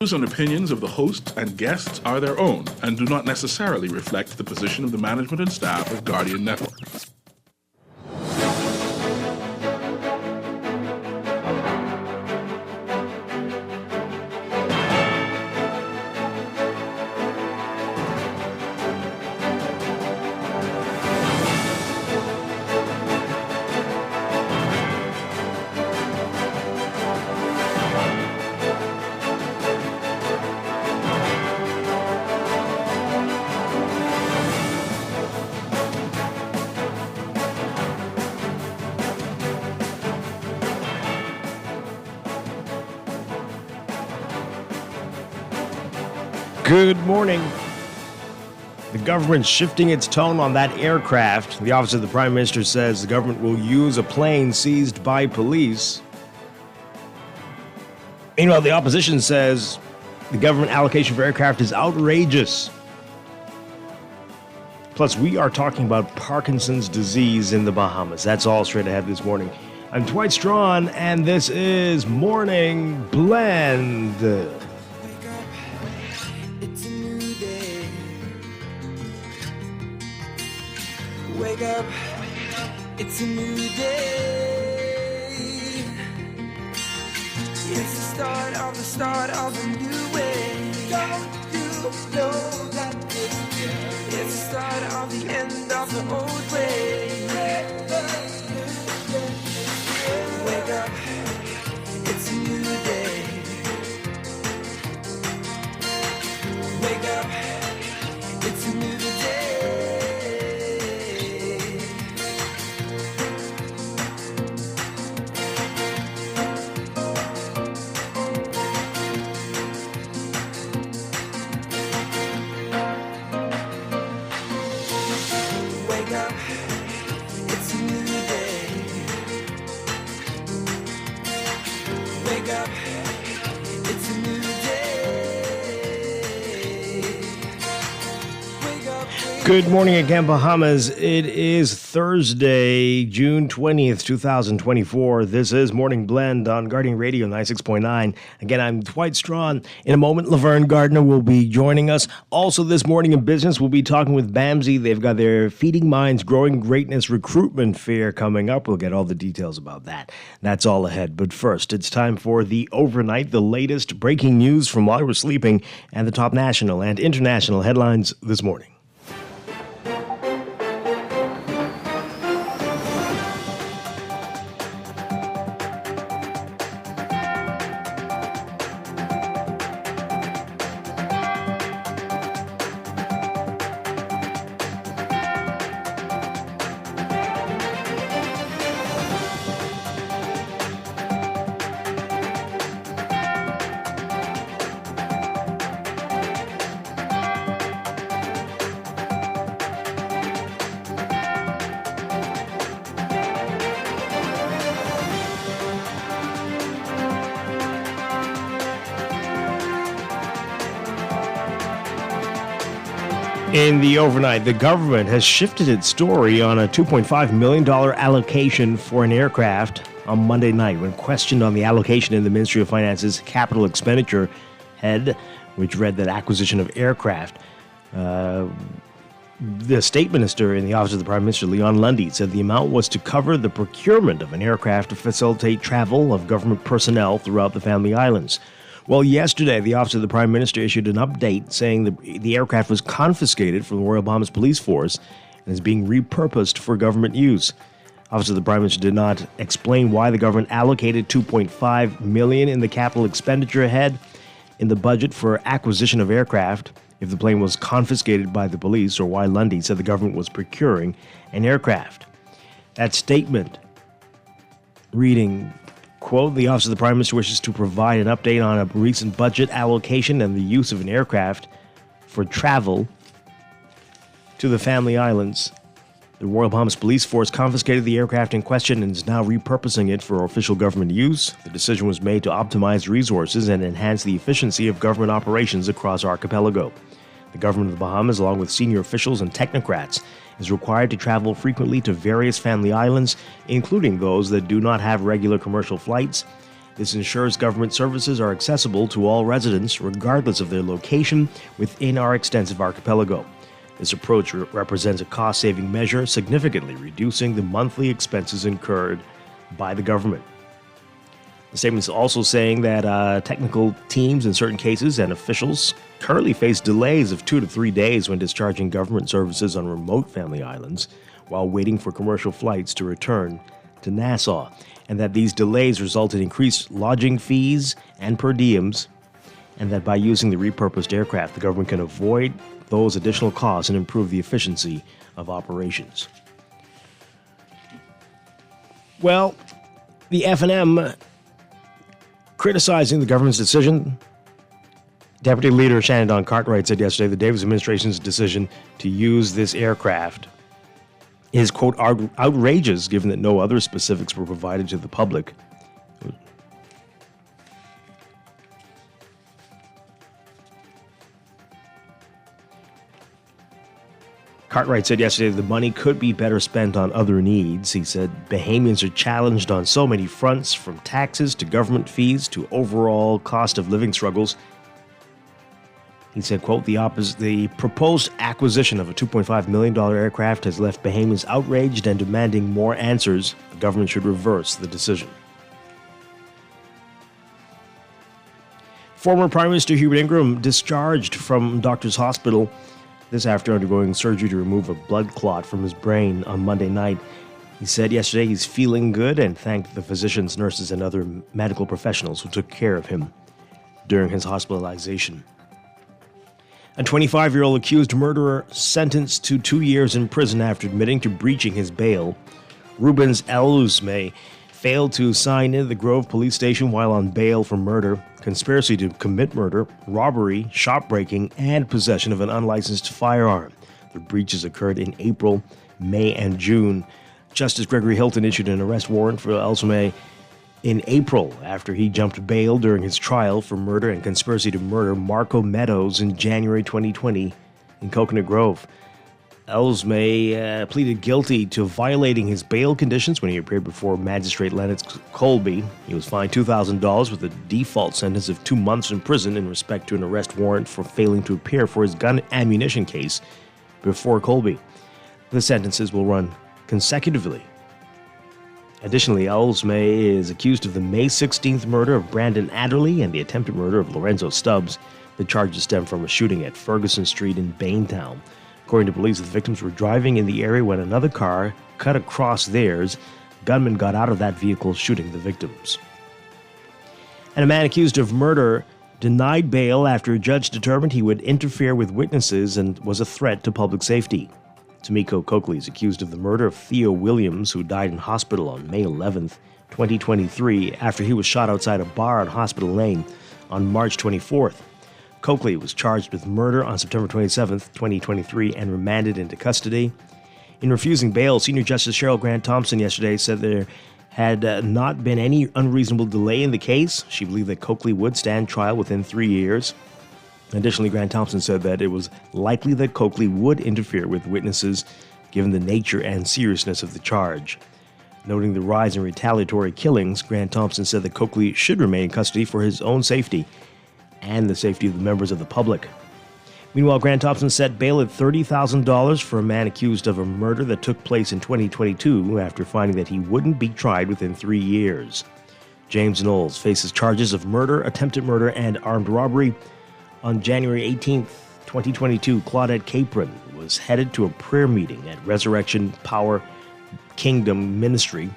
Views and opinions of the host and guests are their own and do not necessarily reflect the position of the management and staff of Guardian Network. Good morning. The government's shifting its tone on that aircraft. The Office of the Prime Minister says the government will use a plane seized by police. Meanwhile, the opposition says the government allocation for aircraft is outrageous. Plus, we are talking about Parkinson's disease in the Bahamas. That's all straight ahead this morning. I'm Dwight Strachan, and this is Morning Blend. Wake up, it's a new day. It's the start of a new way. Don't you know that it's the start of the end of the old way. Wake up, it's a new day. Wake up, it's a new day. Good morning again, Bahamas. It is Thursday, June 20th, 2024. This is Morning Blend on Guardian Radio 96.9. Again, I'm Dwight Strachan. In a moment, Laverne Gardner will be joining us. Also this morning in business, we'll be talking with BAMSI. They've got their Feeding Minds Growing Greatness Recruitment Fair coming up. We'll get all the details about that. That's all ahead. But first, it's time for the overnight, the latest breaking news from while we're sleeping, and the top national and international headlines this morning. In the overnight, the government has shifted its story on a $2.5 million allocation for an aircraft on Monday night when questioned on the allocation in the Ministry of Finance's capital expenditure head, which read that acquisition of aircraft. The State Minister in the Office of the Prime Minister, Leon Lundy, said the amount was to cover the procurement of an aircraft to facilitate travel of government personnel throughout the Family Islands. Well, yesterday, the Office of the Prime Minister issued an update saying the aircraft was confiscated from the Royal Bahamas Police Force and is being repurposed for government use. Office of the Prime Minister did not explain why the government allocated $2.5 million in the capital expenditure head in the budget for acquisition of aircraft, if the plane was confiscated by the police, or why Lundy said the government was procuring an aircraft. That statement reading, quote, the Office of the Prime Minister wishes to provide an update on a recent budget allocation and the use of an aircraft for travel to the Family Islands. The Royal Bahamas Police Force confiscated the aircraft in question and is now repurposing it for official government use. The decision was made to optimize resources and enhance the efficiency of government operations across archipelago. The government of the Bahamas, along with senior officials and technocrats, is required to travel frequently to various Family Islands, including those that do not have regular commercial flights. This ensures government services are accessible to all residents, regardless of their location, within our extensive archipelago. This approach represents a cost-saving measure, significantly reducing the monthly expenses incurred by the government. The statement is also saying that technical teams in certain cases and officials currently face delays of 2 to 3 days when discharging government services on remote family islands while waiting for commercial flights to return to Nassau, and that these delays result in increased lodging fees and per diems, and that by using the repurposed aircraft, the government can avoid those additional costs and improve the efficiency of operations. Well, the F&M criticizing the government's decision. Deputy Leader Shannon Cartwright said yesterday the Davis administration's decision to use this aircraft is, quote, outrageous given that no other specifics were provided to the public. Cartwright said yesterday the money could be better spent on other needs. He said Bahamians are challenged on so many fronts, from taxes to government fees to overall cost of living struggles. He said, quote, the proposed acquisition of a $2.5 million aircraft has left Bahamians outraged and demanding more answers. The government should reverse the decision. Former Prime Minister Hubert Ingraham discharged from Doctors Hospital this after undergoing surgery to remove a blood clot from his brain on Monday night. He said yesterday he's feeling good and thanked the physicians, nurses, and other medical professionals who took care of him during his hospitalization. A 25-year-old accused murderer sentenced to 2 years in prison after admitting to breaching his bail. Rubens Eluzme failed to sign into the Grove police station while on bail for murder, conspiracy to commit murder, robbery, shopbreaking, and possession of an unlicensed firearm. The breaches occurred in April, May, and June. Justice Gregory Hilton issued an arrest warrant for Eluzme in April after he jumped bail during his trial for murder and conspiracy to murder Marco Meadows in January 2020 in Coconut Grove. Eluzme pleaded guilty to violating his bail conditions when he appeared before Magistrate Lennox Colby. He was fined $2,000 with a default sentence of 2 months in prison in respect to an arrest warrant for failing to appear for his gun ammunition case before Colby. The sentences will run consecutively. Additionally, Eluzme is accused of the May 16th murder of Brandon Adderley and the attempted murder of Lorenzo Stubbs. The charges stem from a shooting at Ferguson Street in Baintown. According to police, the victims were driving in the area when another car cut across theirs. Gunmen got out of that vehicle, shooting the victims. And a man accused of murder denied bail after a judge determined he would interfere with witnesses and was a threat to public safety. Tomiko Coakley is accused of the murder of Theo Williams, who died in hospital on May 11th, 2023, after he was shot outside a bar on Hospital Lane on March 24th. Coakley was charged with murder on September 27th, 2023, and remanded into custody. In refusing bail, Senior Justice Cheryl Grant Thompson yesterday said there had not been any unreasonable delay in the case. She believed that Coakley would stand trial within 3 years. Additionally, Grant Thompson said that it was likely that Coakley would interfere with witnesses given the nature and seriousness of the charge. Noting the rise in retaliatory killings, Grant Thompson said that Coakley should remain in custody for his own safety and the safety of the members of the public. Meanwhile, Grant Thompson set bail at $30,000 for a man accused of a murder that took place in 2022 after finding that he wouldn't be tried within 3 years. James Knowles faces charges of murder, attempted murder, and armed robbery. On January 18th, 2022, Claudette Capron was headed to a prayer meeting at Resurrection Power Kingdom Ministry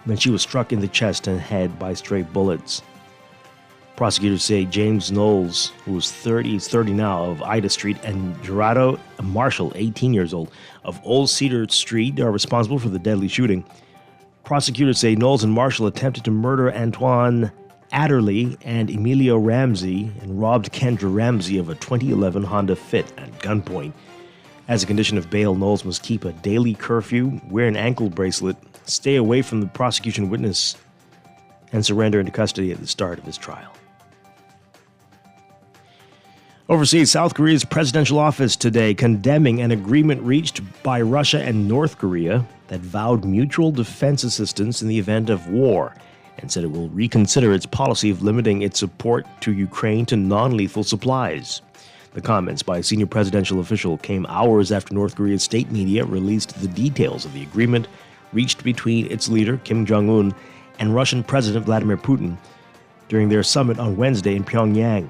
when she was struck in the chest and head by stray bullets. Prosecutors say James Knowles, who is 30 now, of Ida Street, and Gerardo Marshall, 18 years old, of Old Cedar Street, are responsible for the deadly shooting. Prosecutors say Knowles and Marshall attempted to murder Antoine Adderley and Emilio Ramsey and robbed Kendra Ramsey of a 2011 Honda Fit at gunpoint. As a condition of bail, Knowles must keep a daily curfew, wear an ankle bracelet, stay away from the prosecution witness, and surrender into custody at the start of his trial. Overseas, South Korea's presidential office today condemning an agreement reached by Russia and North Korea that vowed mutual defense assistance in the event of war and said it will reconsider its policy of limiting its support to Ukraine to non-lethal supplies. The comments by a senior presidential official came hours after North Korea's state media released the details of the agreement reached between its leader, Kim Jong-un, and Russian President Vladimir Putin during their summit on Wednesday in Pyongyang.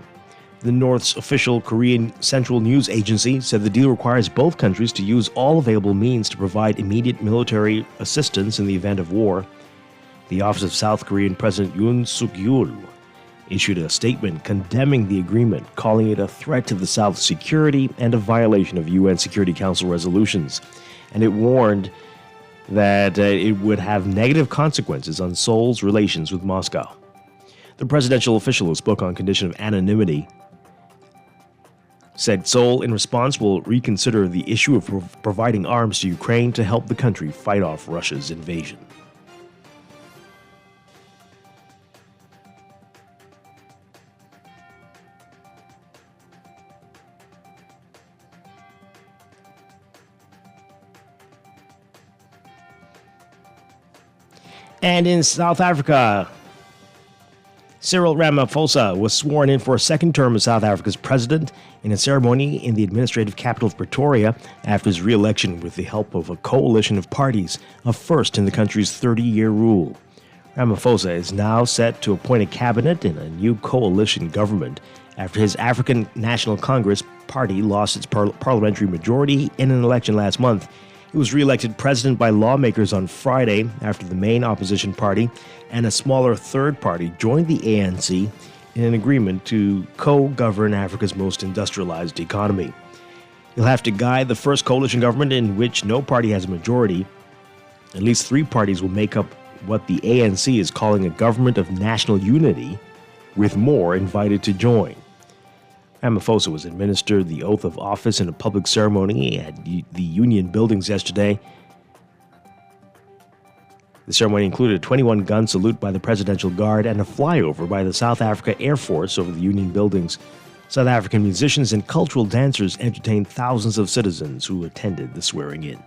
The North's official Korean Central News Agency said the deal requires both countries to use all available means to provide immediate military assistance in the event of war. The office of South Korean President Yoon Suk-yeol issued a statement condemning the agreement, calling it a threat to the South's security and a violation of UN Security Council resolutions. And it warned that it would have negative consequences on Seoul's relations with Moscow. The presidential official who spoke on condition of anonymity said Seoul, in response, will reconsider the issue of providing arms to Ukraine to help the country fight off Russia's invasion. And in South Africa, Cyril Ramaphosa was sworn in for a second term as South Africa's president in a ceremony in the administrative capital of Pretoria after his re-election with the help of a coalition of parties, a first in the country's 30-year rule. Ramaphosa is now set to appoint a cabinet in a new coalition government after his African National Congress party lost its parliamentary majority in an election last month. He was re-elected president by lawmakers on Friday after the main opposition party and a smaller third party joined the ANC in an agreement to co-govern Africa's most industrialized economy. He'll have to guide the first coalition government in which no party has a majority. At least three parties will make up what the ANC is calling a government of national unity, with more invited to join. Ramaphosa was administered the oath of office in a public ceremony at the Union Buildings yesterday. The ceremony included a 21-gun salute by the Presidential Guard and a flyover by the South Africa Air Force over the Union Buildings. South African musicians and cultural dancers entertained thousands of citizens who attended the swearing-in.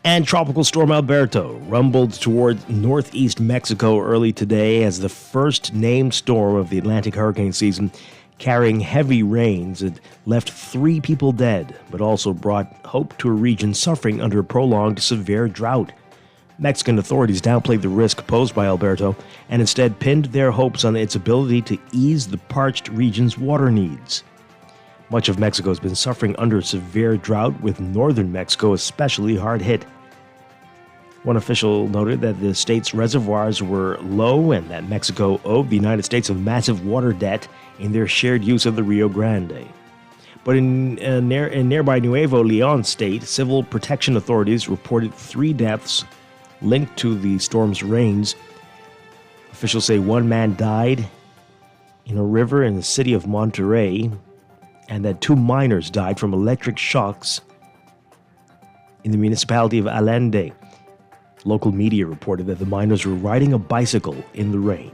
And Tropical Storm Alberto rumbled toward northeast Mexico early today as the first named storm of the Atlantic hurricane season, carrying heavy rains that left 3 people dead, but also brought hope to a region suffering under a prolonged severe drought. Mexican authorities downplayed the risk posed by Alberto and instead pinned their hopes on its ability to ease the parched region's water needs. Much of Mexico has been suffering under severe drought, with northern Mexico especially hard hit. One official noted that the state's reservoirs were low and that Mexico owed the United States a massive water debt in their shared use of the Rio Grande. But in nearby Nuevo Leon state, civil protection authorities reported 3 deaths linked to the storm's rains. Officials say 1 man died in a river in the city of Monterrey and that 2 miners died from electric shocks in the municipality of Allende. Local media reported that the miners were riding a bicycle in the rain.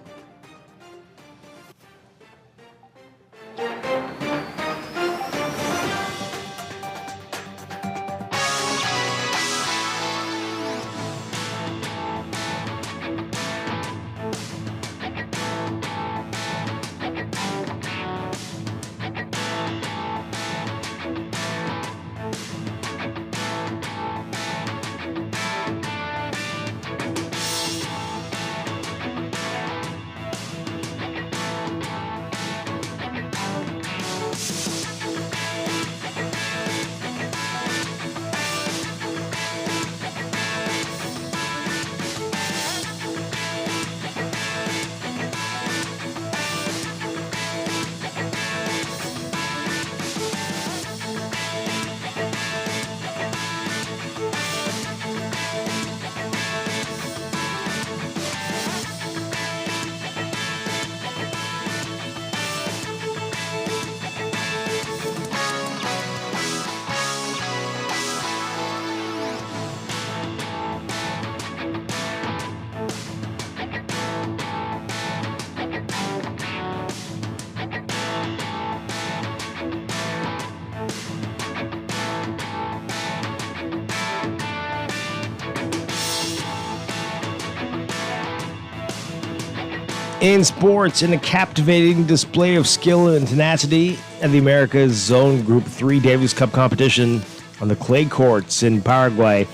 In sports, in a captivating display of skill and tenacity at the America's Zone Group 3 Davis Cup competition on the clay courts in Paraguay,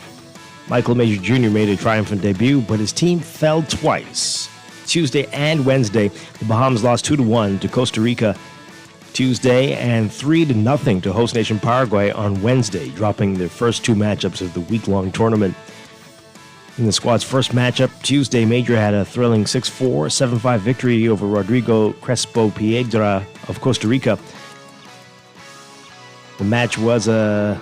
Michael Major Jr. made a triumphant debut, but his team fell twice. Tuesday and Wednesday, the Bahamas lost 2-1 to Costa Rica Tuesday and 3-0 to host nation Paraguay on Wednesday, dropping their first two matchups of the week-long tournament. In the squad's first matchup, Tuesday, Major had a thrilling 6-4, 7-5 victory over Rodrigo Crespo Piedra of Costa Rica. The match was a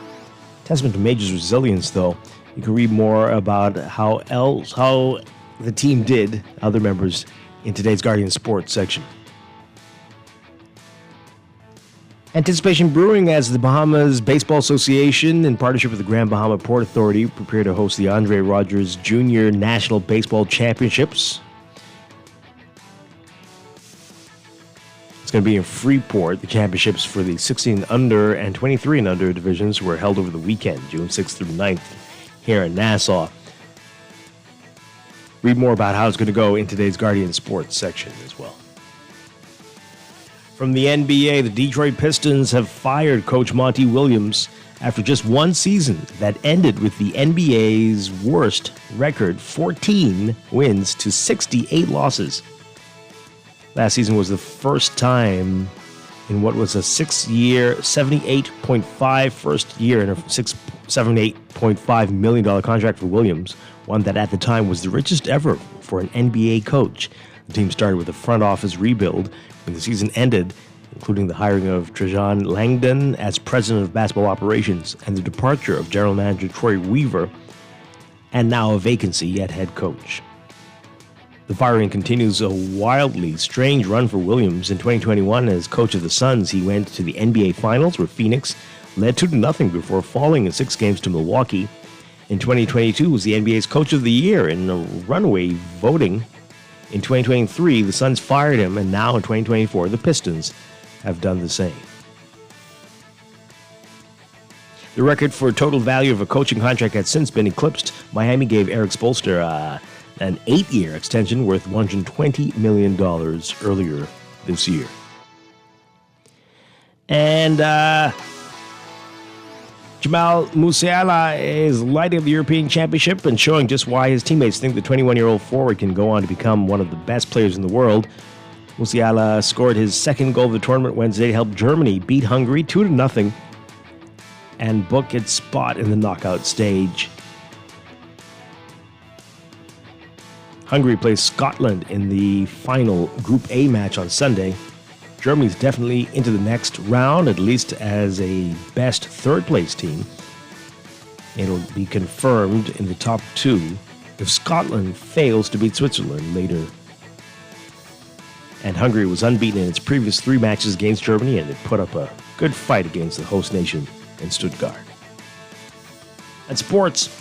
testament to Major's resilience, though. You can read more about how the team did, other members, in today's Guardian Sports section. Anticipation brewing as the Bahamas Baseball Association, in partnership with the Grand Bahama Port Authority, prepare to host the Andre Rogers Jr. National Baseball Championships. It's going to be in Freeport. The championships for the 16 under and 23 and under divisions were held over the weekend, June 6th through 9th, here in Nassau. Read more about how it's going to go in today's Guardian Sports section as well. From the NBA, the Detroit Pistons have fired Coach Monty Williams after just one season that ended with the NBA's worst record, 14 wins to 68 losses. Last season was the first time in what was a 6-year, $78.5 first year in a $78.5 million contract for Williams, one that at the time was the richest ever for an NBA coach. The team started with a front office rebuild when the season ended, including the hiring of Strachan Langdon as president of basketball operations and the departure of general manager Troy Weaver, and now a vacancy at head coach. The firing continues a wildly strange run for Williams. In 2021, as coach of the Suns, he went to the NBA Finals where Phoenix led 2-0 before falling in 6 games to Milwaukee. In 2022, was the NBA's coach of the year in a runaway voting. In 2023, the Suns fired him, and now in 2024, the Pistons have done the same. The record for total value of a coaching contract has since been eclipsed. Miami gave Eric Spoelstra an 8-year extension worth $120 million earlier this year. And Jamal Musiala is lighting up the European Championship and showing just why his teammates think the 21-year-old forward can go on to become one of the best players in the world. Musiala scored his second goal of the tournament Wednesday to help Germany beat Hungary 2-0 and book its spot in the knockout stage. Hungary plays Scotland in the final Group A match on Sunday. Germany's definitely into the next round, at least as a best third-place team. It'll be confirmed in the top 2 if Scotland fails to beat Switzerland later. And Hungary was unbeaten in its previous 3 matches against Germany, and it put up a good fight against the host nation in Stuttgart. That's sports.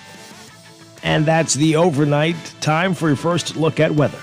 And that's the overnight. Time for your first look at weather.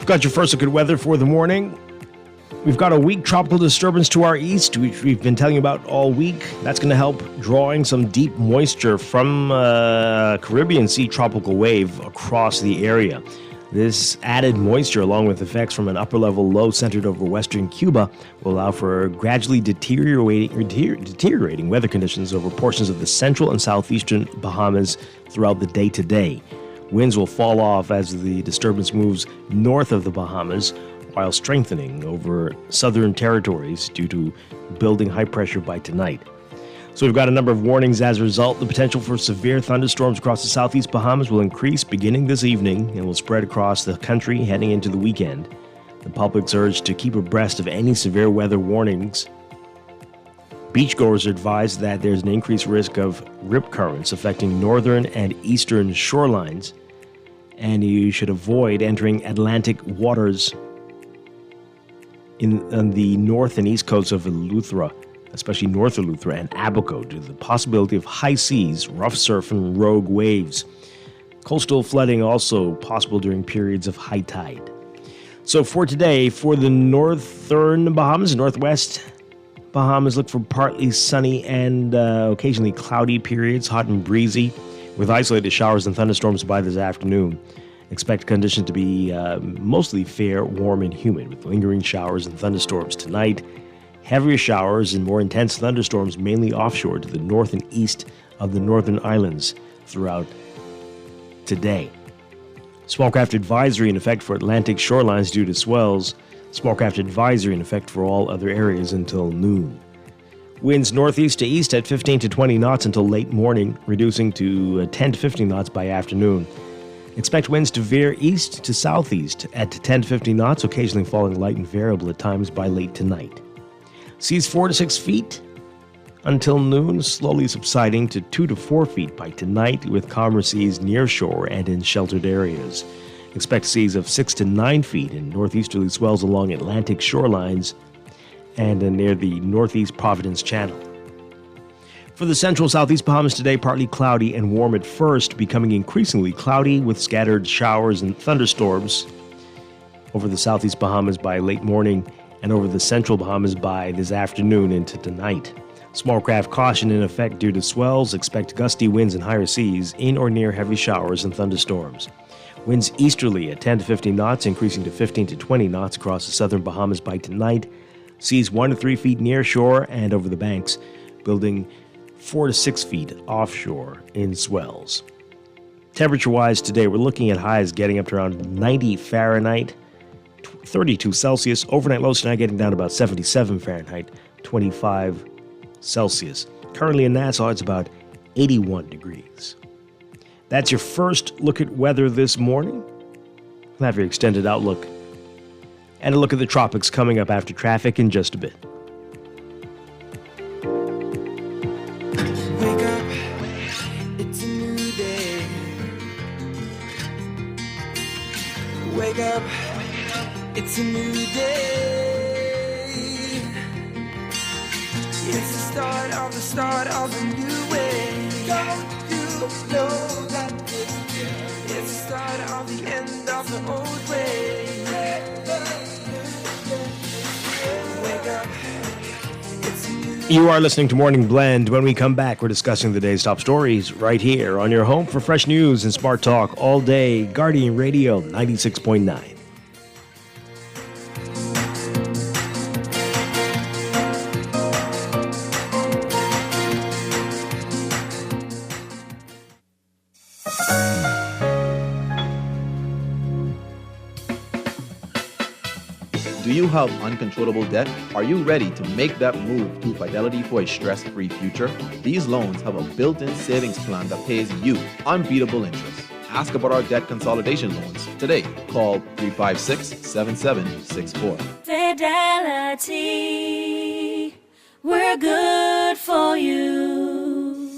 Got your first look at weather for the morning. We've got a weak tropical disturbance to our east, which we've been telling you about all week. That's going to help drawing some deep moisture from Caribbean Sea tropical wave across the area. This added moisture, along with effects from an upper-level low centered over western Cuba, will allow for gradually deteriorating weather conditions over portions of the central and southeastern Bahamas throughout the day today. Winds will fall off as the disturbance moves north of the Bahamas, while strengthening over southern territories due to building high pressure by tonight. So we've got a number of warnings as a result. The potential for severe thunderstorms across the southeast Bahamas will increase beginning this evening and will spread across the country heading into the weekend. The public's urged to keep abreast of any severe weather warnings. Beachgoers are advised that there's an increased risk of rip currents affecting northern and eastern shorelines, and you should avoid entering Atlantic waters on the north and east coasts of Eleuthera, especially north of Eleuthera and Abaco, due to the possibility of high seas, rough surf, and rogue waves. Coastal flooding also possible during periods of high tide. So for today, for the northern Bahamas, northwest Bahamas, look for partly sunny and occasionally cloudy periods, hot and breezy, with isolated showers and thunderstorms by this afternoon. Expect conditions to be mostly fair, warm, and humid, with lingering showers and thunderstorms tonight. Heavier showers and more intense thunderstorms mainly offshore to the north and east of the northern islands throughout today. Small craft advisory in effect for Atlantic shorelines due to swells. Small craft advisory in effect for all other areas until noon. Winds northeast to east at 15 to 20 knots until late morning, reducing to 10 to 15 knots by afternoon. Expect winds to veer east to southeast at 10 to 15 knots, occasionally falling light and variable at times by late tonight. Seas 4 to 6 feet until noon, slowly subsiding to 2 to 4 feet by tonight, with calmer seas near shore and in sheltered areas. Expect seas of 6 to 9 feet and northeasterly swells along Atlantic shorelines and near the northeast Providence Channel. For the central southeast Bahamas today, partly cloudy and warm at first, becoming increasingly cloudy with scattered showers and thunderstorms over the southeast Bahamas by late morning and over the central Bahamas by this afternoon into tonight. Small craft caution in effect due to swells. Expect gusty winds and higher seas in or near heavy showers and thunderstorms. Winds easterly at 10 to 15 knots, increasing to 15 to 20 knots across the southern Bahamas by tonight. Seas 1 to 3 feet near shore and over the banks, building 4 to 6 feet offshore in swells. Temperature-wise today, we're looking at highs getting up to around 90 Fahrenheit, 32 Celsius. Overnight lows tonight getting down to about 77 Fahrenheit, 25 Celsius. Currently in Nassau, it's about 81 degrees. That's your first look at weather this morning. We'll have your extended outlook and a look at the tropics coming up after traffic in just a bit. Wake up, it's a new day. Wake up, it's a new day. It's the start of a new way. Don't you know that it's the start of the end of the old way. Wake up, it's a new day. You are listening to Morning Blend. When we come back, we're discussing the day's top stories right here on your home for fresh news and smart talk all day. Guardian Radio 96.9. Do you have uncontrollable debt? Are you ready to make that move to Fidelity for a stress-free future? These loans have a built-in savings plan that pays you unbeatable interest. Ask about our debt consolidation loans today. Call 356-7764. Fidelity, we're good for you.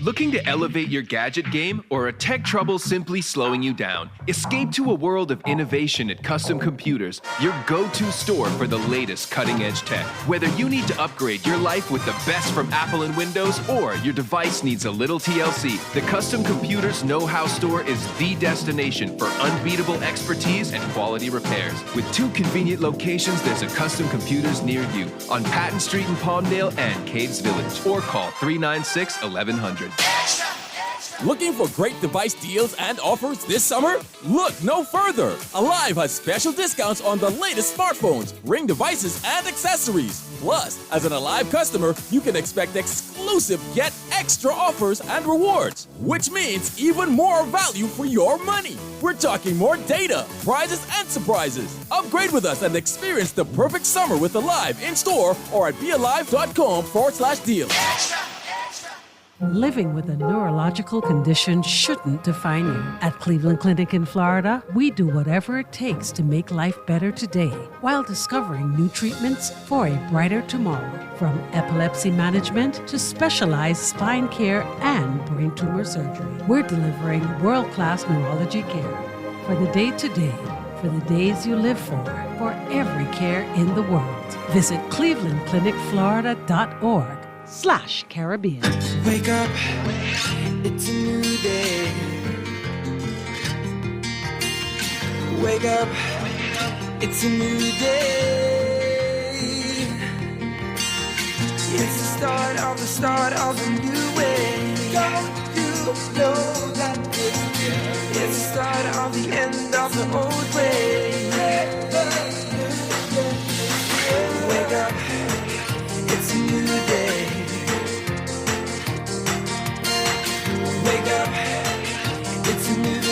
Looking to elevate your gadget game, or are tech troubles simply slowing you down? Escape to a world of innovation at Custom Computers, your go-to store for the latest cutting-edge tech. Whether you need to upgrade your life with the best from Apple and Windows, or your device needs a little TLC, the Custom Computers Know-How Store is the destination for unbeatable expertise and quality repairs. With 2 convenient locations, there's a Custom Computers near you on Patton Street in Palmdale and Cades Village, or call 396-1100. Looking for great device deals and offers this summer? Look no further. Alive has special discounts on the latest smartphones, Ring devices, and accessories. Plus, as an Alive customer, you can expect exclusive yet extra offers and rewards, which means even more value for your money. We're talking more data, prizes, and surprises. Upgrade with us and experience the perfect summer with Alive in store or at bealive.com/deals. Living with a neurological condition shouldn't define you. At Cleveland Clinic in Florida, we do whatever it takes to make life better today while discovering new treatments for a brighter tomorrow. From epilepsy management to specialized spine care and brain tumor surgery, we're delivering world-class neurology care for the day-to-day, for the days you live for every care in the world. Visit clevelandclinicflorida.org/Caribbean. Wake up, it's a new day. Wake up, it's a new day. It's the start of a new way. Don't you know that it's the start of the end of the old way. Wake up, it's a new day. Wake up, it's a new day.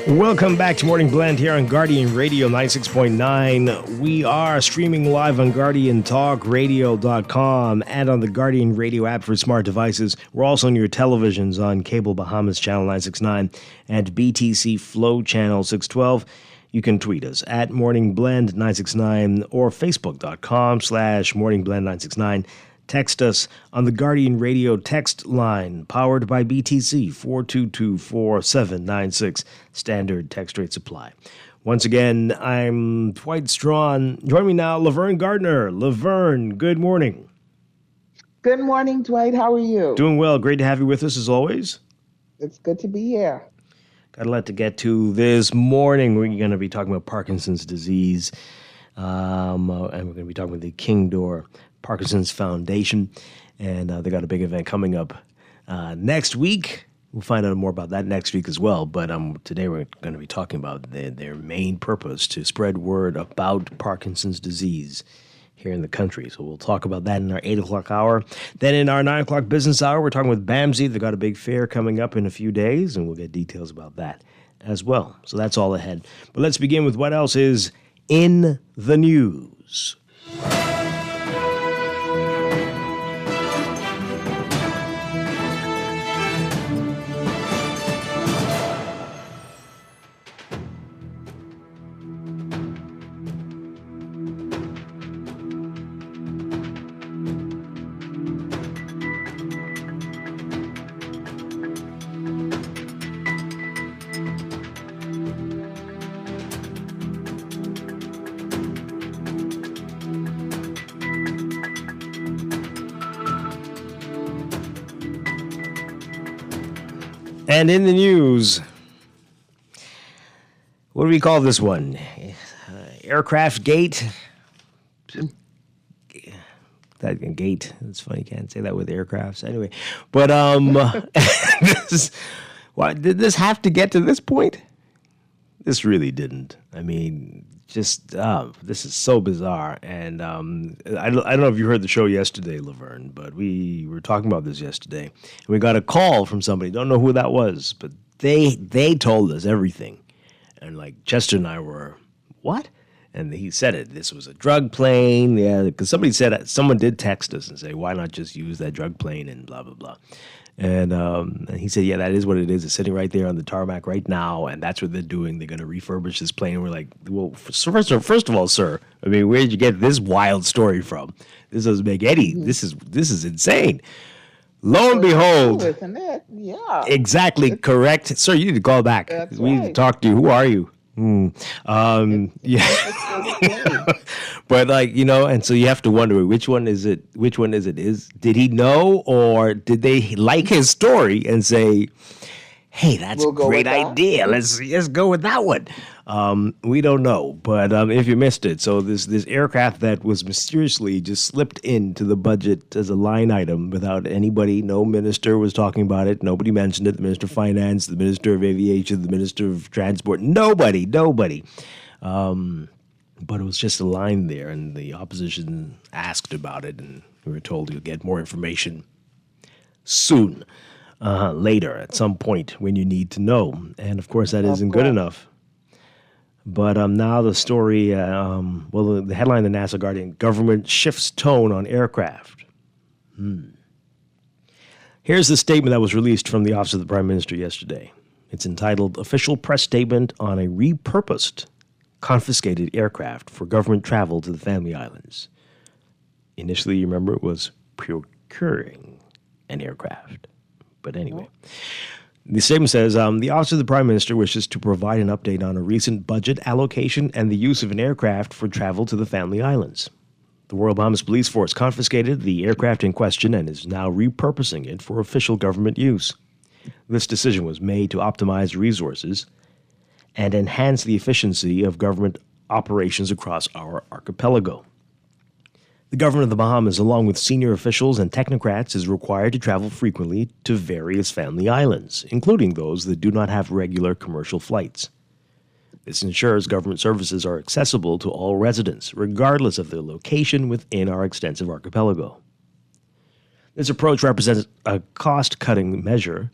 Welcome back to Morning Blend here on Guardian Radio 96.9. We are streaming live on GuardianTalkRadio.com and on the Guardian Radio app for smart devices. We're also on your televisions on Cable Bahamas Channel 969 and BTC Flow Channel 612. You can tweet us at morningblend969 or facebook.com/morningblend969. Text us on the Guardian Radio text line, powered by BTC, 422-4796. Standard text rate supply. Once again, I'm Dwight Strachan. Join me now, Laverne Gardner. Laverne, good morning. Good morning, Dwight. How are you? Doing well. Great to have you with us, as always. It's good to be here. Got a lot to get to this morning. We're going to be talking about Parkinson's disease, and we're going to be talking with the King Door Parkinson's Foundation, and they got a big event coming up next week. We'll find out more about that next week as well, but today we're going to be talking about their main purpose, to spread word about Parkinson's disease here in the country. So we'll talk about that in our 8 o'clock hour. Then in our 9 o'clock business hour, we're talking with BAMSI. They've got a big fair coming up in a few days, and we'll get details about that as well. So that's all ahead. But let's begin with what else is in the news. And in the news, what do we call this one? Aircraft gate? That gate. It's funny, you can't say that with aircrafts. Anyway, but why did this have to get to this point? This really didn't. I mean, just this is so bizarre. And I don't know if you heard the show yesterday, Laverne, but we were talking about this yesterday. And we got a call from somebody. Don't know who that was, but they told us everything. And like Chester and I were, what? And he said it. This was a drug plane. Yeah, because someone did text us and say, why not just use that drug plane and blah, blah, blah. And he said, yeah, that is what it is. It's sitting right there on the tarmac right now, and that's what they're doing. They're going to refurbish this plane. And we're like, well, first of all, sir, I mean, where did you get this wild story from? This doesn't make any. This is insane. Lo and behold, Isn't it? Yeah. exactly correct, sir. You need to call back. That's We need to right. talk to you. Who are you? Yeah. But and so you have to wonder which one is it? Did he know, or did they like his story and say, hey, that's We'll a go great with that. idea. Let's go with that one. We don't know, but if you missed it, so this aircraft that was mysteriously just slipped into the budget as a line item without anybody, no minister was talking about it, nobody mentioned it, the Minister of Finance, the Minister of Aviation, the Minister of Transport, nobody. But it was just a line there, and the opposition asked about it, and we were told you'll get more information soon. Later, at some point when you need to know. And of course, that isn't good enough. But now the story, the headline in the NASA Guardian, government shifts tone on aircraft. Here's the statement that was released from the Office of the Prime Minister yesterday. It's entitled Official Press Statement on a Repurposed Confiscated Aircraft for Government Travel to the Family Islands. Initially, you remember, it was procuring an aircraft. But anyway, the statement says, the Office of the Prime Minister wishes to provide an update on a recent budget allocation and the use of an aircraft for travel to the Family Islands. The Royal Bahamas Police Force confiscated the aircraft in question and is now repurposing it for official government use. This decision was made to optimize resources and enhance the efficiency of government operations across our archipelago. The government of the Bahamas, along with senior officials and technocrats, is required to travel frequently to various family islands, including those that do not have regular commercial flights. This ensures government services are accessible to all residents, regardless of their location within our extensive archipelago. This approach represents a cost-cutting measure,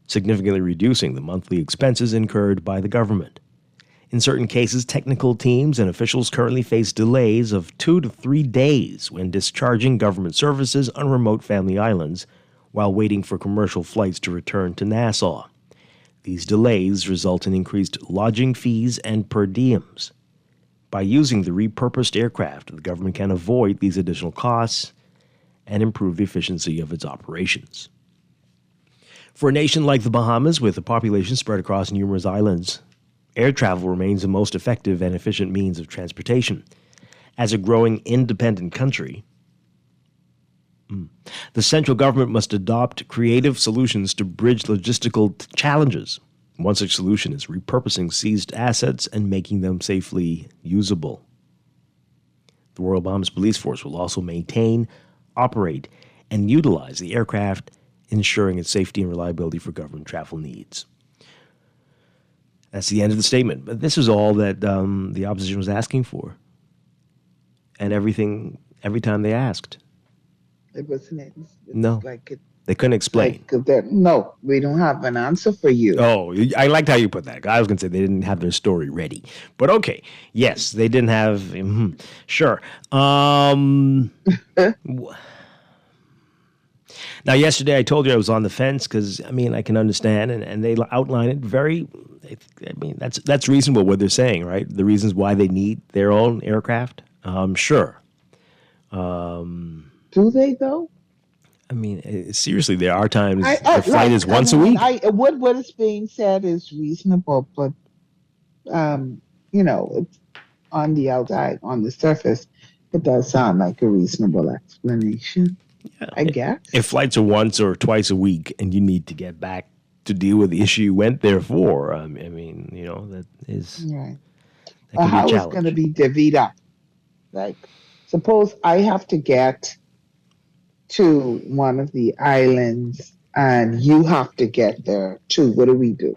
significantly reducing the monthly expenses incurred by the government. In certain cases, technical teams and officials currently face delays of 2 to 3 days when discharging government services on remote family islands while waiting for commercial flights to return to Nassau. These delays result in increased lodging fees and per diems. By using the repurposed aircraft, the government can avoid these additional costs and improve the efficiency of its operations. For a nation like the Bahamas, with a population spread across numerous islands, air travel remains the most effective and efficient means of transportation. As a growing independent country, the central government must adopt creative solutions to bridge logistical challenges. One such solution is repurposing seized assets and making them safely usable. The Royal Bahamas Police Force will also maintain, operate, and utilize the aircraft, ensuring its safety and reliability for government travel needs. That's the end of the statement. But this is all that the opposition was asking for. And every time they asked. It wasn't. It's No. like it. They couldn't explain. No, we don't have an answer for you. Oh, I liked how you put that. I was going to say they didn't have their story ready. But okay. Yes, they didn't have. Sure. Now, yesterday I told you I was on the fence because, I can understand, and they outline it very. That's reasonable what they're saying, right? The reasons why they need their own aircraft. Sure. Do they, though? Seriously, there are times the flight is once a week. What is being said is reasonable, but, it's on the outside, on the surface, it does sound like a reasonable explanation, I guess. If flights are once or twice a week and you need to get back to deal with the issue you went there for, that is... Right. That How is going to be divvied up? Like, suppose I have to get to one of the islands and you have to get there too. What do we do?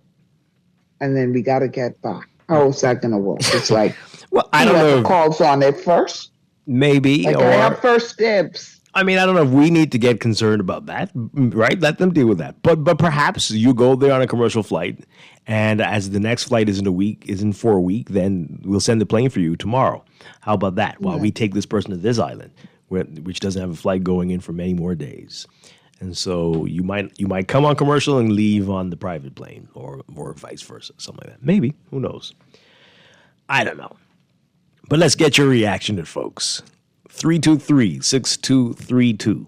And then we got to get back. How is that going to work? It's like, well, I don't know. Calls on it first. Maybe. Like, I have first dibs. I don't know if we need to get concerned about that, right? Let them deal with that. But perhaps you go there on a commercial flight, and as the next flight isn't for a week, then we'll send the plane for you tomorrow. How about that? While we take this person to this island, which doesn't have a flight going in for many more days. And so you might come on commercial and leave on the private plane, or vice versa, something like that. Maybe. Who knows? I don't know. But let's get your reaction to it, folks. 323-6232,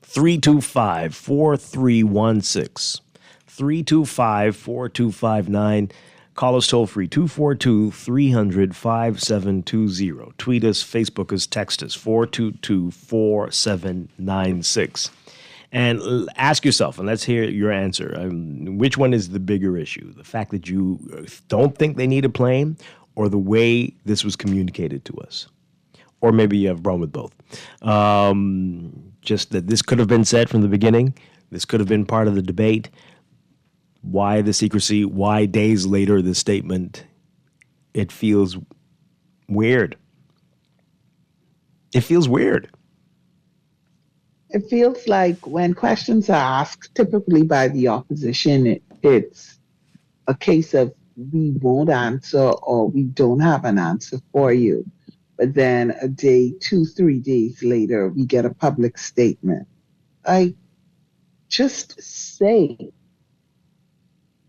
325-4316, 325-4259. Call us toll free, 242-300-5720. Tweet us, Facebook us, text us, 422-4796. And ask yourself, and let's hear your answer, which one is the bigger issue? The fact that you don't think they need a plane, or the way this was communicated to us? Or maybe you have a problem with both. Just that this could have been said from the beginning. This could have been part of the debate. Why the secrecy? Why days later the statement? It feels weird. It feels weird. It feels like when questions are asked, typically by the opposition, it's a case of we won't answer or we don't have an answer for you. But then a day, 2-3 days later, we get a public statement. just say,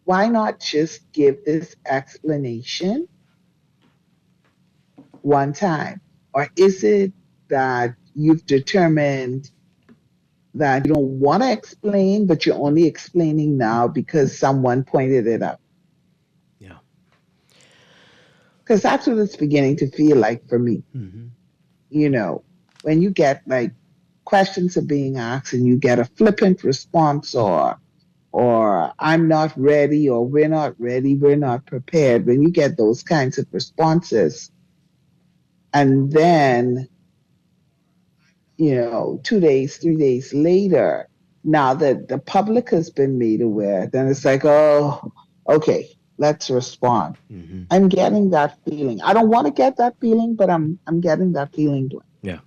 why not just give this explanation one time? Or is it that you've determined that you don't want to explain, but you're only explaining now because someone pointed it out? Yeah. Because that's what it's beginning to feel like for me. Mm-hmm. You know, when you get like questions are being asked and you get a flippant response or I'm not ready or we're not ready, we're not prepared. When you get those kinds of responses, and then 2 days, 3 days later, now that the public has been made aware, then it's like, oh, okay, let's respond. Mm-hmm. I'm getting that feeling. I don't want to get that feeling, but I'm getting that feeling. Yeah,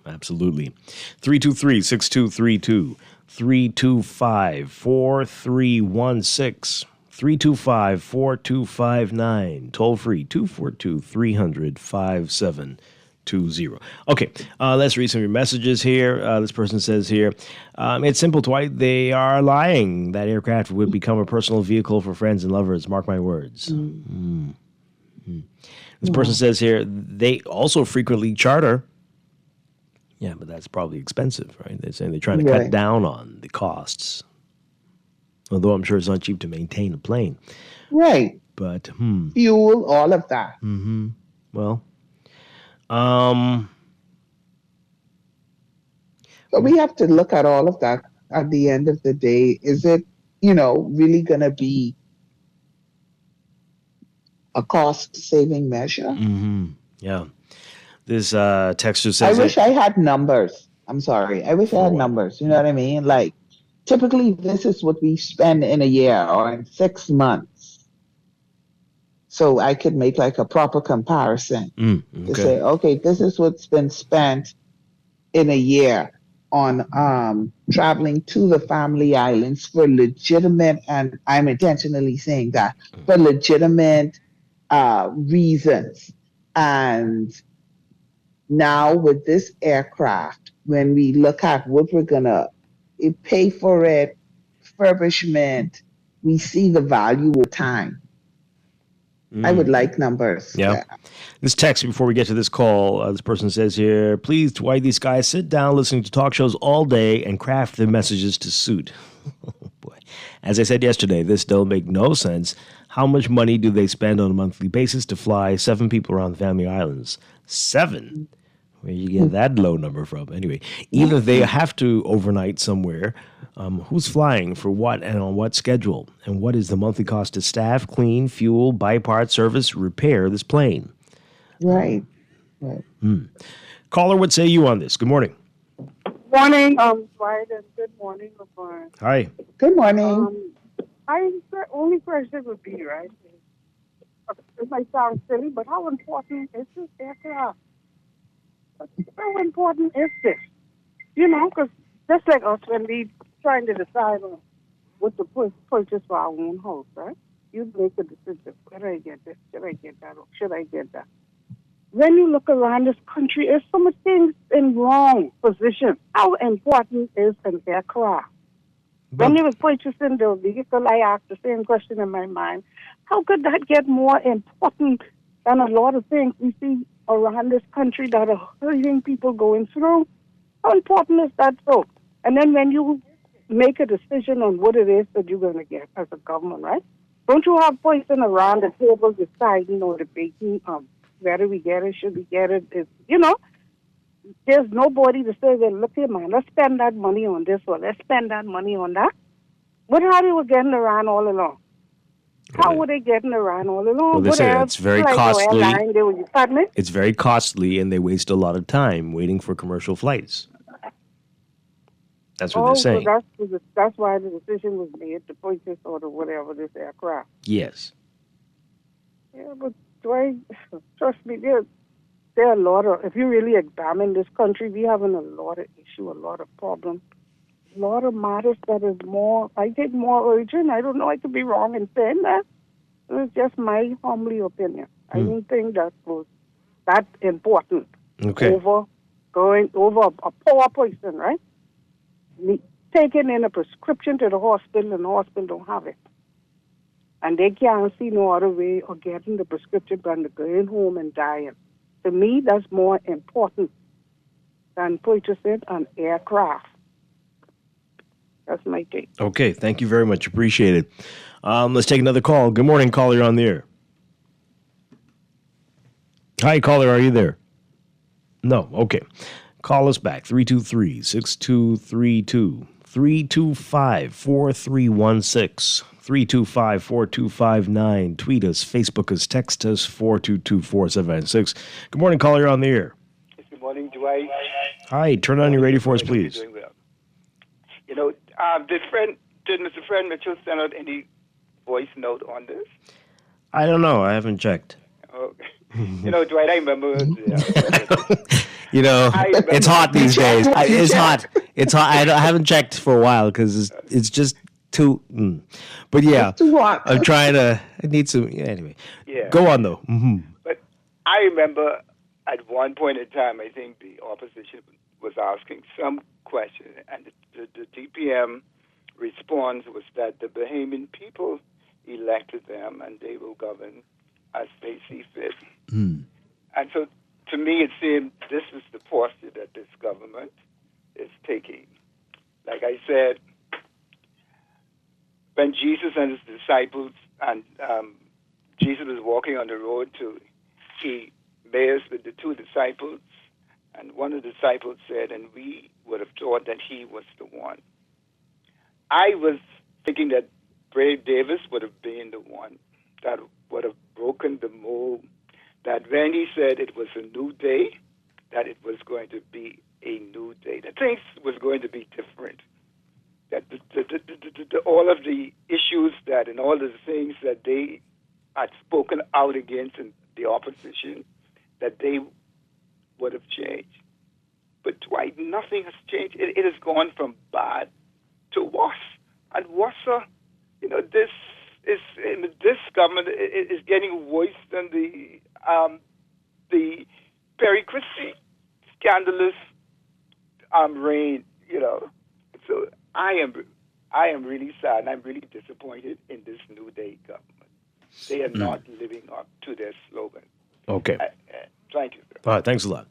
absolutely. 323-6232, 325-4316, 325-4259, toll free 242-300-5720. Okay, let's read some of your messages here. This person says here, it's simple, Dwight. They are lying. That aircraft would become a personal vehicle for friends and lovers. Mark my words. This person says here, they also frequently charter. Yeah, but that's probably expensive, right? They're saying they're trying to cut down on the costs. Although I'm sure it's not cheap to maintain a plane. Right. But, fuel, all of that. Mm-hmm. Well, but we have to look at all of that at the end of the day. Is it, really going to be a cost-saving measure? Mm-hmm. Yeah. This texter says, I wish I had numbers. I'm sorry. I wish I had numbers. You know what I mean? Like, typically, this is what we spend in a year or in 6 months. So I could make like a proper comparison to say, okay, this is what's been spent in a year on traveling to the family islands for legitimate, and I'm intentionally saying that, for legitimate reasons. And now with this aircraft, when we look at what we're going to pay for it, refurbishment, we see the value of time. I would like numbers. Yeah. This text before we get to this call, this person says here, please, Dwight, these guys sit down listening to talk shows all day and craft their messages to suit. Oh, boy. As I said yesterday, this don't make no sense. How much money do they spend on a monthly basis to fly 7 people around the family islands? 7? Where you get that low number from? Anyway, either they have to overnight somewhere. Who's flying for what and on what schedule? And what is the monthly cost to staff, clean, fuel, buy parts, service, repair this plane? Right. Caller, what say you on this? Good morning. Morning, Dwight, and good morning, LeVar. Hi. Good morning. Only question would be, right? It might sound silly, but how important is this aircraft? How important is this? Because just like us when we trying to decide on what to purchase for our own house, right? You make a decision. Should I get this? Should I get that? Or should I get that? When you look around this country, there's so much things in wrong position. How important is an aircraft? When you were purchasing the vehicle, I asked the same question in my mind. How could that get more important than a lot of things we see around this country that are hurting people going through? How important is that so? And then when you make a decision on what it is that you're going to get as a government, right? Don't you have person around the table deciding or debating whether we get it, should we get it? There's nobody to say, well, look here, man, let's spend that money on this or let's spend that money on that. But how they were getting around all along? How were they getting around all along? Well, they say it's very costly. It's very costly, and they waste a lot of time waiting for commercial flights. That's what they're saying. So that's why the decision was made to purchase or to whatever this aircraft. Yes. Yeah, but Dwight, trust me, there are a lot of, if you really examine this country, we having a lot of issue, a lot of problems, a lot of matters that is more, I think more urgent. I don't know, I could be wrong in saying that. It's just my humble opinion. I don't think that was that important. Okay. Over a poor person, right? taking in a prescription to the hospital and the hospital don't have it. And they can't see no other way of getting the prescription than to going home and dying. To me, that's more important than purchasing an aircraft. That's my take. Okay, thank you very much. Appreciate it. Let's take another call. Good morning, caller. You're on the air. Hi, caller. Are you there? No. Okay. Call us back. 323-6232. 325-4316. 325-4259. Tweet us, Facebook us, text us, 422-4796. Good morning, caller. You're on the air. Good morning, Dwight. Hi, turn on your radio for us, please. Doing well. You know, did Mr. Fred Mitchell send out any voice note on this? I don't know. I haven't checked. Okay. You know, Dwight, I remember. You know, it's hot these days. It's hot. It's hot. I haven't checked for a while because it's just too. But yeah, too hot. I'm trying to. I need some. Yeah, anyway, Yeah. Go on though. Mm-hmm. But I remember at one point in time, I think the opposition was asking some question, and the DPM response was that the Bahamian people elected them, and they will govern as they see fit. And so, to me, it seemed this is the posture that this government is taking. Like I said, when Jesus and his disciples, and Jesus was walking on the road to Emmaus with the two disciples, and one of the disciples said, and we would have thought that he was the one. I was thinking that Brave Davis would have been the one that would have broken the mold, that when he said it was a new day, that it was going to be a new day, that things was going to be different, that all of the issues that and all of the things that they had spoken out against in the opposition, that they would have changed. But Dwight, nothing has changed. It has gone from bad to worse. And worse, this government is getting worse than the Perry Christie scandalous reign. So I am really sad and I'm really disappointed in this New Day government. They are not living up to their slogan. Okay. Thank you, sir. All right, thanks a lot.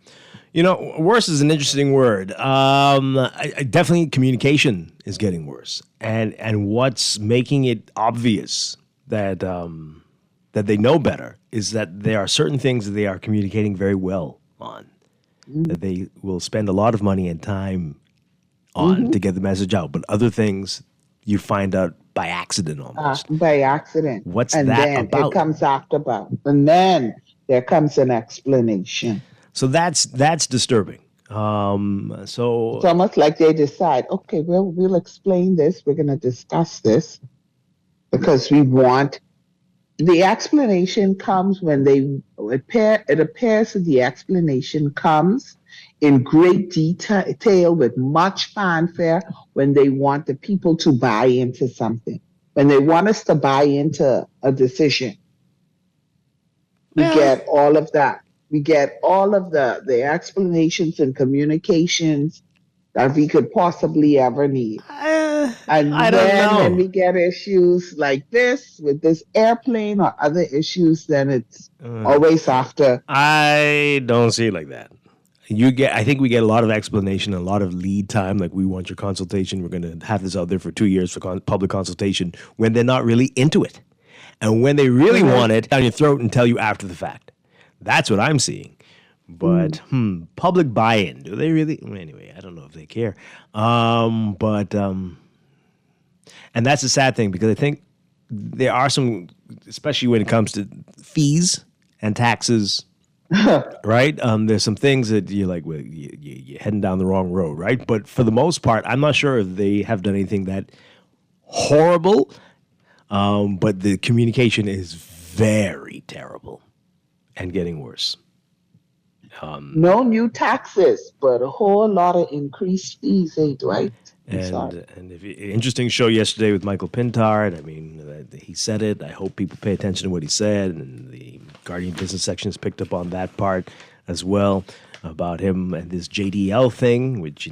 Worse is an interesting word. Definitely communication is getting worse. And what's making it obvious that they know better is that there are certain things that they are communicating very well on, that they will spend a lot of money and time on to get the message out. But other things you find out by accident almost. By accident. What's and that then about? It comes afterward. And then there comes an explanation. So that's disturbing. It's almost like they decide, okay, we'll explain this. We're going to discuss this because we want. The explanation comes when it appears that the explanation comes in great detail with much fanfare when they want the people to buy into something, when they want us to buy into a decision. We get all of that. We get all of the explanations and communications that we could possibly ever need. And I don't know. when we get issues like this with this airplane or other issues, then it's always after. I don't see it like that. I think we get a lot of explanation, a lot of lead time. Like, we want your consultation. We're going to have this out there for 2 years for public consultation, when they're not really into it. And when they really want it, down your throat and tell you after the fact. That's what I'm seeing. But public buy-in, do they really? Anyway, I don't know if they care. And that's a sad thing, because I think there are some, especially when it comes to fees and taxes, right? There's some things that you're like, well, you're heading down the wrong road, right? But for the most part, I'm not sure if they have done anything that horrible, but the communication is very terrible and getting worse. No new taxes, but a whole lot of increased fees, Dwight? And interesting show yesterday with Michael Pintard. I mean, he said it. I hope people pay attention to what he said. And the Guardian Business section has picked up on that part as well, about him and this JDL thing, which,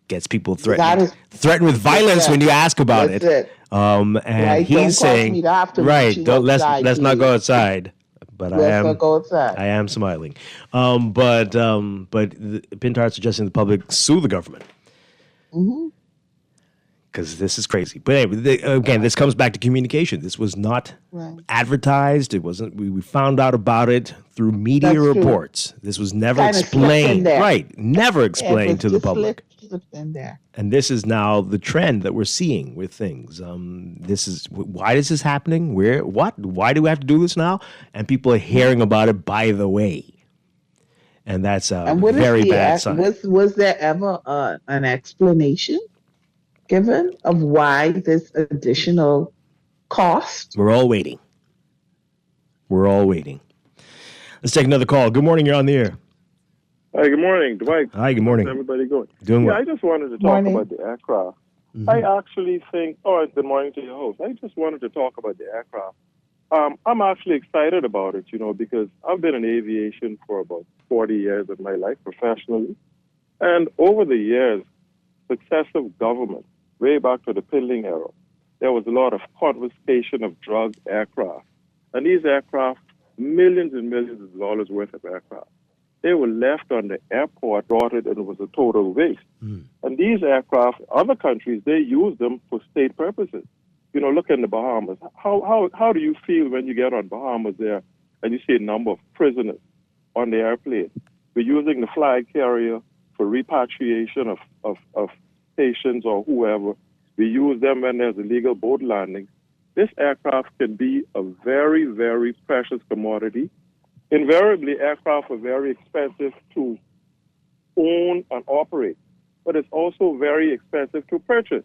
gets people That is- threatened with violence when you ask about That's it. it. And Right, don't he's cause saying, me to have to meet right, you don't outside, let's not please. go outside. But Let's not go outside. I am smiling. But Pintar suggesting the public sue the government. Mm-hmm. Because this is crazy. But anyway, again, this comes back to communication. This was not advertised. It wasn't. We found out about it through media That's true. reports. This was never Kinda slipped in explained. there. Right, never explained to the public. Slipped in there. And this is now the trend that we're seeing with things. This is why is this happening? Why do we have to do this now? And people are hearing about it by the way. And that's a what is very the bad sign. Was there ever an explanation given of why this additional cost? We're all waiting. Let's take another call. Good morning. You're on the air. Hi, good morning, Dwight. Hi, good morning. How's everybody going? Doing well. I just wanted to talk Morning. about the aircraft. Mhm. I actually think, good morning to your host. I just wanted to talk about the aircraft. I'm actually excited about it, because I've been in aviation for about 40 years of my life professionally. And over the years, successive governments, way back to the Pindling era, there was a lot of confiscation of drug aircraft. And these aircraft, millions and millions of dollars worth of aircraft, they were left on the airport, rotted, and it was a total waste. And these aircraft, other countries, they use them for state purposes. Look in the Bahamas. How do you feel when you get on Bahamas there and you see a number of prisoners on the airplane? We're using the flag carrier for repatriation of patients or whoever. We use them when there's illegal boat landing. This aircraft can be a very, very precious commodity. Invariably, aircraft are very expensive to own and operate, but it's also very expensive to purchase.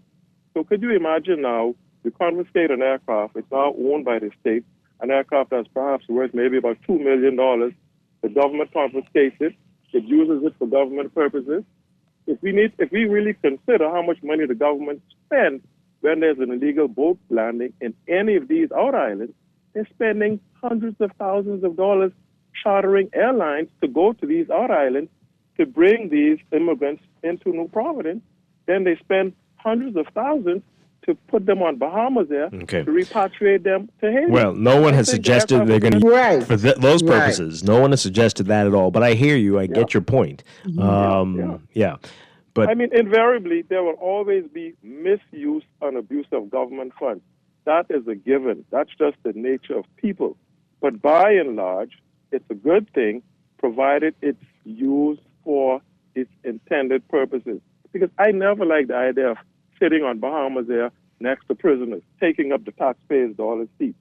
So could you imagine now, you confiscate an aircraft, it's now owned by the state, an aircraft that's perhaps worth maybe about $2 million. The government confiscates it, it uses it for government purposes. If we really consider how much money the government spends when there's an illegal boat landing in any of these outer islands, they're spending hundreds of thousands of dollars chartering airlines to go to these outer islands to bring these immigrants into New Providence. Then they spend hundreds of thousands to put them on Bahamas there to repatriate them to Haiti. Well, no one has suggested they're going to Right. for those purposes. No one has suggested that at all. But I hear you. I get your point. Yeah. But invariably, there will always be misuse and abuse of government funds. That is a given. That's just the nature of people. But by and large, it's a good thing, provided it's used for its intended purposes. Because I never liked the idea of sitting on Bahamas there next to prisoners, taking up the taxpayers' dollars seat.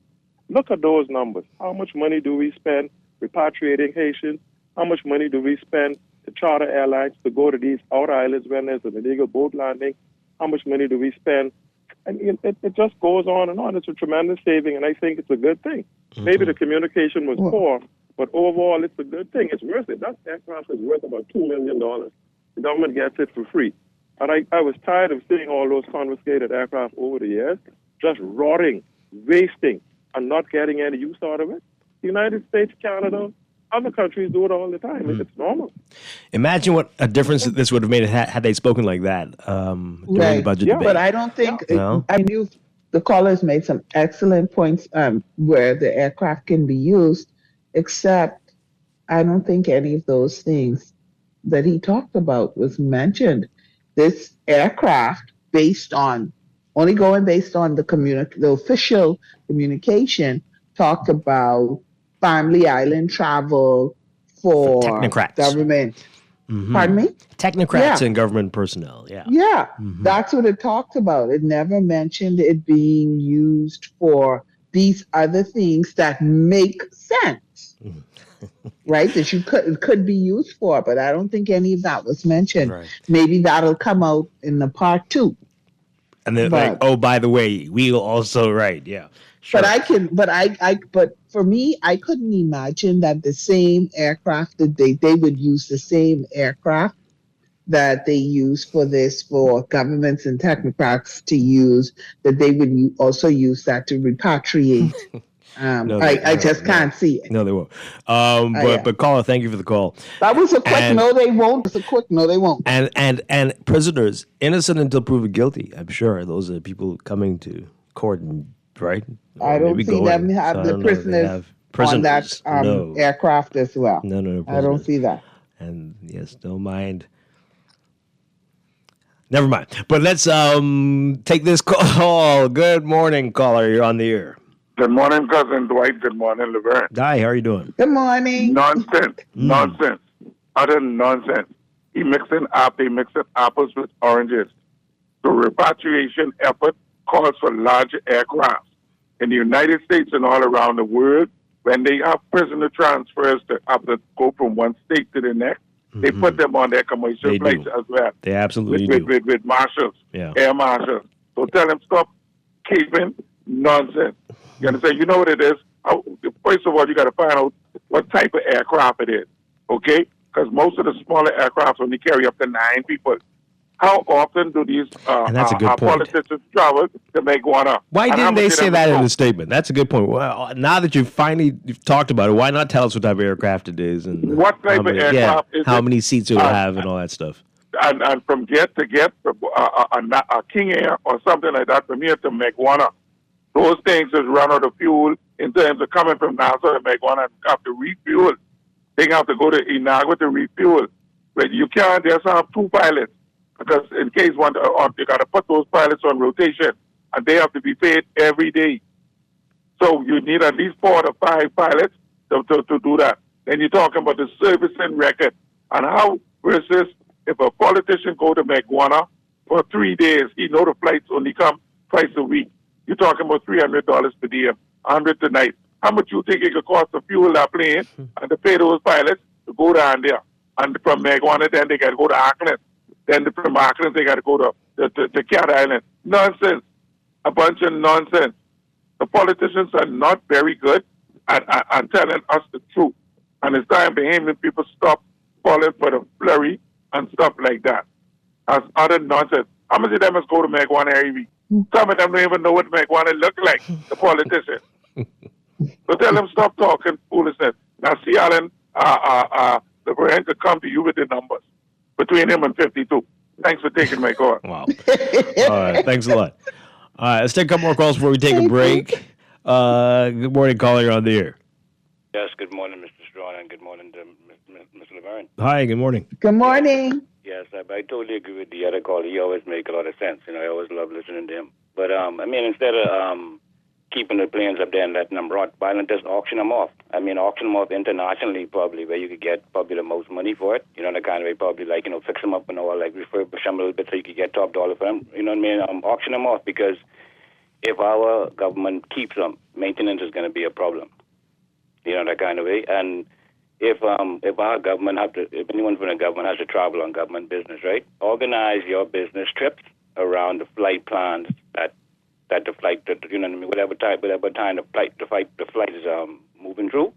Look at those numbers. How much money do we spend repatriating Haitians? How much money do we spend to charter airlines to go to these outer islands when there's an illegal boat landing? How much money do we spend? I mean, it just goes on and on. It's a tremendous saving, and I think it's a good thing. Maybe the communication was poor, but overall, it's a good thing. It's worth it. That aircraft is worth about $2 million. The government gets it for free. And I was tired of seeing all those confiscated aircraft over the years just rotting, wasting, and not getting any use out of it. The United States, Canada, other countries do it all the time. It's normal. imagine what a difference this would have made had they spoken like that during the budget debate. But I don't think the callers made some excellent points where the aircraft can be used, except I don't think any of those things that he talked about was mentioned. This aircraft, based on the official communication, talked about family island travel for technocrats. Government. Pardon me? Technocrats and government personnel. Yeah, that's what it talked about. It never mentioned it being used for these other things that make sense, right? That it could be used for, but I don't think any of that was mentioned. Right. Maybe that'll come out in the part 2. And then, by the way, we'll also, Sure. But for me, I couldn't imagine that the same aircraft that they would use the same aircraft that they use for governments and technocrats to use, that they would also use that to repatriate No, I just can't see it. No, they won't. Yeah. But caller, thank you for the call. That was a quick And- no, they won't. It's a quick no, they won't. And prisoners, innocent until proven guilty. I'm sure those are people coming to court, right? Or I don't maybe see going. them So have I the don't know if they prisoners, have on that prisoners. No. aircraft as well. No, I don't prisoners. see that. And yes, don't mind. Never mind. But let's take this call. Good morning, caller. You're on the air. Good morning, cousin Dwight. Good morning, Laverne. Hi, how are you doing? Good morning. Nonsense. Nonsense. Utter nonsense. He mixing apples with oranges. The repatriation effort calls for larger aircraft. In the United States and all around the world, when they have prisoner transfers to have to go from one state to the next, they put them on their commercial They flights do. as well. They absolutely do. With marshals, Yeah. air marshals. So tell them stop keeping nonsense. You understand? You know what it is? First of all, you got to find out what type of aircraft it is, okay? Because most of the smaller aircraft only carry up to 9 people. How often do these And that's a good point. politicians travel to make one up? Why And how didn't much they did say them that in cost? the statement? That's a good point. Well, now that you've talked about it, why not tell us what type of aircraft it is and What type how of many, aircraft is how it? many seats it will have and all that stuff. And from jet to jet, a King Air or something like that, from here to Meguana, those things just run out of fuel in terms of coming from Nassau to Meguana and have to refuel. They have to go to Inagua to refuel. But you can't just have 2 pilots because in case one, you got to put those pilots on rotation and they have to be paid every day. So you need at least 4 to 5 pilots to do that. Then you're talking about the servicing record and how versus if a politician go to Meguana for 3 days, he know the flights only come twice a week. You're talking about $300 per day, $100 tonight. How much you think it could cost to fuel that plane and to pay those pilots to go down there? And from Meguana, then they got to go to Auckland. Then from Auckland, they got to go to Cat Island. Nonsense. A bunch of nonsense. The politicians are not very good at telling us the truth. And it's time Bahamian people stop falling for the flurry and stuff like that. That's utter nonsense. How much of them must go to Meguana every week? Some of them don't even know what Meguana look like, the politicians. So tell them stop talking foolishness. Now, see, Alan, the Brian could come to you with the numbers between him and 52. Thanks for taking my call. Wow. All right. Thanks a lot. All right. Let's take a couple more calls before we take a break. Good morning, caller. You're on the air. Yes, good morning, Mr. Strachan, and good morning to Mr. Laverne. Hi. Good morning. Good morning. Yes, I totally agree with the other caller. He always make a lot of sense. I always love listening to him. But, instead of keeping the planes up there and letting them rot, why not just auction them off? Auction them off internationally probably, where you could get probably the most money for it. The kind of way probably fix them up and all, refurbish them a little bit so you could get top dollar for them. Auction them off because if our government keeps them, maintenance is going to be a problem. That kind of way. And if our government if anyone from the government has to travel on government business, right? Organize your business trips around the flight plans that the flight, whatever time the flight is moving through.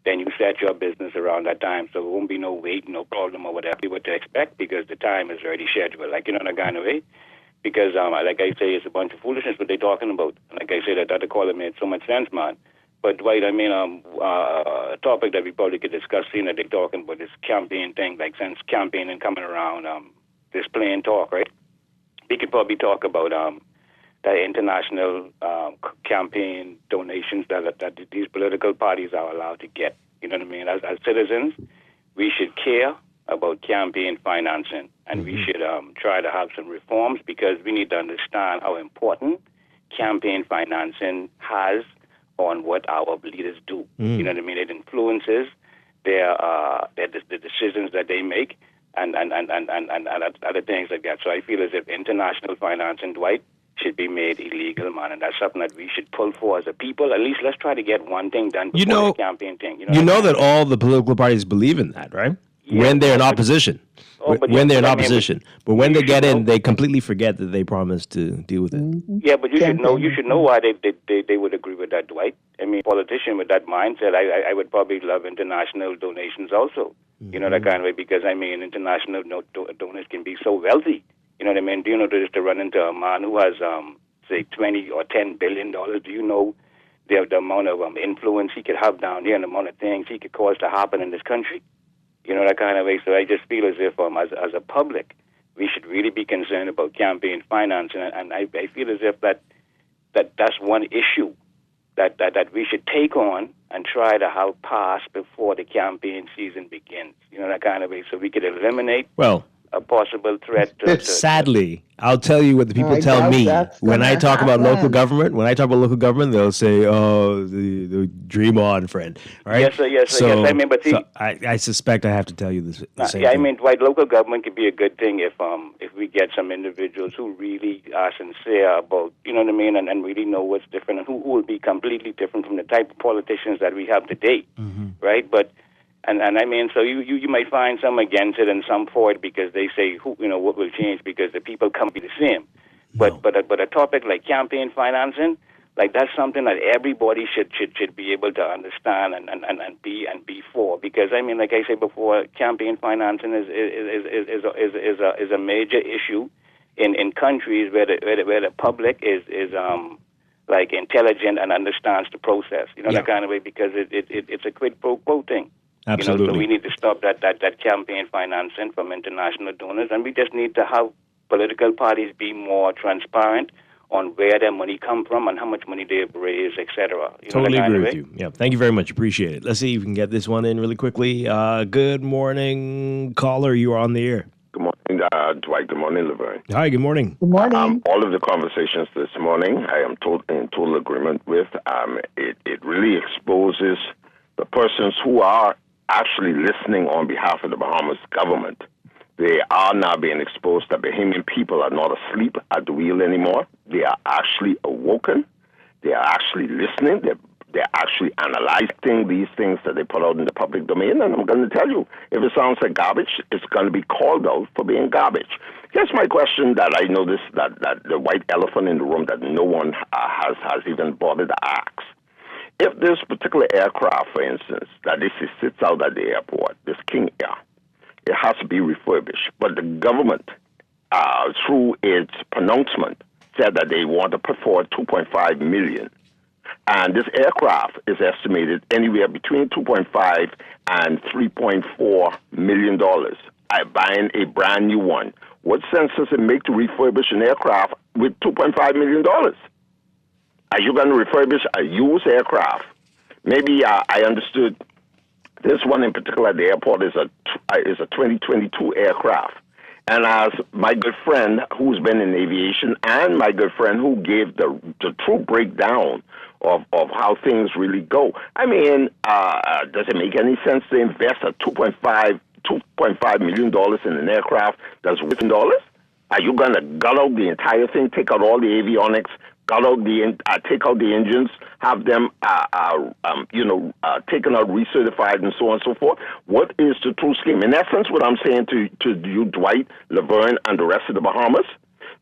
Then you set your business around that time, so there won't be no wait, no problem, or whatever what to expect because the time is already scheduled. That kind of way. Because like I say, it's a bunch of foolishness what they're talking about. Like I say, that other caller made so much sense, man. But Dwight, a topic that we probably could discuss, seeing that they're talking about this campaign thing, since campaigning coming around, this plain talk, right? We could probably talk about the international campaign donations that these political parties are allowed to get. You know what I mean? As citizens, we should care about campaign financing, and we should try to have some reforms because we need to understand how important campaign financing has on what our leaders do. You know what I mean? It influences the decisions that they make and other things like that. So I feel as if international financing, Dwight, should be made illegal, man, and that's something that we should pull for as a people. At least let's try to get one thing done before this campaign thing. You know that all the political parties believe in that, right? Yeah, when they're in opposition. When they're in opposition. But when they get in, they completely forget that they promised to deal with it. Yeah, but you should know why they would agree with that, Dwight. Politician with that mindset, I would probably love international donations also. You know, that kind of way, because, international donors can be so wealthy. You know what I mean? Do you know just to run into a man who has, say, $20 or $10 billion? Do you know the amount of influence he could have down here and the amount of things he could cause to happen in this country. You know, that kind of way. So I just feel as if, as a public, we should really be concerned about campaign finance, and I feel as if that's one issue that we should take on and try to have passed before the campaign season begins. You know, that kind of way, so we could eliminate a possible threat. Sadly, I'll tell you what the people tell me when I talk about local government. When I talk about local government, they'll say, "Oh, the dream on, friend." Right? Yes, sir. Yes, sir. Yes. I mean, but see, I suspect I have to tell you the same yeah, thing. I mean, Dwight, local government could be a good thing if we get some individuals who really are sincere about, you know what I mean, and really know what's different, and who will be completely different from the type of politicians that we have today, right? But and I mean, so you might find some against it and some for it because they say, what will change because the people can't be the same. But a topic like campaign financing, like that's something that everybody should be able to understand and be for, because I mean, like I said before, campaign financing is a major issue in countries where the public is like intelligent and understands the process, that kind of way, because it's a quid pro quo thing. Absolutely. So we need to stop that campaign financing from international donors, and we just need to have political parties be more transparent on where their money come from and how much money they've raised, etc. Totally agree with you. Yeah, thank you very much. Appreciate it. Let's see if we can get this one in really quickly. Good morning, caller. You are on the air. Good morning, Dwight. Good morning, Laverne. Hi, good morning. Good morning. All of the conversations this morning, I am in total agreement with. It really exposes the persons who are actually listening on behalf of the Bahamas government. They are now being exposed that Bahamian people are not asleep at the wheel anymore. They are actually awoken. They are actually listening. They're actually analyzing these things that they put out in the public domain. And I'm going to tell you, if it sounds like garbage, it's going to be called out for being garbage. Here's my question that I noticed that the white elephant in the room that no one has even bothered to ask. If this particular aircraft, for instance, that this sits out at the airport, this King Air, it has to be refurbished. But the government, through its pronouncement, said that they want to put forward $2.5 million. And this aircraft is estimated anywhere between $2.5 and $3.4 million. Buying a brand new one. What sense does it make to refurbish an aircraft with $2.5 million? Are you going to refurbish a used aircraft? Maybe I understood this one in particular at the airport is a 2022 aircraft. And as my good friend who's been in aviation and my good friend who gave the true breakdown of how things really go, I mean, does it make any sense to invest a $2.5 million in an aircraft that's worth dollars? Are you going to gut out the entire thing, take out all the avionics, take out the engines, have them, taken out, recertified, and so on and so forth? What is the true scheme? In essence, what I'm saying to you, Dwight, Laverne, and the rest of the Bahamas,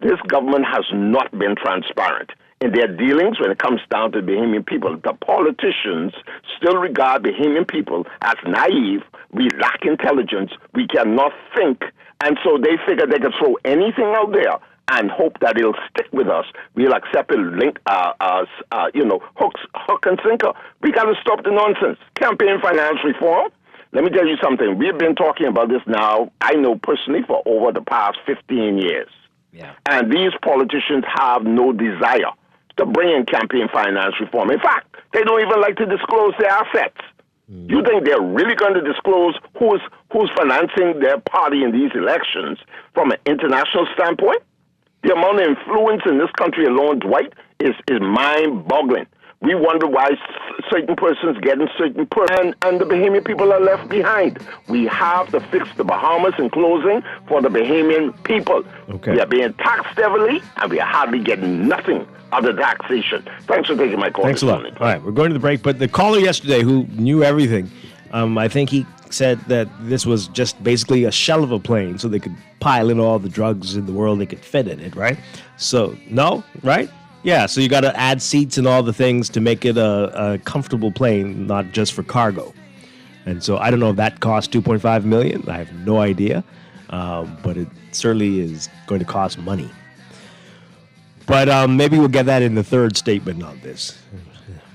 this government has not been transparent in their dealings when it comes down to Bahamian people. The politicians still regard Bahamian people as naive. We lack intelligence. We cannot think. And so they figure they can throw anything out there and hope that it'll stick with us. We'll accept it, hook and sinker. We got to stop the nonsense. Campaign finance reform. Let me tell you something. We've been talking about this now, I know personally, for over the past 15 years. Yeah. And these politicians have no desire to bring in campaign finance reform. In fact, they don't even like to disclose their assets. You think they're really going to disclose who's financing their party in these elections from an international standpoint? The amount of influence in this country alone, Dwight, is mind-boggling. We wonder why certain persons get in certain persons, and the Bahamian people are left behind. We have to fix the Bahamas in closing for the Bahamian people. Okay. We are being taxed heavily, and we are hardly getting nothing other taxation. Thanks for taking my call. Thanks a lot. All right, we're going to the break. But the caller yesterday who knew everything, I think he said that this was just basically a shell of a plane so they could pile in all the drugs in the world they could fit in it, right? So, no, right? Yeah, so you got to add seats and all the things to make it a comfortable plane, not just for cargo. And so I don't know if that cost $2.5 million. I have no idea, but it certainly is going to cost money. But maybe we'll get that in the third statement on this.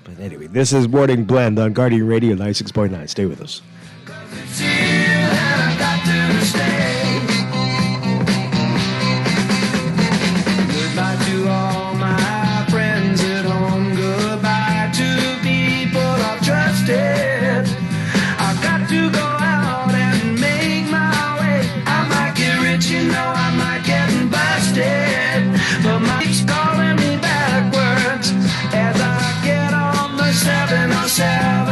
But anyway, this is Morning Blend on Guardian Radio 96.9. Stay with us. Goodbye to all my friends at home. Goodbye to people I've trusted. I've got to go out and make my way. I might get rich, I might get busted. But my keeps calling me backwards as I get on the 707.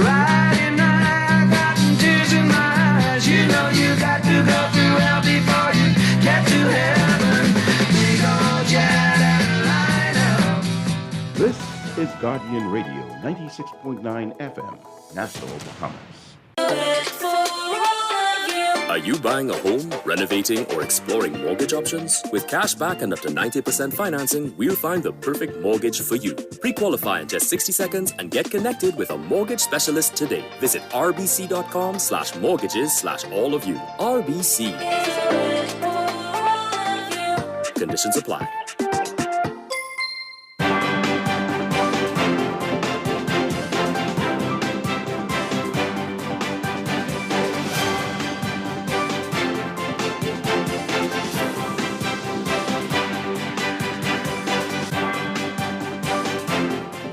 Riding high, got tears in my eyes. You got to go through hell before you get to heaven. Big old jet and line up. This is Guardian Radio 96.9 FM, Nassau, Bahamas. Are you buying a home, renovating, or exploring mortgage options? With cash back and up to 90% financing, we'll find the perfect mortgage for you. Pre-qualify in just 60 seconds and get connected with a mortgage specialist today. Visit rbc.com/mortgages/all of you. RBC. Conditions apply.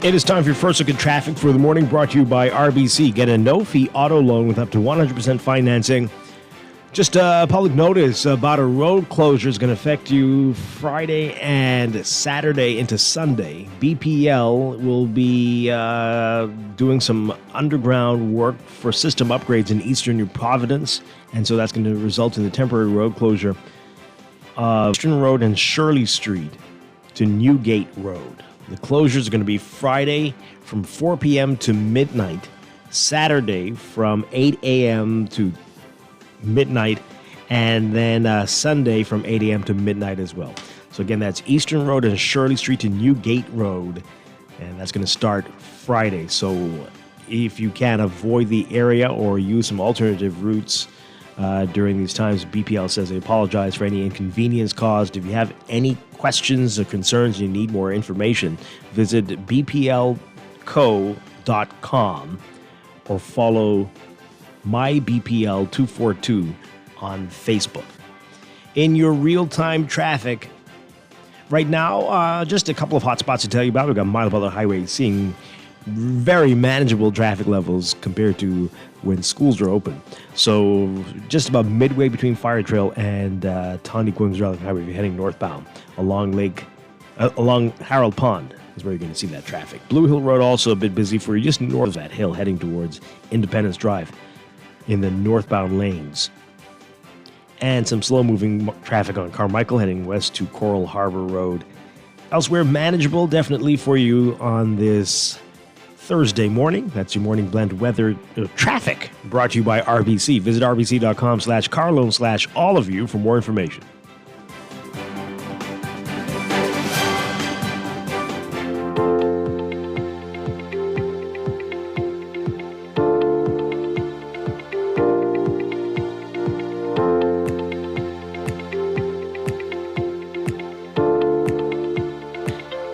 It is time for your first look at traffic for the morning, brought to you by RBC. Get a no-fee auto loan with up to 100% financing. Just a public notice about a road closure is going to affect you Friday and Saturday into Sunday. BPL will be doing some underground work for system upgrades in eastern New Providence, and so that's going to result in the temporary road closure of Eastern Road and Shirley Street to Newgate Road. The closures are going to be Friday from 4 p.m. to midnight, Saturday from 8 a.m. to midnight, and then Sunday from 8 a.m. to midnight as well. So again, that's Eastern Road and Shirley Street to Newgate Road, and that's going to start Friday. So if you can avoid the area or use some alternative routes during these times, BPL says they apologize for any inconvenience caused. If you have any questions or concerns, you need more information, visit bplco.com or follow MyBPL242 on Facebook. In your real-time traffic, right now, just a couple of hot spots to tell you about. We've got Mile Butler Highway seeing very manageable traffic levels compared to when schools are open. So just about midway between Fire Trail and Tawny Queens Highway, if you're heading northbound along Harold Pond is where you're going to see that traffic. Blue Hill Road also a bit busy for you, just north of that hill, heading towards Independence Drive in the northbound lanes. And some slow-moving traffic on Carmichael heading west to Coral Harbor Road. Elsewhere, manageable definitely for you on this Thursday morning. That's your morning blend weather traffic brought to you by RBC. Visit rbc.com/carloan/all of you for more information.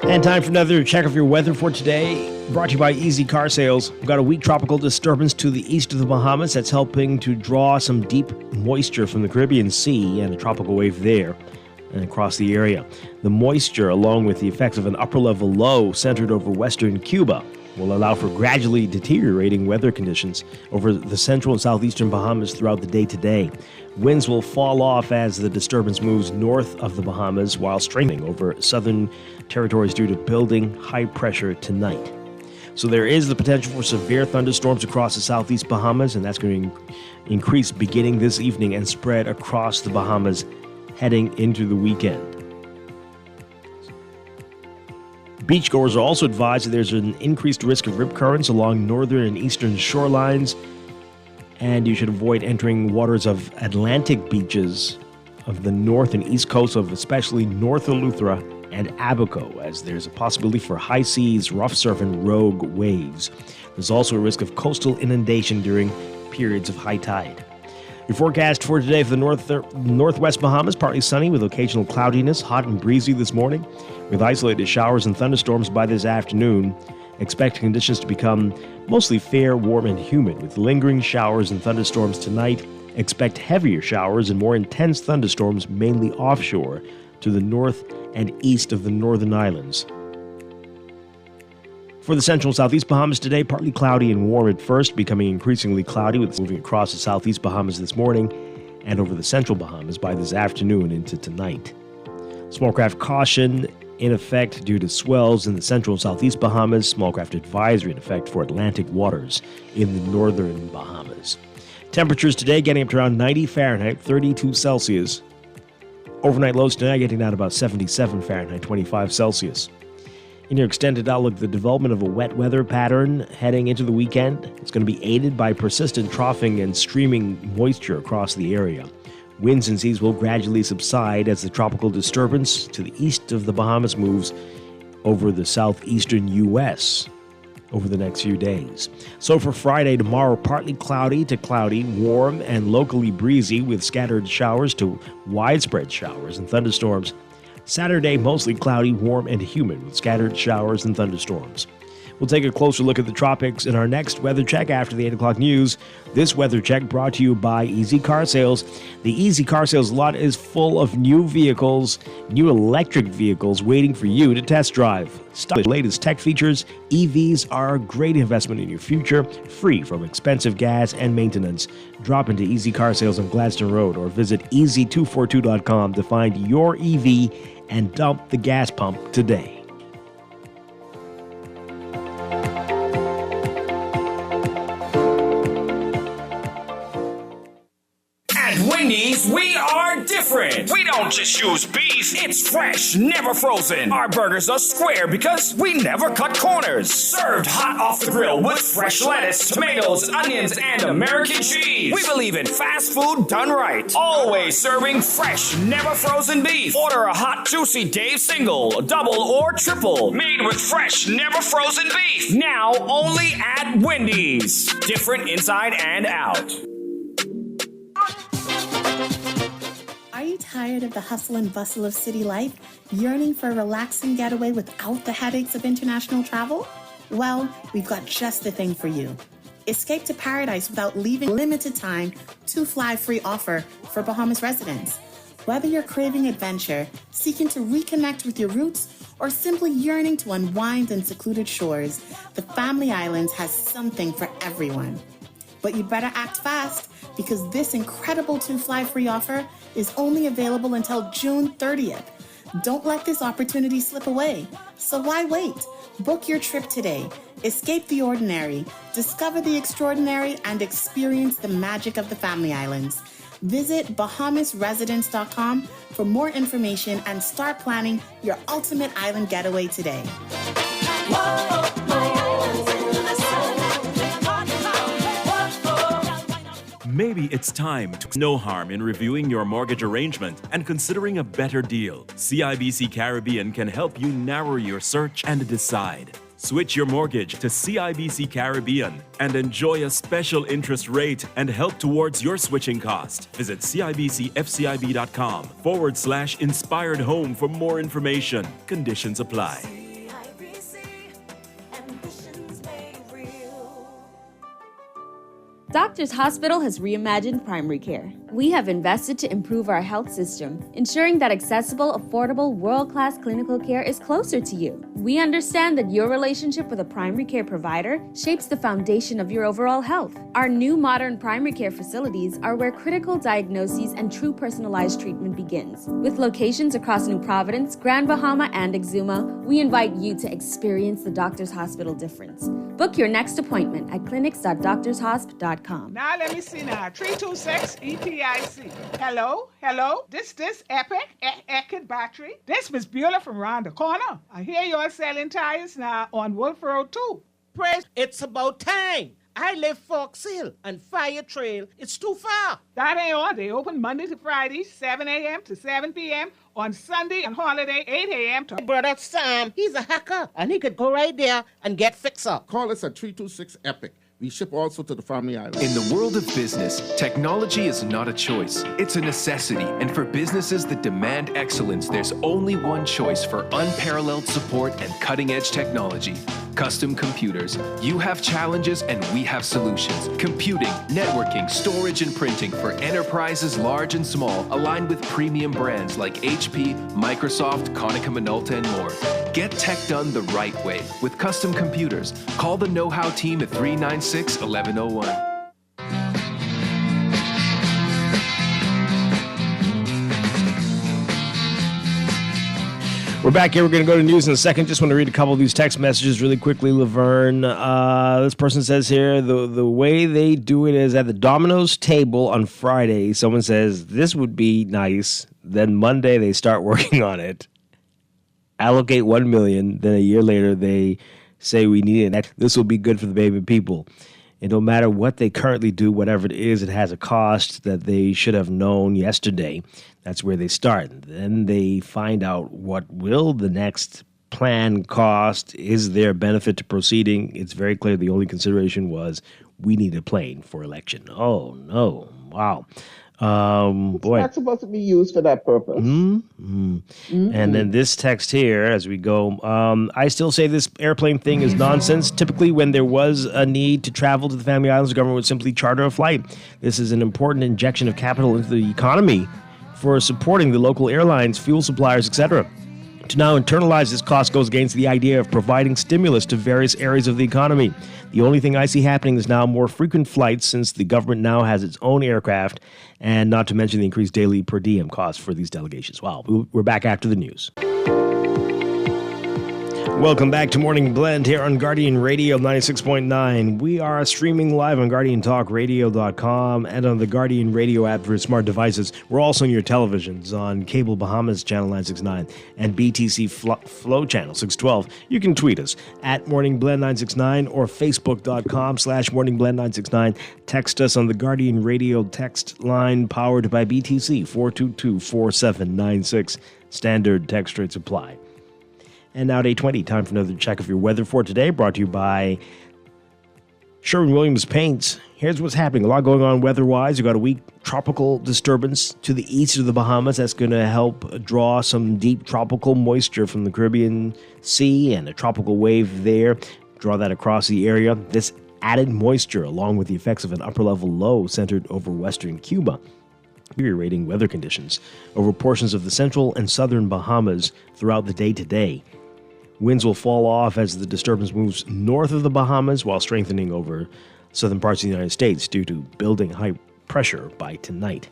And time for another check of your weather for today, brought to you by Easy Car Sales. We've got a weak tropical disturbance to the east of the Bahamas that's helping to draw some deep moisture from the Caribbean Sea and a tropical wave there and across the area. The moisture, along with the effects of an upper-level low centered over western Cuba, will allow for gradually deteriorating weather conditions over the central and southeastern Bahamas throughout the day today. Winds will fall off as the disturbance moves north of the Bahamas while strengthening over southern territories due to building high pressure tonight. So there is the potential for severe thunderstorms across the southeast Bahamas, and that's going to increase beginning this evening and spread across the Bahamas heading into the weekend. Beachgoers are also advised that there's an increased risk of rip currents along northern and eastern shorelines, and you should avoid entering waters of Atlantic beaches of the north and east coast of especially North Eleuthera and Abaco, as there's a possibility for high seas, rough surf, and rogue waves. There's also a risk of coastal inundation during periods of high tide. Your forecast for today for the northwest Bahamas, partly sunny with occasional cloudiness, hot and breezy this morning, with isolated showers and thunderstorms by this afternoon. Expect conditions to become mostly fair, warm, and humid, with lingering showers and thunderstorms tonight. Expect heavier showers and more intense thunderstorms, mainly offshore to the north and east of the northern islands. For the central and southeast Bahamas today, partly cloudy and warm at first, becoming increasingly cloudy with moving across the southeast Bahamas this morning and over the central Bahamas by this afternoon into tonight. Small craft caution in effect due to swells in the central and southeast Bahamas. Small craft advisory in effect for Atlantic waters in the northern Bahamas. Temperatures today getting up to around 90 Fahrenheit, 32 Celsius. Overnight lows tonight getting down to about 77 Fahrenheit, 25 Celsius. In your extended outlook, the development of a wet weather pattern heading into the weekend is going to be aided by persistent troughing and streaming moisture across the area. Winds and seas will gradually subside as the tropical disturbance to the east of the Bahamas moves over the southeastern U.S. over the next few days. So for Friday, tomorrow, partly cloudy to cloudy, warm and locally breezy with scattered showers to widespread showers and thunderstorms. Saturday, mostly cloudy, warm, and humid with scattered showers and thunderstorms. We'll take a closer look at the tropics in our next weather check after the 8 o'clock news. This weather check brought to you by Easy Car Sales. The Easy Car Sales lot is full of new vehicles, new electric vehicles waiting for you to test drive. Stylish latest tech features, EVs are a great investment in your future, free from expensive gas and maintenance. Drop into Easy Car Sales on Gladstone Road or visit easy242.com to find your EV and dump the gas pump today. Wendy's, we are different. We don't just use beef. It's fresh, never frozen. Our burgers are square because we never cut corners. Served hot off the grill with fresh lettuce, tomatoes, onions, and American cheese. We believe in fast food done right. Always serving fresh, never frozen beef. Order a hot, juicy Dave single, double, or triple. Made with fresh, never frozen beef. Now only at Wendy's. Different inside and out. Are you tired of the hustle and bustle of city life, yearning for a relaxing getaway without the headaches of international travel? Well, we've got just the thing for you. Escape to paradise without leaving. Limited time 2-fly free offer for Bahamas residents. Whether you're craving adventure, seeking to reconnect with your roots, or simply yearning to unwind in secluded shores, the Family Islands has something for everyone. But you'd better act fast, because this incredible 2-fly free offer is only available until June 30th. Don't let this opportunity slip away. So why wait? Book your trip today. Escape the ordinary, discover the extraordinary, and experience the magic of the Family Islands. Visit BahamasResidence.com for more information and start planning your ultimate island getaway today. Maybe it's time to no harm in reviewing your mortgage arrangement and considering a better deal. CIBC Caribbean can help you narrow your search and decide. Switch your mortgage to CIBC Caribbean and enjoy a special interest rate and help towards your switching cost. Visit CIBCFCIB.com/inspired home for more information. Conditions apply. Doctors Hospital has reimagined primary care. We have invested to improve our health system, ensuring that accessible, affordable, world-class clinical care is closer to you. We understand that your relationship with a primary care provider shapes the foundation of your overall health. Our new modern primary care facilities are where critical diagnoses and true personalized treatment begins. With locations across New Providence, Grand Bahama, and Exuma, we invite you to experience the Doctors Hospital difference. Book your next appointment at clinics.doctorshosp.com. Now let me see now. 326 EPIC. Hello? This Epic battery. This Miss Beulah from round the corner. I hear you're selling tires now on Wolf Road too. Praise, it's about time. I live Fox Hill and Fire Trail. It's too far. That ain't all. They open Monday to Friday, 7 a.m. to 7 p.m. On Sunday and holiday, 8 a.m. to... My brother Sam, he's a hacker, and he could go right there and get fixed up. Call us at 326 EPIC. We ship also to the Family Islands. In the world of business, technology is not a choice. It's a necessity. And for businesses that demand excellence, there's only one choice for unparalleled support and cutting-edge technology. Custom Computers. You have challenges and we have solutions. Computing, networking, storage, and printing for enterprises large and small, aligned with premium brands like HP, Microsoft, Konica Minolta, and more. Get tech done the right way with Custom Computers. Call the know-how team at 396-1101. We're back here. We're going to go to news in a second. Just want to read a couple of these text messages really quickly, Laverne. This person says here, the way they do it is at the Domino's table on Friday. Someone says, this would be nice. Then Monday, they start working on it. Allocate $1 million. Then a year later, they say we need it. This will be good for the baby people. And no matter what they currently do, whatever it is, it has a cost that they should have known yesterday. That's where they start. Then they find out what will the next plan cost. Is there benefit to proceeding? It's very clear the only consideration was we need a plane for election. Oh, no. Wow. Boy. It's not supposed to be used for that purpose. Mm-hmm. And then this text here as we go. I still say this airplane thing is nonsense. Typically, when there was a need to travel to the Family Islands, the government would simply charter a flight. This is an important injection of capital into the economy for supporting the local airlines, fuel suppliers, etc. To now internalize this cost goes against the idea of providing stimulus to various areas of the economy. The only thing I see happening is now more frequent flights since the government now has its own aircraft, and not to mention the increased daily per diem costs for these delegations. Wow, we're back after the news. Welcome back to Morning Blend here on Guardian Radio 96.9. We are streaming live on GuardianTalkRadio.com and on the Guardian Radio app for smart devices. We're also on your televisions on Cable Bahamas Channel 969 and BTC Flow Channel 612. You can tweet us at MorningBlend969 or Facebook.com/MorningBlend969. Text us on the Guardian Radio text line powered by BTC 422-4796. Standard text rates apply. And now at 8:20, time for another check of your weather for today, brought to you by Sherwin-Williams Paints. Here's what's happening. A lot going on weather-wise. You've got a weak tropical disturbance to the east of the Bahamas. That's going to help draw some deep tropical moisture from the Caribbean Sea and a tropical wave there. Draw that across the area. This added moisture, along with the effects of an upper-level low centered over western Cuba, deteriorating weather conditions over portions of the central and southern Bahamas throughout the day today. Winds will fall off as the disturbance moves north of the Bahamas while strengthening over southern parts of the United States due to building high pressure by tonight.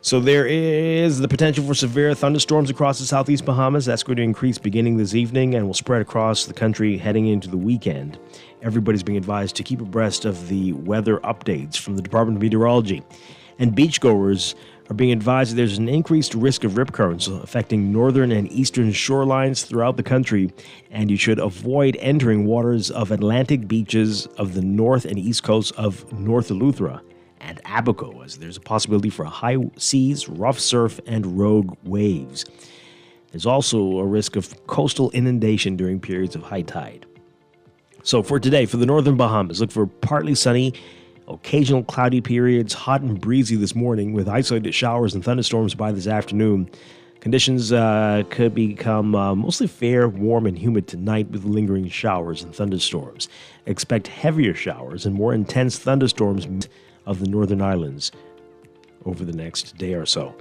So there is the potential for severe thunderstorms across the southeast Bahamas. That's going to increase beginning this evening and will spread across the country heading into the weekend. Everybody's being advised to keep abreast of the weather updates from the Department of Meteorology. And beachgoers are being advised that there's an increased risk of rip currents affecting northern and eastern shorelines throughout the country, and you should avoid entering waters of Atlantic beaches of the north and east coast of North Eleuthera and Abaco, as there's a possibility for high seas, rough surf, and rogue waves. There's also a risk of coastal inundation during periods of high tide. So for today, for the northern Bahamas, look for partly sunny, occasional cloudy periods, hot and breezy this morning with isolated showers and thunderstorms by this afternoon. Conditions could become mostly fair, warm, and humid tonight with lingering showers and thunderstorms. Expect heavier showers and more intense thunderstorms of the northern islands over the next day or so.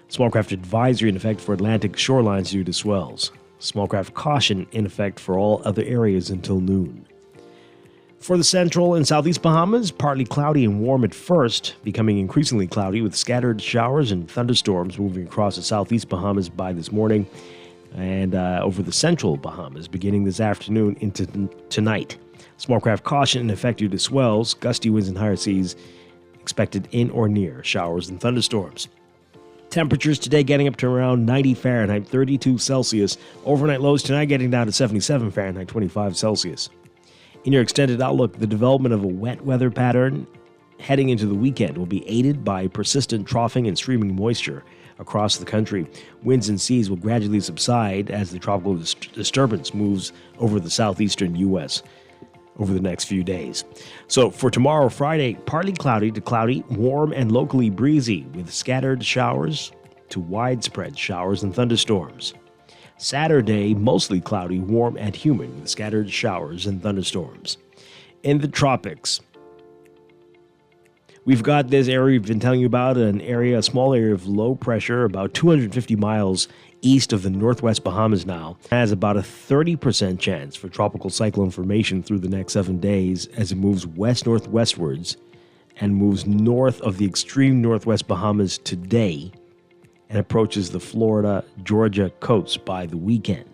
Smallcraft advisory in effect for Atlantic shorelines due to swells. Smallcraft caution in effect for all other areas until noon. For the central and southeast Bahamas, partly cloudy and warm at first, becoming increasingly cloudy with scattered showers and thunderstorms moving across the southeast Bahamas by this morning and over the central Bahamas beginning this afternoon into tonight. Smallcraft caution in effect due to swells, gusty winds and higher seas expected in or near showers and thunderstorms. Temperatures today getting up to around 90 Fahrenheit, 32 Celsius. Overnight lows tonight getting down to 77 Fahrenheit, 25 Celsius. In your extended outlook, the development of a wet weather pattern heading into the weekend will be aided by persistent troughing and streaming moisture across the country. Winds and seas will gradually subside as the tropical disturbance moves over the southeastern U.S. over the next few days. So for tomorrow, Friday, partly cloudy to cloudy, warm and locally breezy with scattered showers to widespread showers and thunderstorms. Saturday, mostly cloudy, warm and humid with scattered showers and thunderstorms. In the tropics, we've got this area we've been telling you about, a small area of low pressure about 250 miles east of the northwest Bahamas now. Has about a 30% chance for tropical cyclone formation through the next 7 days as it moves west-northwestwards and moves north of the extreme northwest Bahamas today and approaches the Florida-Georgia coast by the weekend.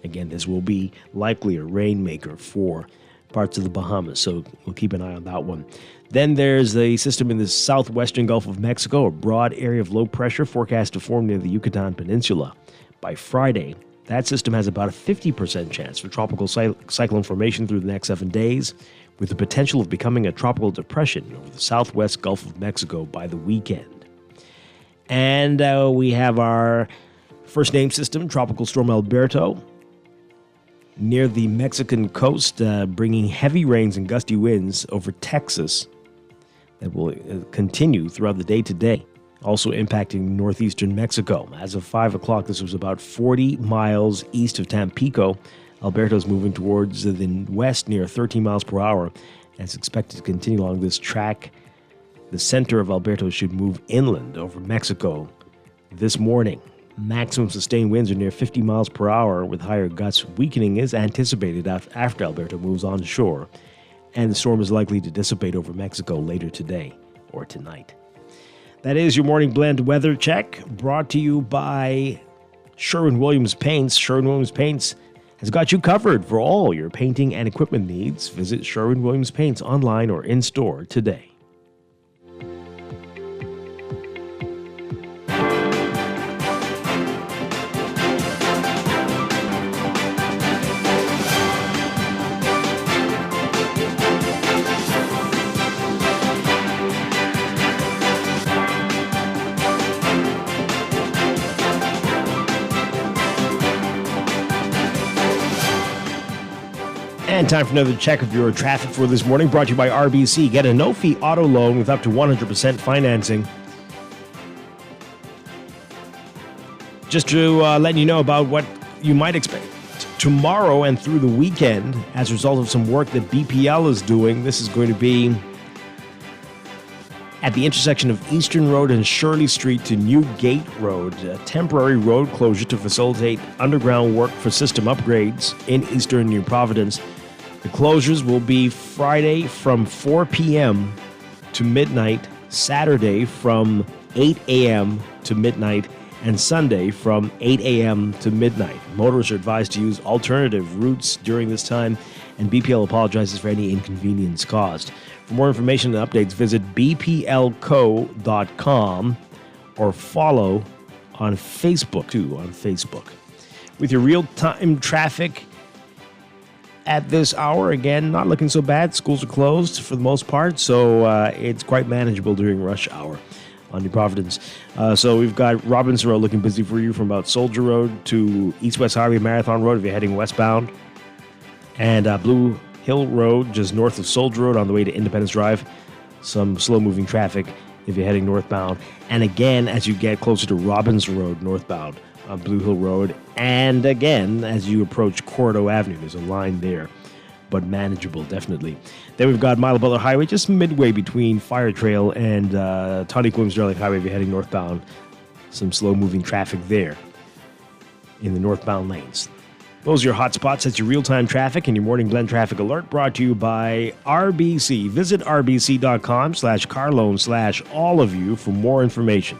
Again, this will be likely a rainmaker for parts of the Bahamas, so we'll keep an eye on that one. Then there's a system in the southwestern Gulf of Mexico, a broad area of low pressure forecast to form near the Yucatan Peninsula. By Friday, that system has about a 50% chance for tropical cyclone formation through the next 7 days, with the potential of becoming a tropical depression over the southwest Gulf of Mexico by the weekend. And we have our first name system, Tropical Storm Alberto, near the Mexican coast, bringing heavy rains and gusty winds over Texas that will continue throughout the day today, also impacting northeastern Mexico. As of 5 o'clock, this was about 40 miles east of Tampico. Alberto's moving towards the west near 13 miles per hour, and it's expected to continue along this track. The center of Alberto should move inland over Mexico this morning. Maximum sustained winds are near 50 miles per hour with higher gusts. Weakening is anticipated after Alberto moves onshore, and the storm is likely to dissipate over Mexico later today or tonight. That is your morning blend weather check, brought to you by Sherwin-Williams Paints. Sherwin-Williams Paints has got you covered for all your painting and equipment needs. Visit Sherwin-Williams Paints online or in store today. And time for another check of your traffic for this morning, brought to you by RBC. Get a no-fee auto loan with up to 100% financing. Just to let you know about what you might expect tomorrow and through the weekend as a result of some work that BPL is doing. This is going to be at the intersection of Eastern Road and Shirley Street to New Gate Road, a temporary road closure to facilitate underground work for system upgrades in Eastern New Providence. The closures will be Friday from 4 p.m. to midnight, Saturday from 8 a.m. to midnight, and Sunday from 8 a.m. to midnight. Motorists are advised to use alternative routes during this time, and BPL apologizes for any inconvenience caused. For more information and updates, visit bplco.com or follow on Facebook, too, on Facebook. With your real-time traffic at this hour, again, not looking so bad. Schools are closed for the most part, so it's quite manageable during rush hour on New Providence. So we've got Robinson Road looking busy for you from about Soldier Road to East-West Highway Marathon Road if you're heading westbound. And Blue Hill Road, just north of Soldier Road on the way to Independence Drive. Some slow-moving traffic if you're heading northbound. And again, as you get closer to Robinson Road northbound on Blue Hill Road. And again, as you approach Corrido Avenue, there's a line there, but manageable, definitely. Then we've got Milo Butler Highway, just midway between Fire Trail and Tawny Williams-Darling Highway if you're heading northbound. Some slow-moving traffic there in the northbound lanes. Those are your hot spots. That's your real-time traffic and your morning blend traffic alert, brought to you by RBC. Visit rbc.com/carloan/all of you for more information.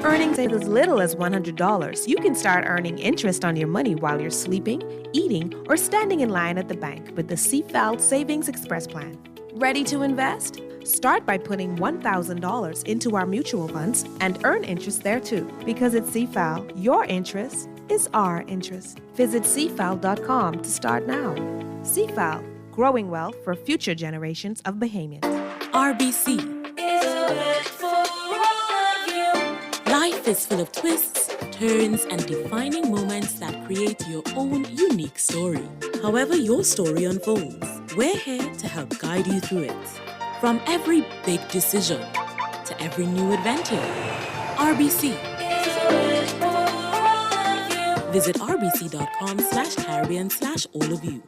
Earning as little as $100, you can start earning interest on your money while you're sleeping, eating, or standing in line at the bank with the CFAL Savings Express Plan. Ready to invest? Start by putting $1,000 into our mutual funds and earn interest there too. Because at CFAL, your interest is our interest. Visit CFAL.com to start now. CFAL, growing wealth for future generations of Bahamians. RBC. Life is full of twists, turns, and defining moments that create your own unique story. However your story unfolds, we're here to help guide you through it. From every big decision to every new adventure, RBC. Visit rbc.com/Caribbean/all of you.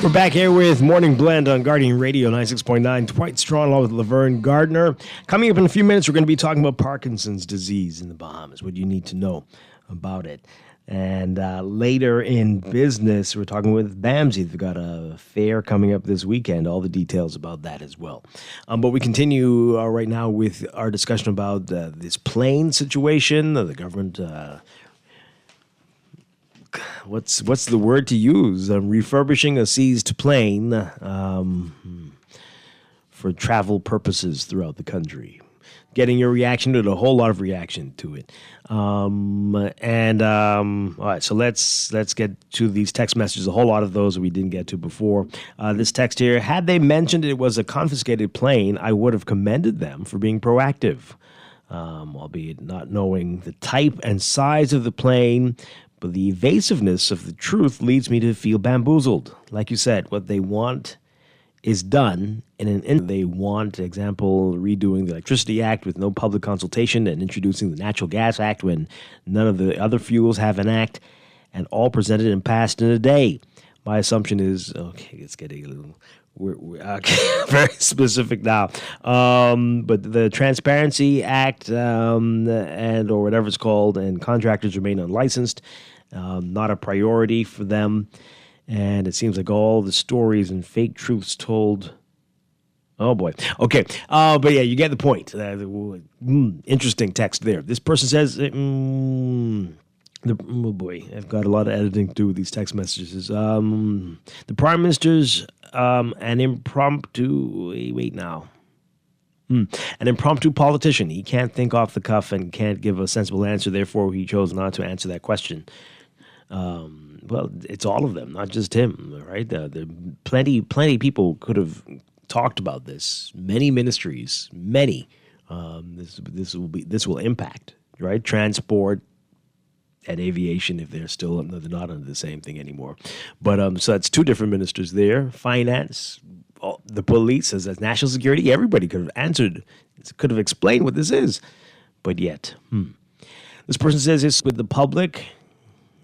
We're back here with Morning Blend on Guardian Radio 96.9. Dwight Strong along with Laverne Gardner. Coming up in a few minutes, we're going to be talking about Parkinson's disease in the Bahamas, what you need to know about it. And later in business, we're talking with Bamsey. They've got a fair coming up this weekend. All the details about that as well. But we continue right now with our discussion about this plane situation. The government... What's the word to use? Refurbishing a seized plane for travel purposes throughout the country. Getting your reaction to it, a whole lot of reaction to it. All right, so let's get to these text messages. A whole lot of those we didn't get to before. This text here: had they mentioned it was a confiscated plane, I would have commended them for being proactive, albeit not knowing the type and size of the plane. But the evasiveness of the truth leads me to feel bamboozled. Like you said, what they want is done in an instant. They want, example, redoing the Electricity Act with no public consultation and introducing the Natural Gas Act when none of the other fuels have an act, and all presented and passed in a day. My assumption is, okay, it's getting a little... We're very specific now. But the Transparency Act and or whatever it's called, and contractors remain unlicensed, not a priority for them. And it seems like all the stories and fake truths told. Oh, boy. Okay. But yeah, you get the point. Interesting text there. This person says... oh boy, I've got a lot of editing to do with these text messages. The Prime Minister's an impromptu... Wait now. An impromptu politician. He can't think off the cuff and can't give a sensible answer. Therefore, he chose not to answer that question. Well, it's all of them, not just him, right? Plenty people could have talked about this. Many ministries, many. This will impact, right? Transport and aviation, if they're not under the same thing anymore. But so that's two different ministers there. Finance, the police, as national security, everybody could have answered, could have explained what this is. But yet, this person says it's with the public